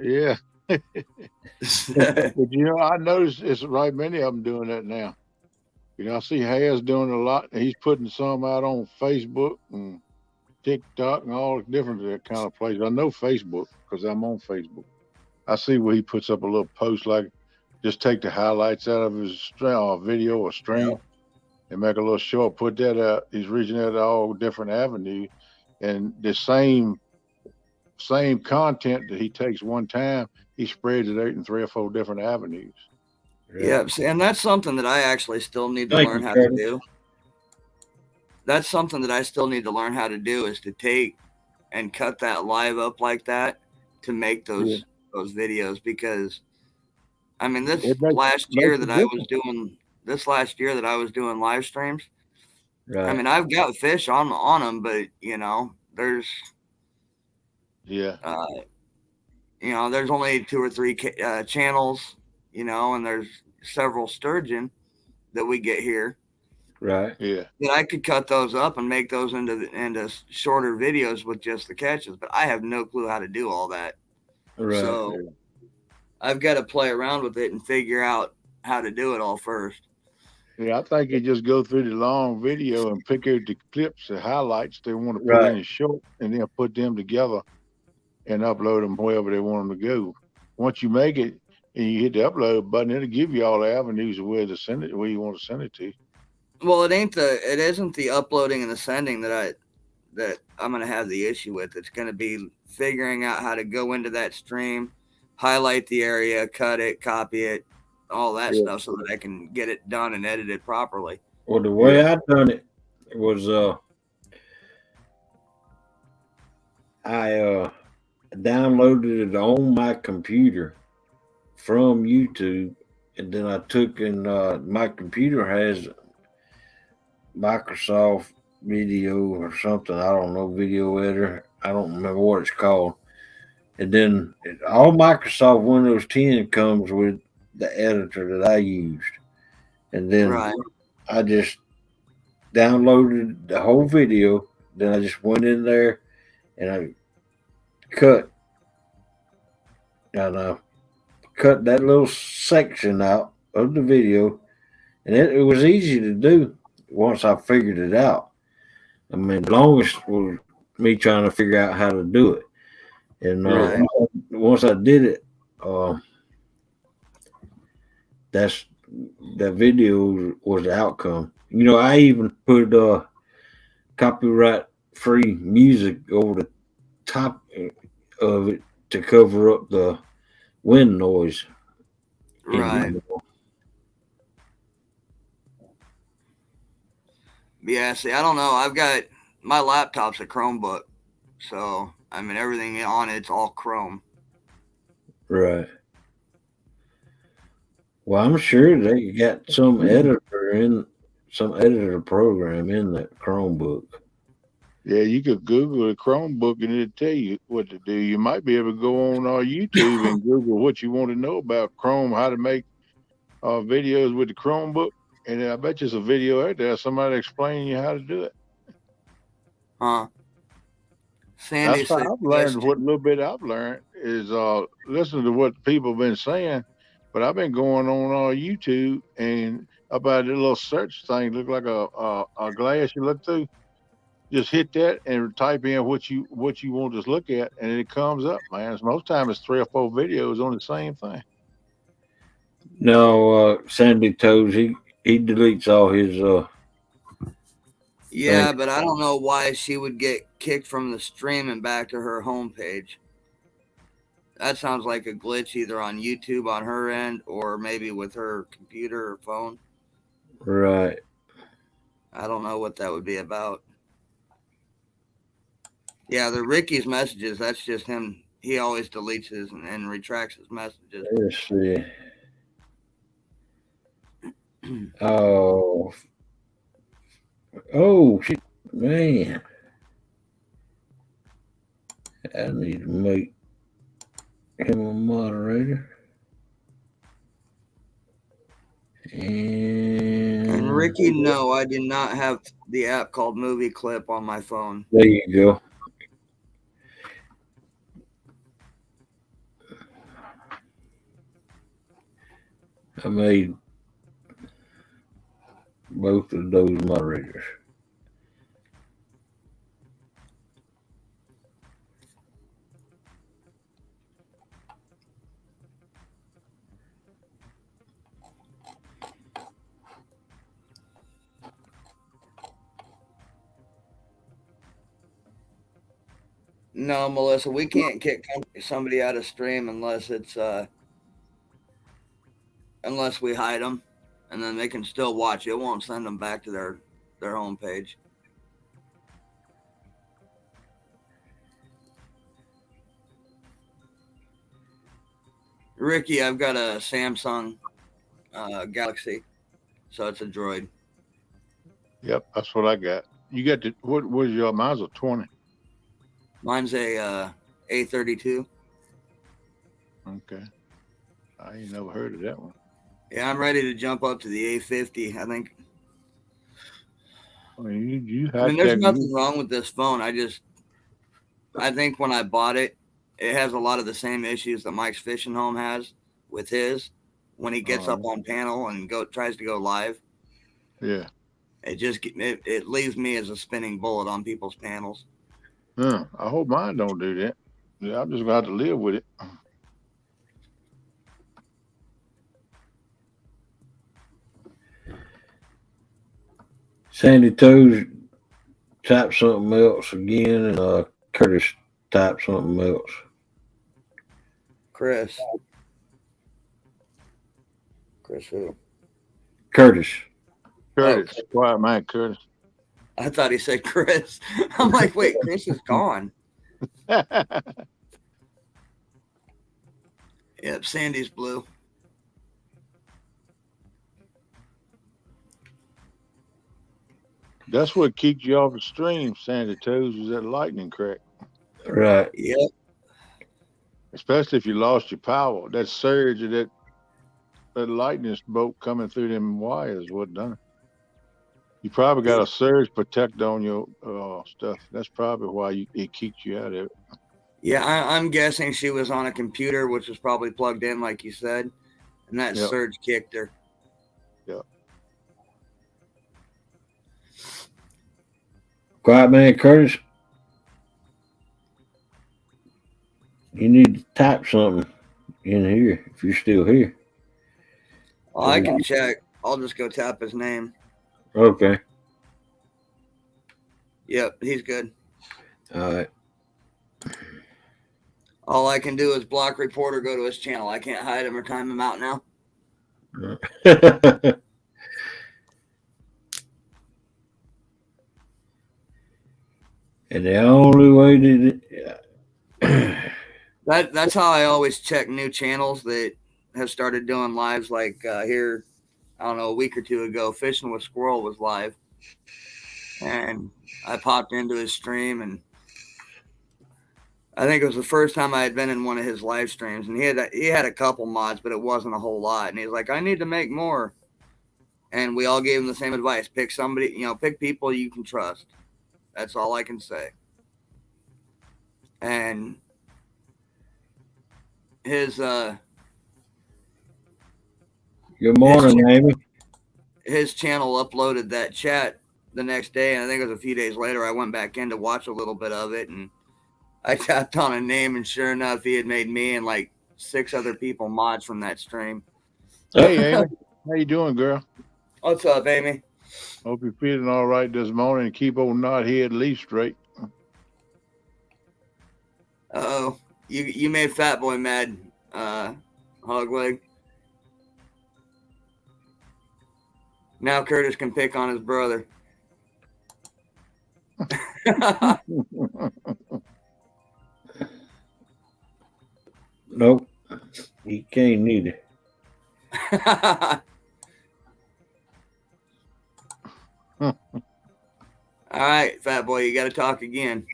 Yeah. But you know, I noticed it's right many of them doing that now. You know, I see Hayes doing a lot. He's putting some out on Facebook and TikTok and all different kind of places. I know Facebook because I'm on Facebook. I see where he puts up a little post like just take the highlights out of his video or stream and make a little short, put that out. He's reaching out to all different avenues, and the same content that he takes one time, he spreads it out in 3 or 4 different avenues.
Yeah, and that's something that I actually still need to learn how to do. That's something that I still need to learn how to do, is to take and cut that live up like that to make those videos, because I mean this last year that I was doing live streams,
Right.
I mean I've got fish on them, but you know there's you know there's only 2 or 3 channels, you know, and there's several sturgeon that we get here.
Right.
Yeah.
That I could cut those up and make those into shorter videos with just the catches, but I have no clue how to do all that.
Right.
So I've got to play around with it and figure out how to do it all first.
Yeah, I think you just go through the long video and pick out the clips, the highlights they want to put in a short, and then put them together and upload them wherever they want them to go. Once you make it and you hit the upload button, it'll give you all the avenues of where to send it, where you want to send it to.
Well, it isn't the uploading and the sending that I'm going to have the issue with. It's going to be figuring out how to go into that stream, highlight the area, cut it, copy it, all that stuff, so that I can get it done and edited properly.
Well, the way I done it was I downloaded it on my computer from YouTube, and then I took and my computer has Microsoft Video or something. I don't know, video editor. I don't remember what it's called. And then all Microsoft Windows 10 comes with the editor that I used. And then I just downloaded the whole video. Then I just went in there and I cut and cut that little section out of the video, and it was easy to do once I figured it out. I mean, the longest was me trying to figure out how to do it, and
Right.
once I did it, uh, that's that video was the outcome. You know, I even put copyright free music over the top of it to cover up the wind noise.
Right. Yeah, see, I don't know. I've got my laptop's a Chromebook, so I mean everything on it's all Chrome.
Right. Well, I'm sure they got some editor program in that Chromebook.
Yeah, you could Google the Chromebook and it'll tell you what to do. You might be able to go on YouTube and Google what you want to know about Chrome, how to make videos with the Chromebook. And I bet you there's a video out there, somebody explaining you how to do it.
Huh. Sandy
That's how
said
I've learned what little bit I've learned is listening to what people have been saying. But I've been going on YouTube and about a little search thing, look like a glass you look through. Just hit that and type in what you want to look at, and it comes up, man. Most time it's 3 or 4 videos on the same thing.
No, Sandy Toes, he deletes all his
yeah, but I don't know why she would get kicked from the stream and back to her homepage. That sounds like a glitch either on YouTube on her end or maybe with her computer or phone.
Right.
I don't know what that would be about. Yeah, the Ricky's messages, that's just him. He always deletes his and retracts his messages.
Let's see. Oh, shit, man. I need to make him a moderator.
And Ricky, no, I did not have the app called Movie Clip on my phone.
There you go. I made both of those moderators.
No, Melissa, we can't kick somebody out of stream unless it's unless we hide them, and then they can still watch. It won't send them back to their homepage. Ricky, I've got a Samsung Galaxy, so it's a Droid.
Yep, that's what I got. You got the what was your? Mine's a 20.
Mine's a A32.
Okay, I ain't never heard of that one.
Yeah, I'm ready to jump up to the A50. I think.
I mean,
there's nothing wrong with this phone. I think when I bought it, it has a lot of the same issues that Mike's Fishing Home has with his when he gets up on panel and tries to go live.
Yeah.
It leaves me as a spinning bullet on people's panels.
I hope mine don't do that. Yeah, I'm just gonna have to live with it.
Sandy Toes type something else again, and Curtis type something else.
Chris who?
Curtis.
Curtis. Oh. Quiet man, Curtis.
I thought he said Chris. I'm like, wait, Chris is gone. Yep, Sandy's blue.
That's what kicked you off the stream, Sandy Toes, was that lightning crack.
Right.
Yep.
Especially if you lost your power. That surge of that lightning bolt coming through them wires, what done it? You probably got a surge protector on your stuff. That's probably why it keeps you out of it.
Yeah, I'm guessing she was on a computer, which was probably plugged in, like you said, and that
Yep.
surge kicked her.
Yeah.
Quiet man, Curtis. You need to type something in here if you're still here.
Well, I can check. I'll just go tap his name.
Okay.
Yep, he's good.
All right.
All I can do is block report or go to his channel. I can't hide him or time him out now.
And the only way
That's how I always check new channels that have started doing lives. Like here, I don't know, a week or two ago, Fishing with Squirrel was live, and I popped into his stream, and I think it was the first time I had been in one of his live streams, and he had a couple mods, but it wasn't a whole lot. And he's like, "I need to make more," and we all gave him the same advice: pick somebody, pick people you can trust. That's all I can say. And his
good morning, Amy.
His channel uploaded that chat the next day, and I think it was a few days later. I went back in to watch a little bit of it, and I tapped on a name, and sure enough, he had made me and like 6 other people mods from that stream.
Hey, Amy, how you doing, girl?
What's up, Amy?
Hope you're feeling all right this morning. And keep old knot head leaf straight.
Uh-oh. You made Fat Boy mad, Hogleg. Now Curtis can pick on his brother.
Nope. He can't neither.
All right, Fat Boy, you got to talk again.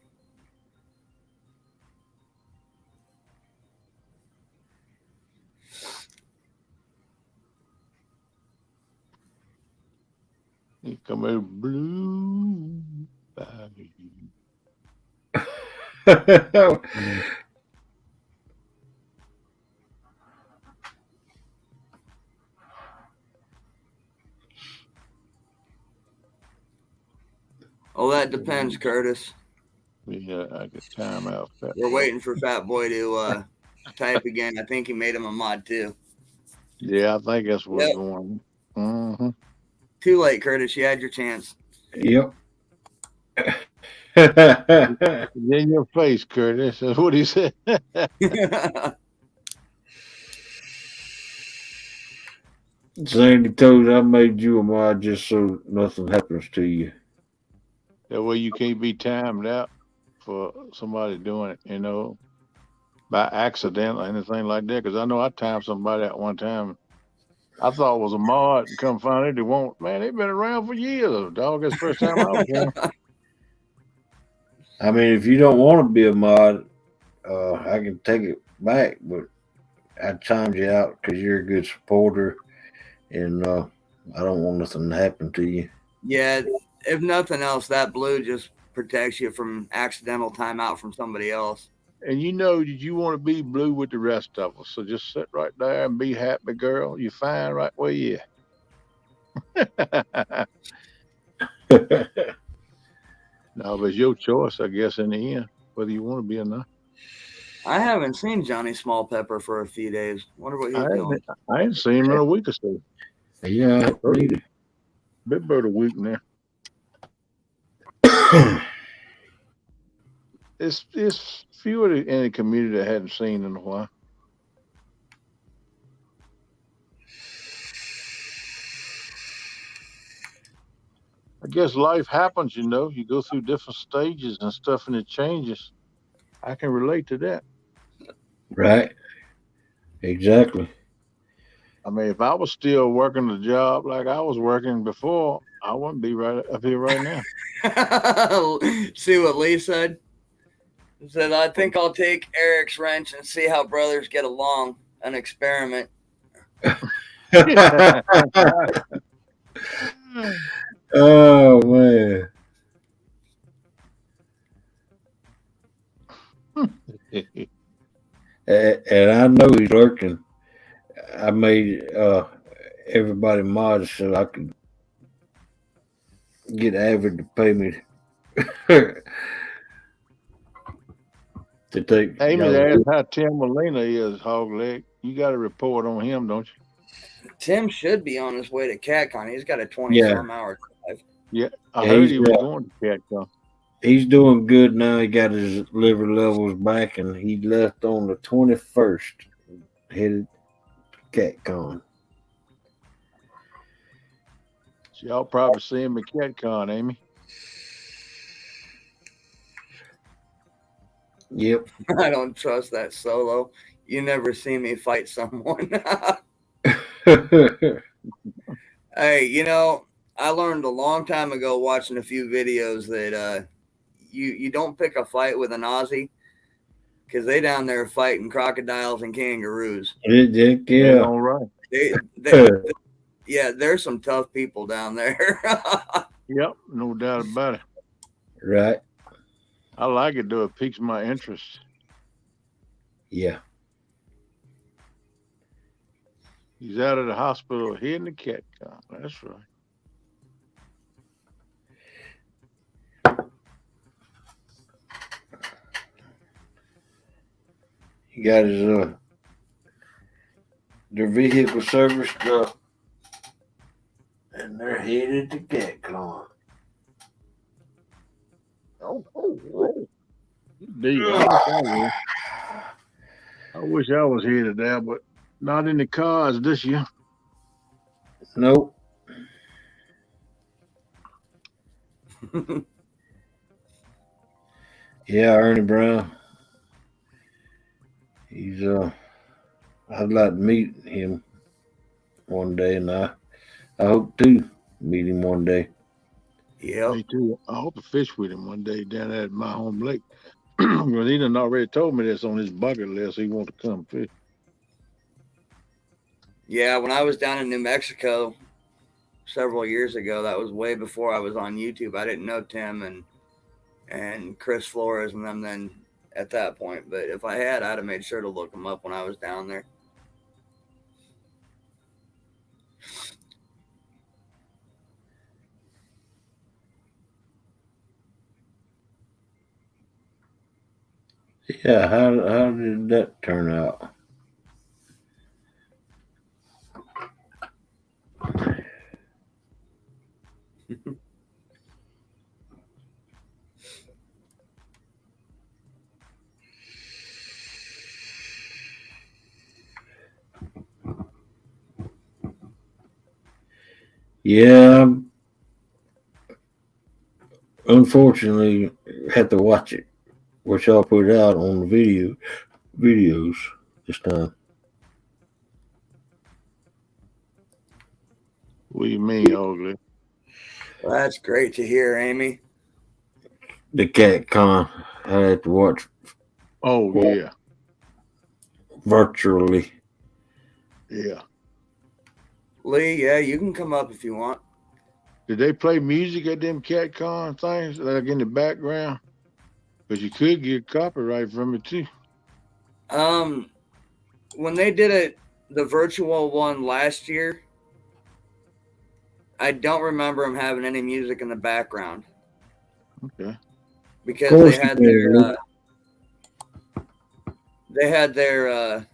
You come in blue.
Oh, that depends, Curtis.
Yeah, I get time out.
We're waiting for Fat Boy to type again. I think he made him a mod too.
Yeah, I think that's what's going on. Mm-hmm.
Too late, Curtis. You had your chance.
Yep.
In your face, Curtis. That's what he said.
Sandy told I made you a mod just so nothing happens to you.
That way you can't be timed out for somebody doing it, by accident or anything like that. Because I know I timed somebody out one time. I thought it was a mod, and come find it, they won't. Man, they've been around for years. Dog, it's the first time I was here.
I mean, if you don't want to be a mod, I can take it back, but I timed you out because you're a good supporter, and I don't want nothing to happen to you.
Yeah, if nothing else, that blue just protects you from accidental timeout from somebody else.
And you want to be blue with the rest of us. So just sit right there and be happy, girl. You're fine right where you are. No, but it's your choice, I guess, in the end, whether you want to be or not.
I haven't seen Johnny Small Pepper for a few days. Wonder what he's doing.
I ain't seen him in a week or so.
Yeah,
Bit about a week now. It's fewer in the community I hadn't seen in a while. I guess life happens, you go through different stages and stuff, and it changes. I can relate to that.
Right. Exactly.
I mean, if I was still working the job like I was working before, I wouldn't be right up here right now.
See what Lee said? He said, I think I'll take Eric's wrench and see how brothers get along. An experiment.
Oh man. And I know he's lurking. I made everybody mod so I could get Avid to pay me to take
Amy
y'all.
asked how Tim Molina is, Hog Leg. You got a report on him, don't you?
Tim should be on his way to CatCon. He's got a 20
Yeah.
some hour drive.
Yeah, I
Yeah,
heard
he's
he was
got-
going to CatCon.
He's doing good now. He got his liver levels back, and he left on the 21st, headed to CatCon.
So y'all probably see him at CatCon, Amy.
Yep.
I don't trust that Solo. You never see me fight someone. Hey, you know, I learned a long time ago watching a few videos that you don't pick a fight with an Aussie because they down there fighting crocodiles and kangaroos.
They
Yeah.
don't right.
Yeah, there's some tough people down there.
Yep, no doubt about it.
Right.
I like it though. It piques my interest.
Yeah.
He's out of the hospital heading to CatCon. That's right.
He got his their vehicle serviced up, and they're headed to CatCon.
Indeed, I wish I was headed there, but not in the cars this year.
Nope. Yeah, Ernie Brown. He's I'd like to meet him one day, and I hope to meet him one day.
Yep.
Me too. I hope to fish with him one day down at my home lake. Because he done already told me that's on his bucket list. He want to come fish.
Yeah, when I was down in New Mexico several years ago, that was way before I was on YouTube. I didn't know Tim and Chris Flores and them then at that point. But if I had, I'd have made sure to look them up when I was down there.
Yeah, how did that turn out? Yeah, unfortunately, had to watch it, which I'll put it out on the videos this time.
What do you mean, Ugly?
Well, that's great to hear, Amy.
The CatCon, I had to watch
Oh, yeah.
virtually.
Yeah.
Lee, yeah, you can come up if you want.
Did they play music at them CatCon things, like in the background? Because you could get copyright from it, too.
When they did it, the virtual one last year, I don't remember them having any music in the background.
Okay.
Because
Of course
they had
you
their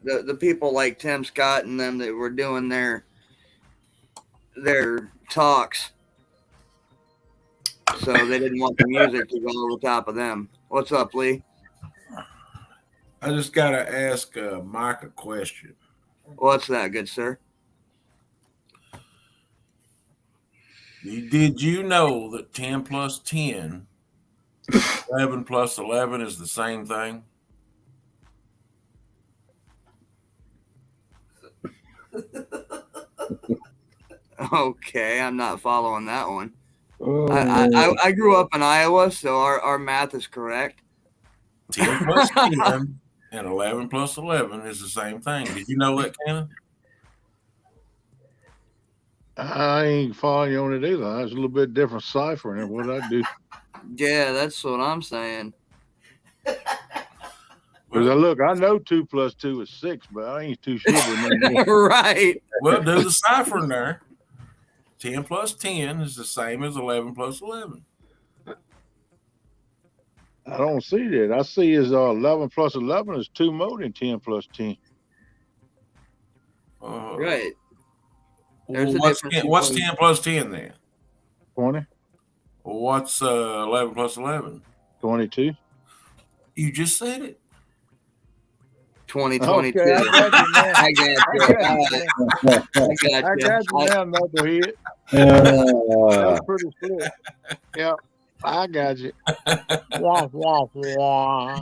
the people like Tim Scott and them that were doing their talks, so they didn't want the music to go over top of them. What's up, Lee?
I just got to ask Mike a question.
What's that, good sir?
Did you know that 10 plus 10, 11 plus 11 is the same thing?
Okay, I'm not following that one.
Oh,
I grew up in Iowa, so our math is correct.
10 plus 10 and 11 plus 11 is the same thing. Did you know that, Cannon?
I ain't following you on it either. That's a little bit different cipher than what I do.
Yeah, that's what I'm saying.
Because look, I know 2 + 2 is 6, but I ain't too sure about no more.
Right.
Well, do the cipher in there. 10 plus 10 is the same as 11 plus 11.
I don't see that. I see is 11 + 11 is 2 more than 10 + 10.
Right.
Well,
There's a
what's
difference
10, what's
between-
10 plus 10 then?
20,
Well, what's 11 plus 11?
22.
You just said it.
2022.
Okay, I got you now.
I got you.
I got you now, knucklehead. That's pretty slick. Yeah, I got you. Wah, wah, wah. I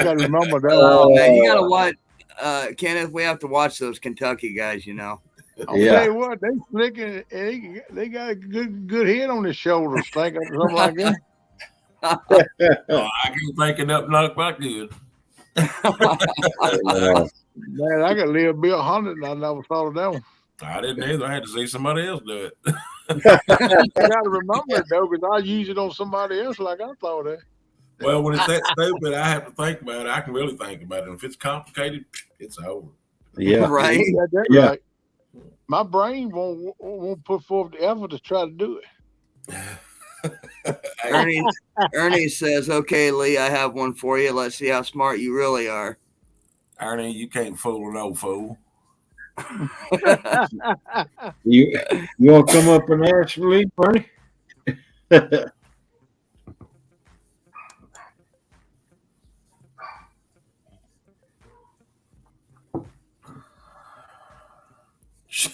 got to remember that.
Oh, man, you got to watch. Kenneth, we have to watch those Kentucky guys, you know.
I'll tell you what, they slick and they got a good head on their shoulders, think of something like that.
I can think it up not quite good.
Man, I could live be 100 and I never thought of that one.
I didn't either. I had to see somebody else do it.
I got to remember it though, because I use it on somebody else like I thought of.
Well, when it's that stupid, I have to think about it. I can really think about it. If it's complicated, it's over.
Yeah.
Right.
Yeah. Right. My brain won't put forth the effort to try to do
it. Ernie says, "Okay, Lee, I have one for you. Let's see how smart you really are."
Ernie, you can't fool an old fool.
You want to come up and ask Lee, Bernie?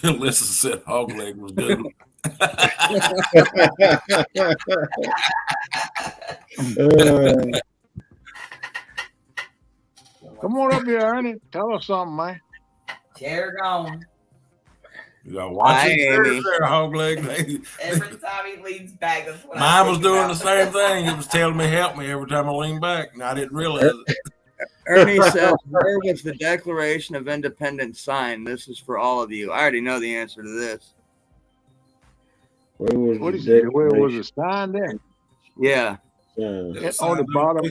Listen said hog leg was good.
Come on up here, Ernie. Tell us something, man.
Chair gone.
You gotta watch
it
there, hog leg.
Every time he leans back, that's what
Mine was doing the same thing. It was telling me help me every time I leaned back, and I didn't realize it.
Ernie says, "Where was the Declaration of Independence signed? This is for all of you." I already know the answer to this.
Where was
it signed at?
Yeah.
On the bottom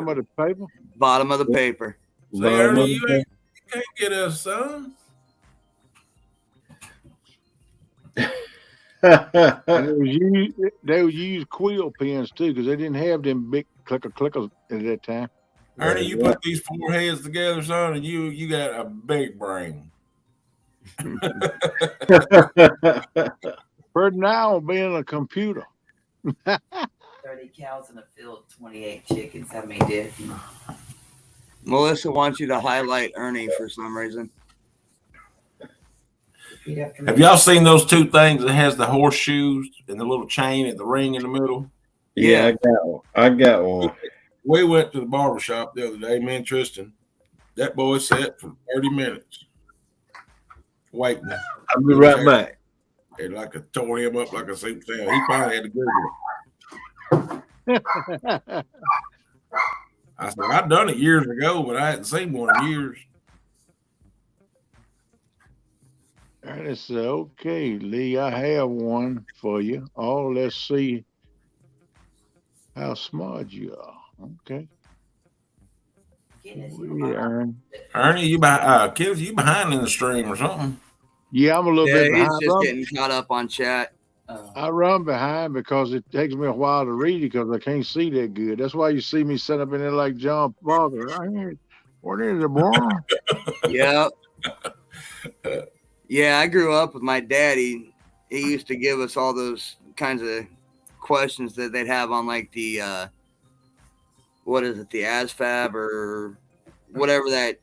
of the paper.
Bottom of the paper.
See, Ernie, you can't get us, son.
They would use quill pens too, because they didn't have them big clickers at that time.
Ernie, you put these four heads together, son, and you got a big brain.
For now, being a computer.
30 cows in a field, 28 chickens. How many did?
Melissa wants you to highlight Ernie for some reason.
Have y'all seen those two things that has the horseshoes and the little chain and the ring in the middle?
Yeah, I got one.
We went to the barber shop the other day, me and Tristan. That boy sat for 30 minutes waiting.
I'll be right back.
It like tore him up like a soup salad. He finally had to Google it. I said, I've done it years ago, but I hadn't seen one in years.
Ernest said, "Okay, Lee, I have one for you. Oh, let's see how smart you are." Okay.
Ernie, you behind? Kids, you behind in the stream or something?
Yeah, I'm a little bit behind.
He's just getting caught up on chat.
I run behind because it takes me a while to read it because I can't see that good. That's why you see me set up in there like John Father. What is it, boy?
Yeah. Yeah, I grew up with my daddy. He used to give us all those kinds of questions that they'd have on like the what is it, the ASVAB or whatever that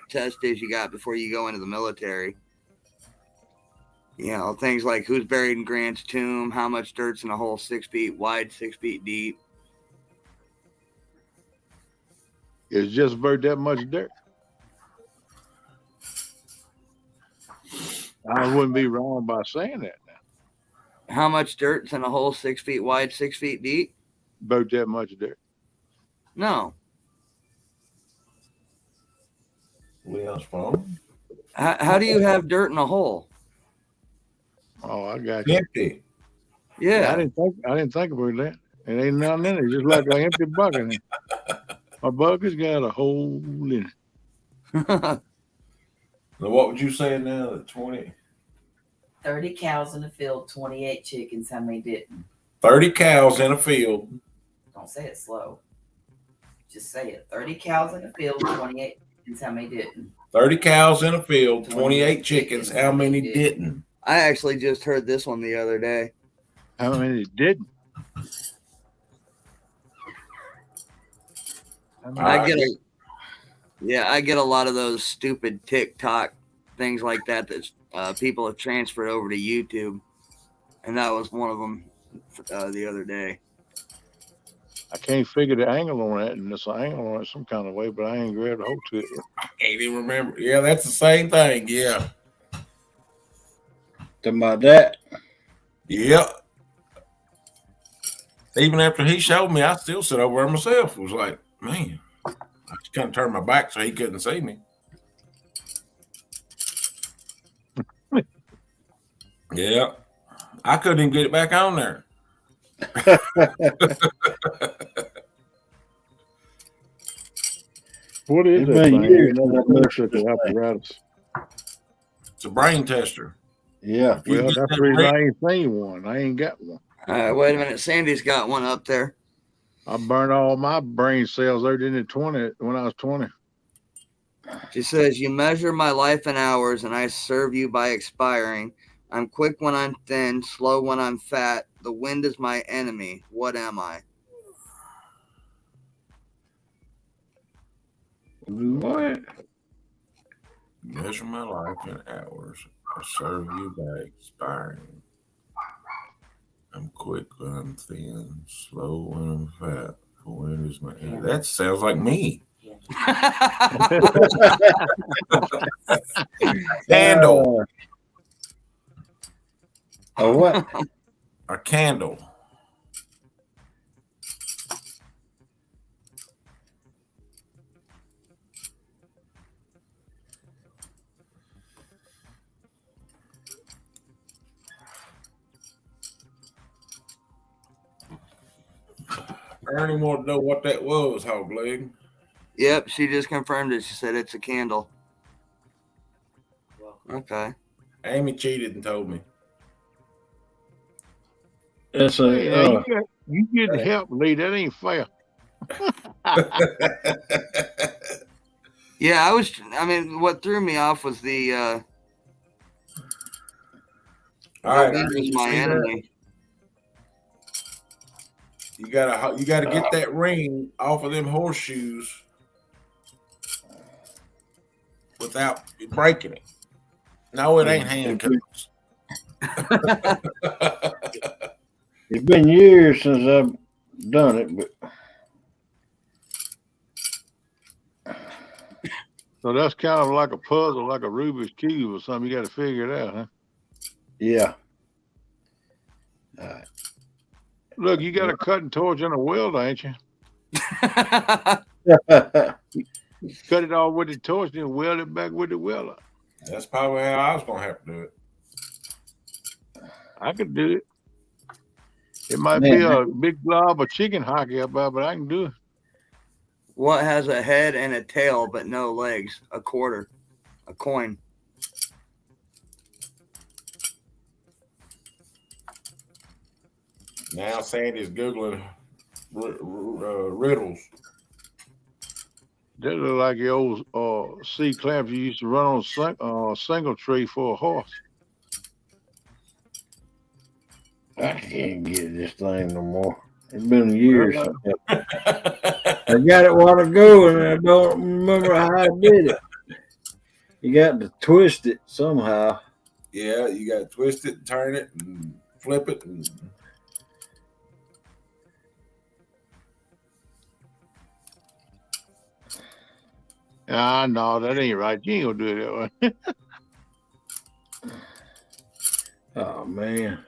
test is you got before you go into the military. You know, things like who's buried in Grant's tomb, how much dirt's in a hole 6 feet wide, 6 feet deep.
It's just about that much dirt. I wouldn't be wrong by saying that now.
How much dirt's in a hole 6 feet wide, 6 feet deep?
About that much dirt.
No.
Leon's phone.
How do you have dirt in a hole?
Oh, I got
It's
you.
empty.
Yeah.
I didn't think about that. It ain't nothing in it. Just like an empty bucket. My bucket's got a hole in it.
Now, what would you say now? That 20?
30 cows in the field, 28 chickens. How many didn't?
30 cows in a field.
Don't say it slow. Just say it. 30 cows in the field, 28 chickens. How many didn't?
30 cows in a field, 28 chickens. How many didn't?
I actually just heard this one the other day.
How many didn't?
I get a lot of those stupid TikTok things like that people have transferred over to YouTube, and that was one of them the other day.
I can't figure the angle on that, and it's an angle on it some kind of way, but I ain't grabbed a hold to it.
I can't even remember. Yeah, that's the same thing. Yeah.
Talking about that?
Yeah. Even after he showed me, I still sit over there myself. It was like, man, I just kind of turned my back so he couldn't see me. Yeah. I couldn't even get it back on there.
What is
It's
that
been
thing?
years
Ain't no
since I looked
such
at
an
that thing.
apparatus.
It's a brain tester.
Yeah.
If you
Well,
get
that's
that
the reason
brain-
I ain't seen one. I ain't got one.
Wait a minute. Sandy's got one up there.
I burned all my brain cells there in 20 when I was 20.
She says, "You measure my life in hours, and I serve you by expiring. I'm quick when I'm thin, slow when I'm fat. The wind is my enemy. What am I?"
What?
Measure my life in hours. I serve you by expiring. I'm quick when I'm thin, slow when I'm fat. The wind is my enemy. That sounds like me. Candle.
A what?
A candle. Ernie wanted to know what that was, Hog Leg.
Yep, she just confirmed it. She said it's a candle. Okay.
Amy cheated and told me.
It's
Hey,
a
now you get help, Lee. That ain't fair.
Yeah, what threw me off was the
All right,
wind
Ernie,
is
you
my
see that?
enemy.
You gotta get that ring off of them horseshoes without breaking it. No, it ain't handcuffs.
It's been years since I've done it, but
So that's kind of like a puzzle, like a Rubik's Cube or something. You got to figure it out, huh?
yeah. All right.
Look, you got a cutting torch and a welder, ain't you? Cut it off with the torch, then weld it back with the welder.
That's probably how I was gonna have to do it.
I could do it. It might
Man,
be a big blob of chicken hockey up there, but I can do it.
What has a head and a tail but no legs? A quarter. A coin.
Now Sandy's googling riddles.
That look like the old C clamps you used to run on single tree for a horse.
I can't get this thing no more. It's been years. I got it a while ago, and I don't remember how I did it. You got to twist it somehow.
Yeah, you got to twist it, turn it, and flip it.
No, that ain't right. You ain't gonna do it that way.
Oh man.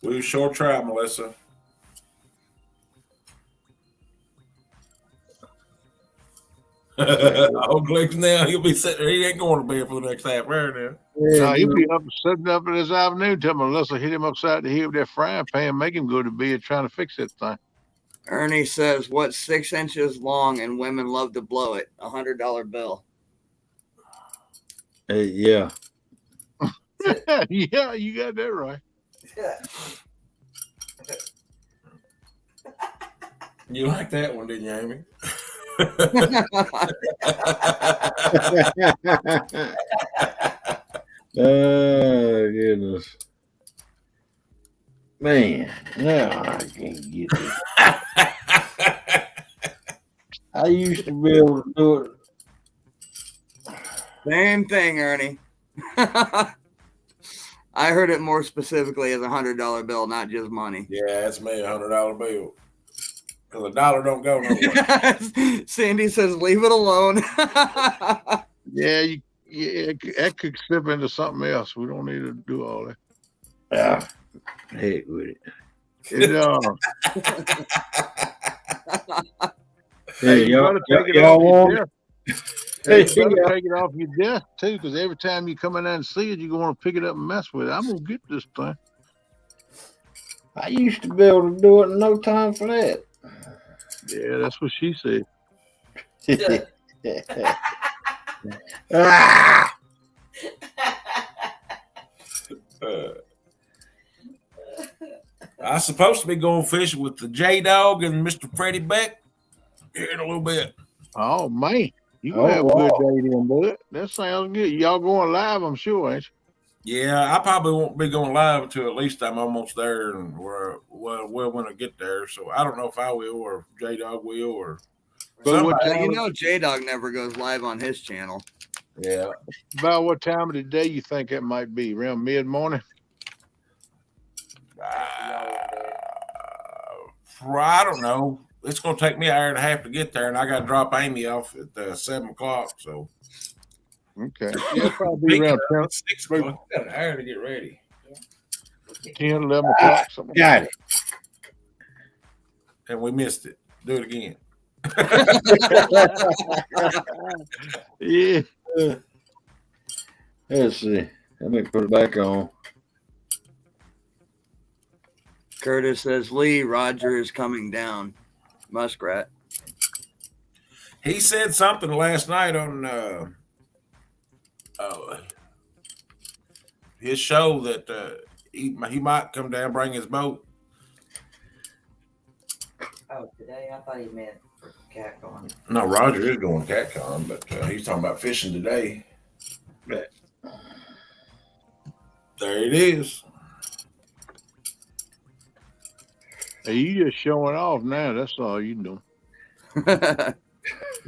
We'll sure try, Melissa. Oak now he'll be sitting there. He ain't going to bed for the next half hour now.
No, he'll be up sitting up in this afternoon till Melissa hit him upside the head with that frying pan, make him go to bed trying to fix that thing.
Ernie says, "What's 6 inches long and women love to blow it? $100 bill."
Yeah.
Yeah, you got that right.
You like that one, didn't you, Amy?
Oh, goodness. Man, no, I can't get it. I used to be able to do it.
Same thing, Ernie. I heard it more specifically as $100 bill, not just money.
Yeah, that's me, $100 bill. Because $1 don't go nowhere.
Sandy says, "Leave it alone."
Yeah, that could slip into something else. We don't need to do all that.
Ah, heck with it.
Hey, you gotta take it off your desk. Hey, you gotta take it off your desk too, because every time you come in there and see it, you're gonna pick it up and mess with it. I'm gonna get this thing.
I used to be able to do it in no time for that.
Yeah, that's what she said.
Ah!
I'm supposed to be going fishing with the J-Dog and Mr. Freddie Beck here in a little bit.
Oh, man. You gonna have a good day then, bud. That sounds good. Y'all going live, I'm sure, ain't you?
Yeah, I probably won't be going live until at least I'm almost there and when I get there. So I don't know if I will or if J-Dog will or
somebody. You know J-Dog never goes live on his channel.
Yeah.
About what time of the day you think it might be? Around mid-morning?
I don't know. It's going to take me an hour and a half to get there, and I got to drop Amy off at 7 o'clock. So,
okay. Yeah, probably around
6 o'clock. Got an hour to get ready.
10, 11 o'clock. Something.
Got it.
And we missed it. Do it again.
Yeah.
Let's see. Let me put it back on.
Curtis says, "Lee, Roger is coming down." Muskrat.
He said something last night on his show that he might come down, bring his boat.
Oh, today? I thought he meant for CatCon.
No, Roger is going to CatCon, but he's talking about fishing today. But there it is.
Hey, you just showing off now. That's all you do.
No,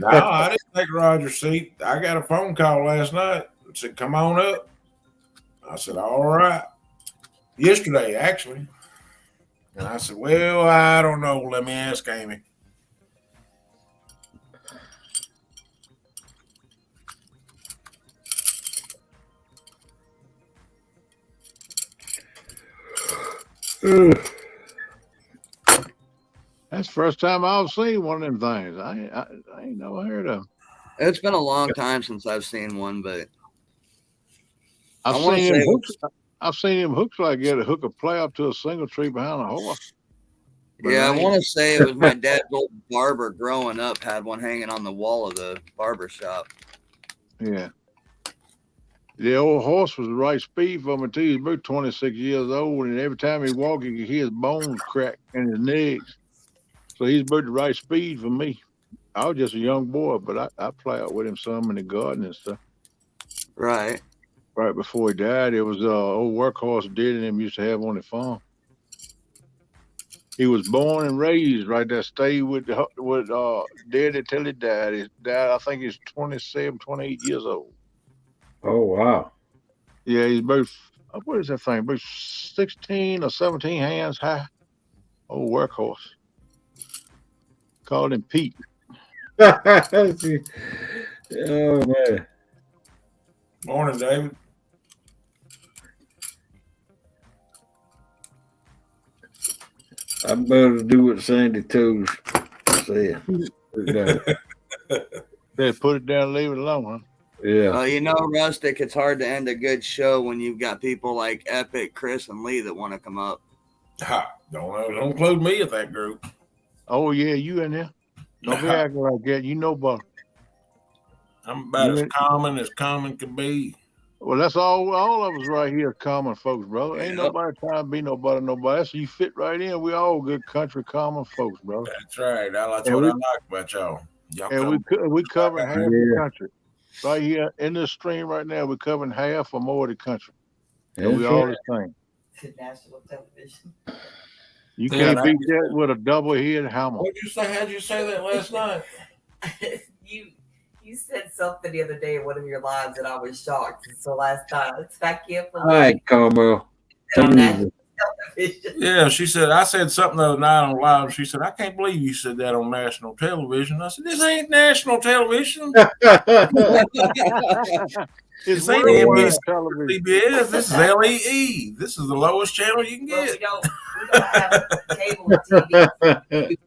I didn't take Roger's seat. I got a phone call last night. It said, "Come on up." I said, "All right." Yesterday, actually. And I said, "Well, I don't know. Let me ask Amy."
That's the first time I've seen one of them things. I ain't never heard of them.
It's been a long time since I've seen one, but
I've seen him hooks like you had to hook a play up to a single tree behind a horse.
Yeah, I want to say it was my dad's old barber growing up had one hanging on the wall of the barber shop.
Yeah. The old horse was the right speed for me too. He was about 26 years old, and every time he walked, you could hear his bones crack in his legs. So he's about the right speed for me. I was just a young boy, but I play out with him some in the garden and stuff.
Right.
Right before he died, it was old workhorse Dad and him used to have on the farm. He was born and raised right there, stayed with Daddy till he died. He died, I think he's 27, 28 years old.
Oh, wow.
Yeah, he's about, what is that thing, about 16 or 17 hands high. Old workhorse. Called him Pete.
Oh, man.
Morning, David.
I'm better to do what Sandy Toes said.
Said put it down, leave it alone, huh?
Yeah.
You know, Rustic, it's hard to end a good show when you've got people like Epic, Chris, and Lee that want to come up.
Ha, don't include me in that group.
Oh yeah, you in there? Don't be acting like that. You know, but
I'm about as common can be.
well, that's all of us right here, common folks, brother. Ain't nobody trying to be nobody. So you fit right in. We all good country common folks, brother.
That's right. That's what I like about y'all.
And we covering half the country. Right here in this stream right now, we're covering half or more of the country. And we all the same.
National television.
You can't beat that with a double head hammer.
What'd you say? How'd you say that last night?
You said something the other day in one of your lives and I was shocked. So last night, I can't
All right, Carmel.
Yeah, she said, I said something the other night on live. She said, I can't believe you said that on national television. I said, this ain't national television.
It's
ain't NBC, CBS. This is LEE. This is the lowest channel you can get.
We don't have cable TV.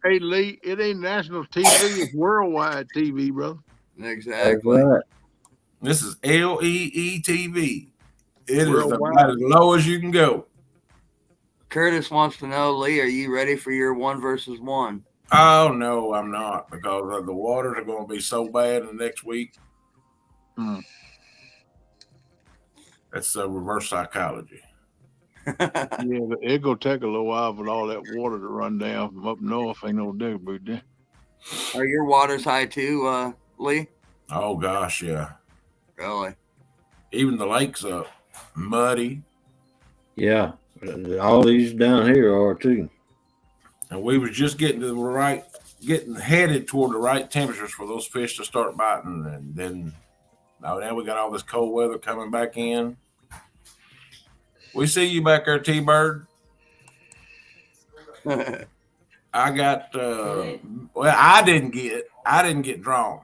Hey, Lee, it ain't national TV. It's worldwide TV, bro.
Exactly.
Right.
This is LEE TV. It is about as low as you can go.
Curtis wants to know, Lee, are you ready for your 1 versus 1?
Oh, no, I'm not, because the waters are going to be so bad in the next week. That's reverse psychology.
Yeah, it's going to take a little while for all that water to run down from up north. Ain't no difference there.
Are your waters high too, Lee?
Oh, gosh, yeah.
Really?
Even the lake's up. Muddy.
Yeah. All these down here are too.
And we was just getting headed toward the right temperatures for those fish to start biting. And then now we got all this cold weather coming back in. We see you back there, T-Bird. I got I didn't get drawn,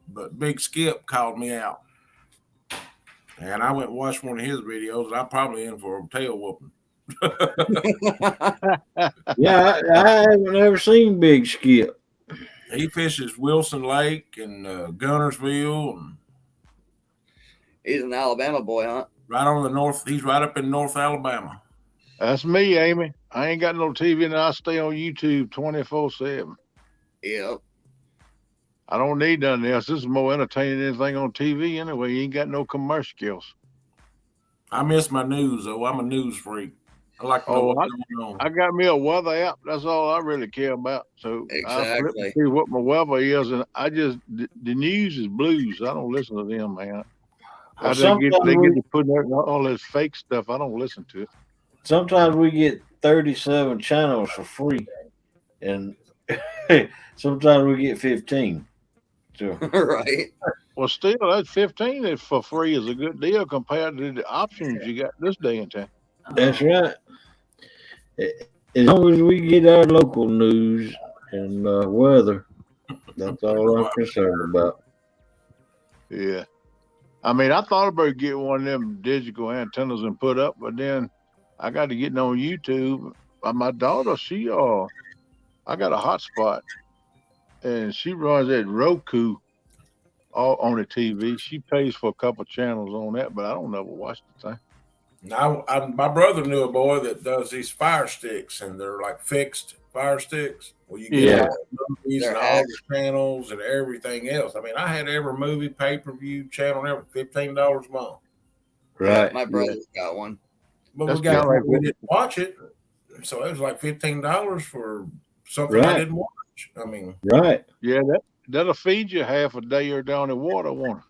but Big Skip called me out. And I went and watched one of his videos, and I'm probably in for a tail whooping.
Yeah, I haven't ever seen Big Skip.
He fishes Wilson Lake and Gunnersville. And
he's an Alabama boy, huh?
Right on the north. He's right up in North Alabama.
That's me, Amy. I ain't got no TV, and I stay on YouTube 24/7.
Yep.
I don't need nothing else. This is more entertaining than anything on TV anyway. You ain't got no commercial skills.
I miss my news, though. I'm a news freak. I like to know what's going on.
I got me a weather app. That's all I really care about. So I flip to see what my weather is, and the news is blues. I don't listen to them, man. They get to putting all this fake stuff. I don't listen to it.
Sometimes we get 37 channels for free, and sometimes we get 15. So.
Right.
Well, still, that 15 is for free is a good deal compared to the options you got this day and time.
That's right. As long as we get our local news and weather, that's all I'm concerned about.
Yeah. I mean, I thought about getting one of them digital antennas and put up, but then I got to get on YouTube. My daughter, I got a hotspot, and she runs that Roku all on the TV. She pays for a couple channels on that, but I don't ever watch the thing.
Now, my brother knew a boy that does these fire sticks, and they're like fixed fire sticks. Well, you get all the movies and all the channels and everything else. I mean, I had every movie, pay-per-view channel, and everything, $15 a month.
Right.
My brother's got one.
But we didn't watch it, so it was like $15 for something I didn't watch. I mean,
right?
Yeah, that'll feed you half a day or down in water, won't it?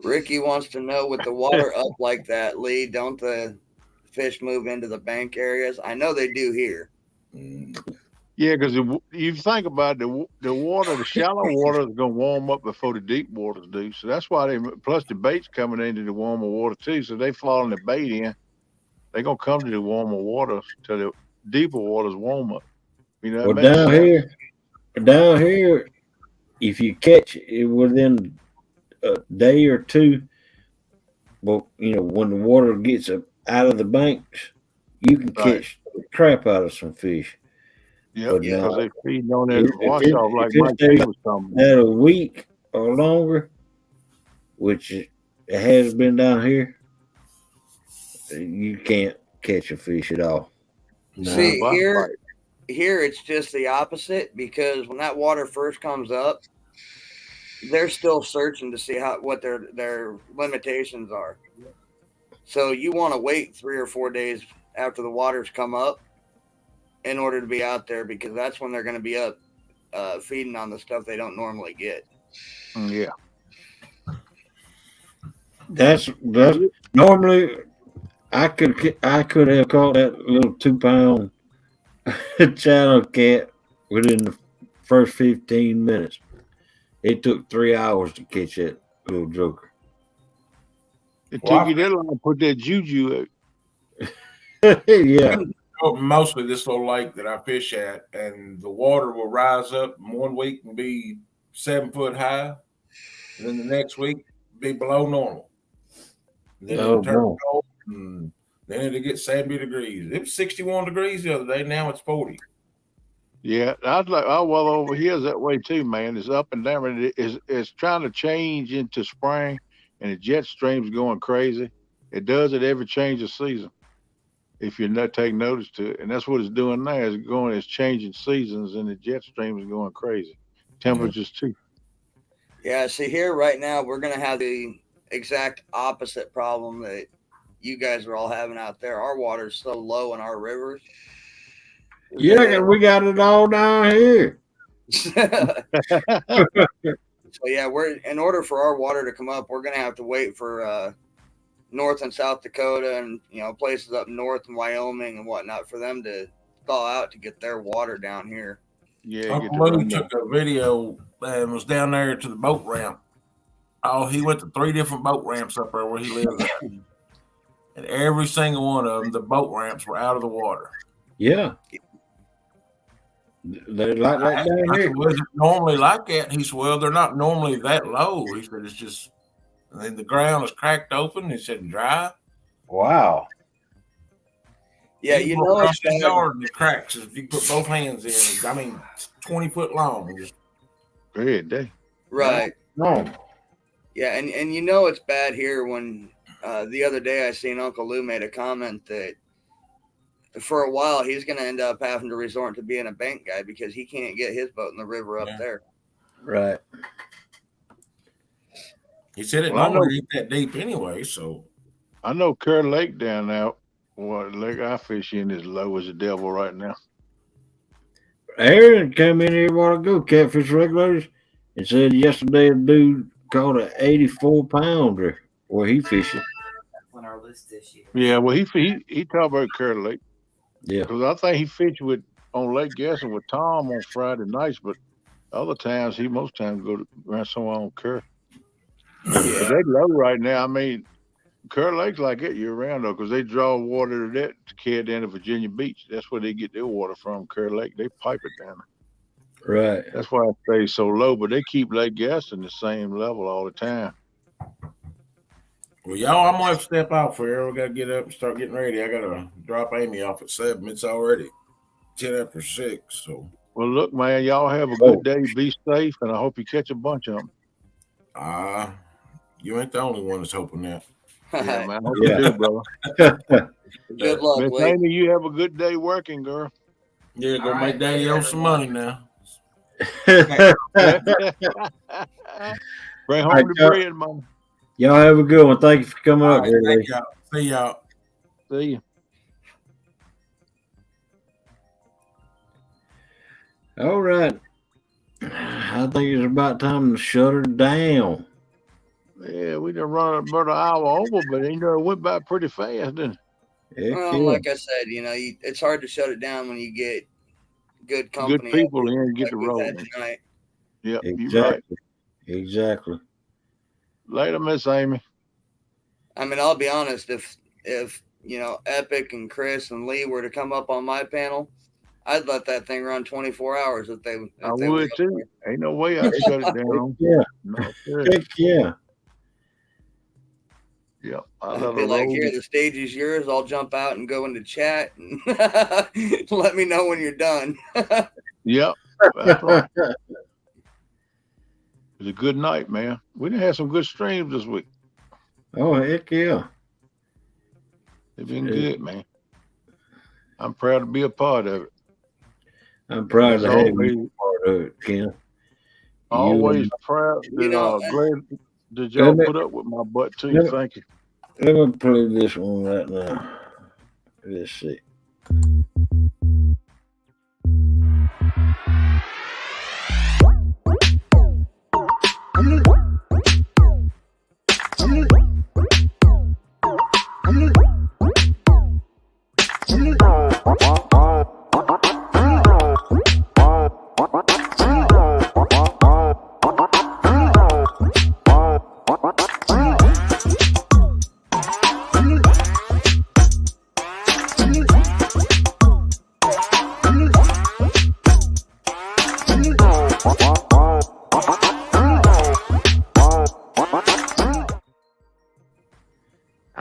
Ricky wants to know, with the water up like that, Lee, don't the fish move into the bank areas? I know they do here.
Yeah, because you think about it, the water, the shallow water is going to warm up before the deep waters do. So that's why plus the bait's coming into the warmer water too. So they following the bait in. They're going to come to the warmer waters till the deeper waters warm up. You know,
well, down here, if you catch it within a day or two, well, when the water gets out of the banks, you can catch the crap out of some fish.
Yep,
But
Yeah.
because
no,
they feeding on that
if
wash
it,
off like
if
Mike
it
T
takes
was talking about.
that a week or longer, which it has been down here, you can't catch a fish at all.
No.
See,
Bite.
here it's just the opposite, because when that water first comes up, they're still searching to see what their limitations are. So you want to wait 3 or 4 days after the waters come up in order to be out there, because that's when they're going to be up feeding on the stuff they don't normally get.
Yeah.
That's normally I could have caught that little 2 pound channel cat within the first 15 minutes. It took 3 hours to catch that little joker.
It
Well,
took you that long to put that juju out.
Yeah.
Mostly this little lake that I fish at, and the water will rise up in 1 week and be 7 foot high, and then the next week be below normal. Then
Oh,
it'll turn
no.
cold, and then it'll get 70 degrees. It was 61 degrees the other day. Now it's 40.
Yeah, I was like, oh well, over here is that way too, man. It's up and down, and it's trying to change into spring, and the jet stream's going crazy. It does it every change of season, if you not take notice to it, and that's what it's doing now. It's changing seasons, and the jet stream is going crazy. Temperatures too.
Yeah, see, here right now, we're going to have the exact opposite problem that you guys are all having out there. Our water's so low in our rivers.
Yeah, we got it all down here.
So yeah, in order for our water to come up, we're going to have to wait for North and South Dakota and places up north in Wyoming and whatnot for them to thaw out to get their water down here.
Yeah,
Uncle Lou took a video and was down there to the boat ramp. Oh, he went to 3 different boat ramps up there where he lives at. And every single one of them, the boat ramps were out of the water.
Yeah. They're like that down here.
Was it normally like that? He said, well, they're not normally that low. He said, it's just, and then the ground is cracked open. He said, dry.
Wow.
Yeah,
it's bad. Yard and the cracks. If you put both hands in, I mean, 20 foot long. Just
great day.
Right.
No.
Yeah, and it's bad here when the other day I seen Uncle Lou made a comment that for a while he's going to end up having to resort to being a bank guy because he can't get his boat in the river up there.
Right.
He said it normally ain't that deep anyway, so.
I know Kerr Lake down there, what lake I fish in is low as the devil right now.
Aaron came in here a while ago, catfish regulators, and said yesterday a dude caught an 84-pounder where he fishing.
That's on our list this year.
Yeah, well, he talked about Kerr Lake.
Yeah.
Because I think he fished on Lake Gasson with Tom on Friday nights, but other times most times go around somewhere on Kerr. Yeah. But they low right now. I mean, Kerr Lake's like it year round though, because they draw water to that to carry down to Virginia Beach. That's where they get their water from. Kerr Lake, they pipe it down.
Right.
That's why it stays so low. But they keep Lake Gaston the same level all the time.
Well, y'all, I'm gonna have to step out for here. We gotta get up and start getting ready. I gotta drop Amy off at 7. It's already 10 after 6. So.
Well, look, man, y'all have a good day. Be safe, and I hope you catch a bunch of them.
You ain't the only one that's hoping that.
Yeah, man. I hope you do, brother.
Good luck,
Miss Amy, you have a good day working, girl.
Yeah, go make Daddy owe some money now.
Bring home the bread, Mama.
Y'all have a good one. Thank you for coming up here today.
See y'all.
See you.
All right. I think it's about time to shut her down.
Yeah, we done run about an hour over, but it went by pretty fast, didn't
it?
Like I said, it's hard to shut it down when you get good company.
Good people here and get the road.
Yeah, exactly. Right. Exactly.
Later, Miss Amy.
I mean, I'll be honest. If Epic and Chris and Lee were to come up on my panel, I'd let that thing run 24 hours if they.
I would too. Ain't no way I'd shut it down.
Yeah.
No,
Heck yeah.
Yep. I
I'll
let
be
her
like,
roll.
here, the stage is yours. I'll jump out and go into chat and let me know when you're done.
Yep. That's right. It was a good night, man. We done had some good streams this week.
Oh, heck yeah.
They've been good, man. I'm proud to be a part of it.
I'm proud
As
to have
always,
you part of it, Ken.
always proud
You know,
that glad that y'all
Let me,
put up with my butt too.
let me,
Thank you.
let me play this one right now. Let's see.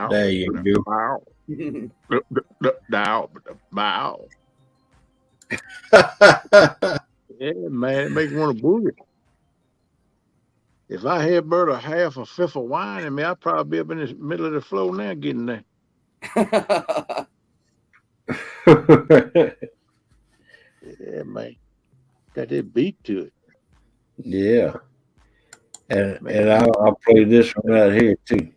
There you go.
Bow. Bow. Yeah, man, it makes me want to boogie. If I had about a half a fifth of wine in me, I'd probably be up in the middle of the floor now getting there. Yeah, man. Got that beat to it.
Yeah. And I'll play this one right here, too.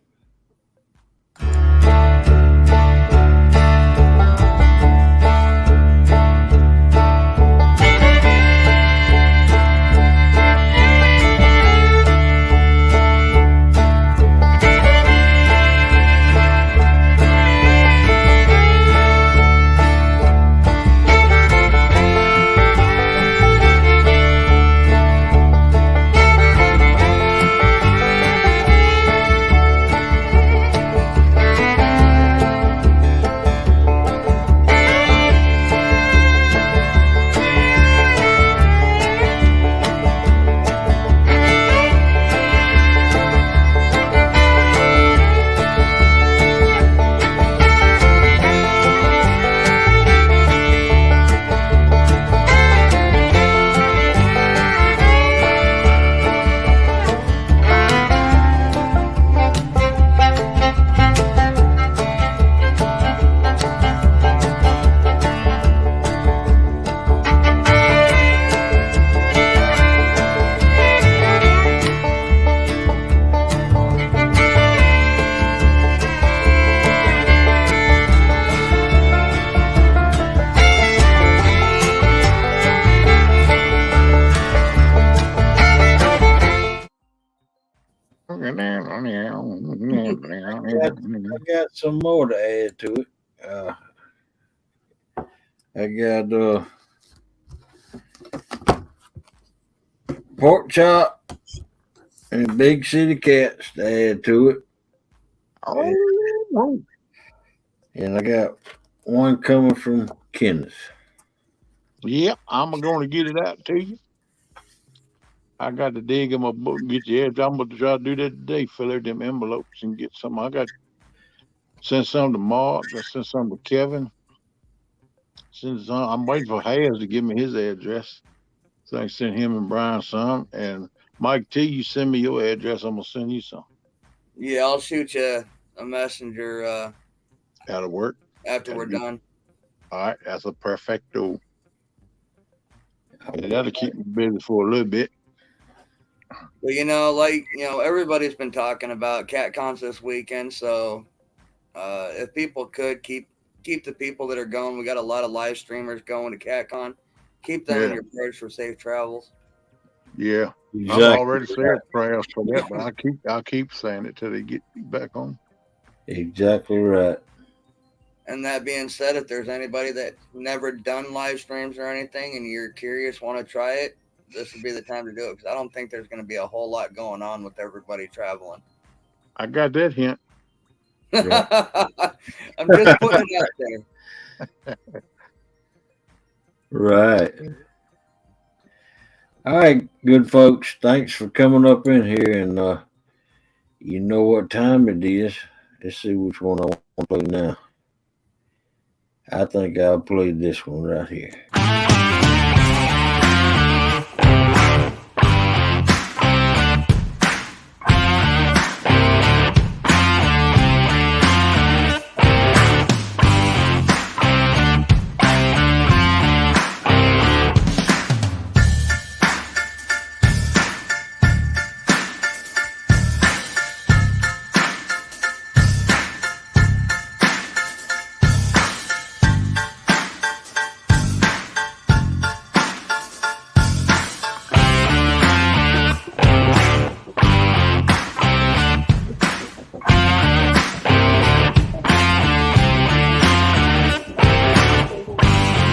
I got some more to add to it. I got pork chop and big city cats to add to it.
Oh,
And I got one coming from Kenneth.
yep. I'm going to get it out to you. I got to dig in my book and get your edge. I'm going to try to do that today. Fill out them envelopes and get some. I got send some to Mark. I send some to Kevin. Send some. I'm waiting for Hayes to give me his address, so I can send him and Brian some. And Mike T, you send me your address. I'm gonna send you some.
Yeah, I'll shoot you a messenger
That'll work.
after we're done.
All right, that's a perfecto. And that'll keep me busy for a little bit.
But everybody's been talking about CatCons this weekend, so if people could keep the people that are going, we got a lot of live streamers going to CatCon. Keep them in your prayers for safe travels.
Yeah,
Exactly.
I'm already saying prayers for that, but I'll keep saying it till they get back on.
Exactly right.
And that being said, if there's anybody that's never done live streams or anything and you're curious, want to try it, this would be the time to do it, because I don't think there's going to be a whole lot going on with everybody traveling.
I got that hint.
Right.
I'm just putting it out there.
Right. All right, good folks. Thanks for coming up in here, and you know what time it is. Let's see which one I want to play now. I think I'll play this one right here.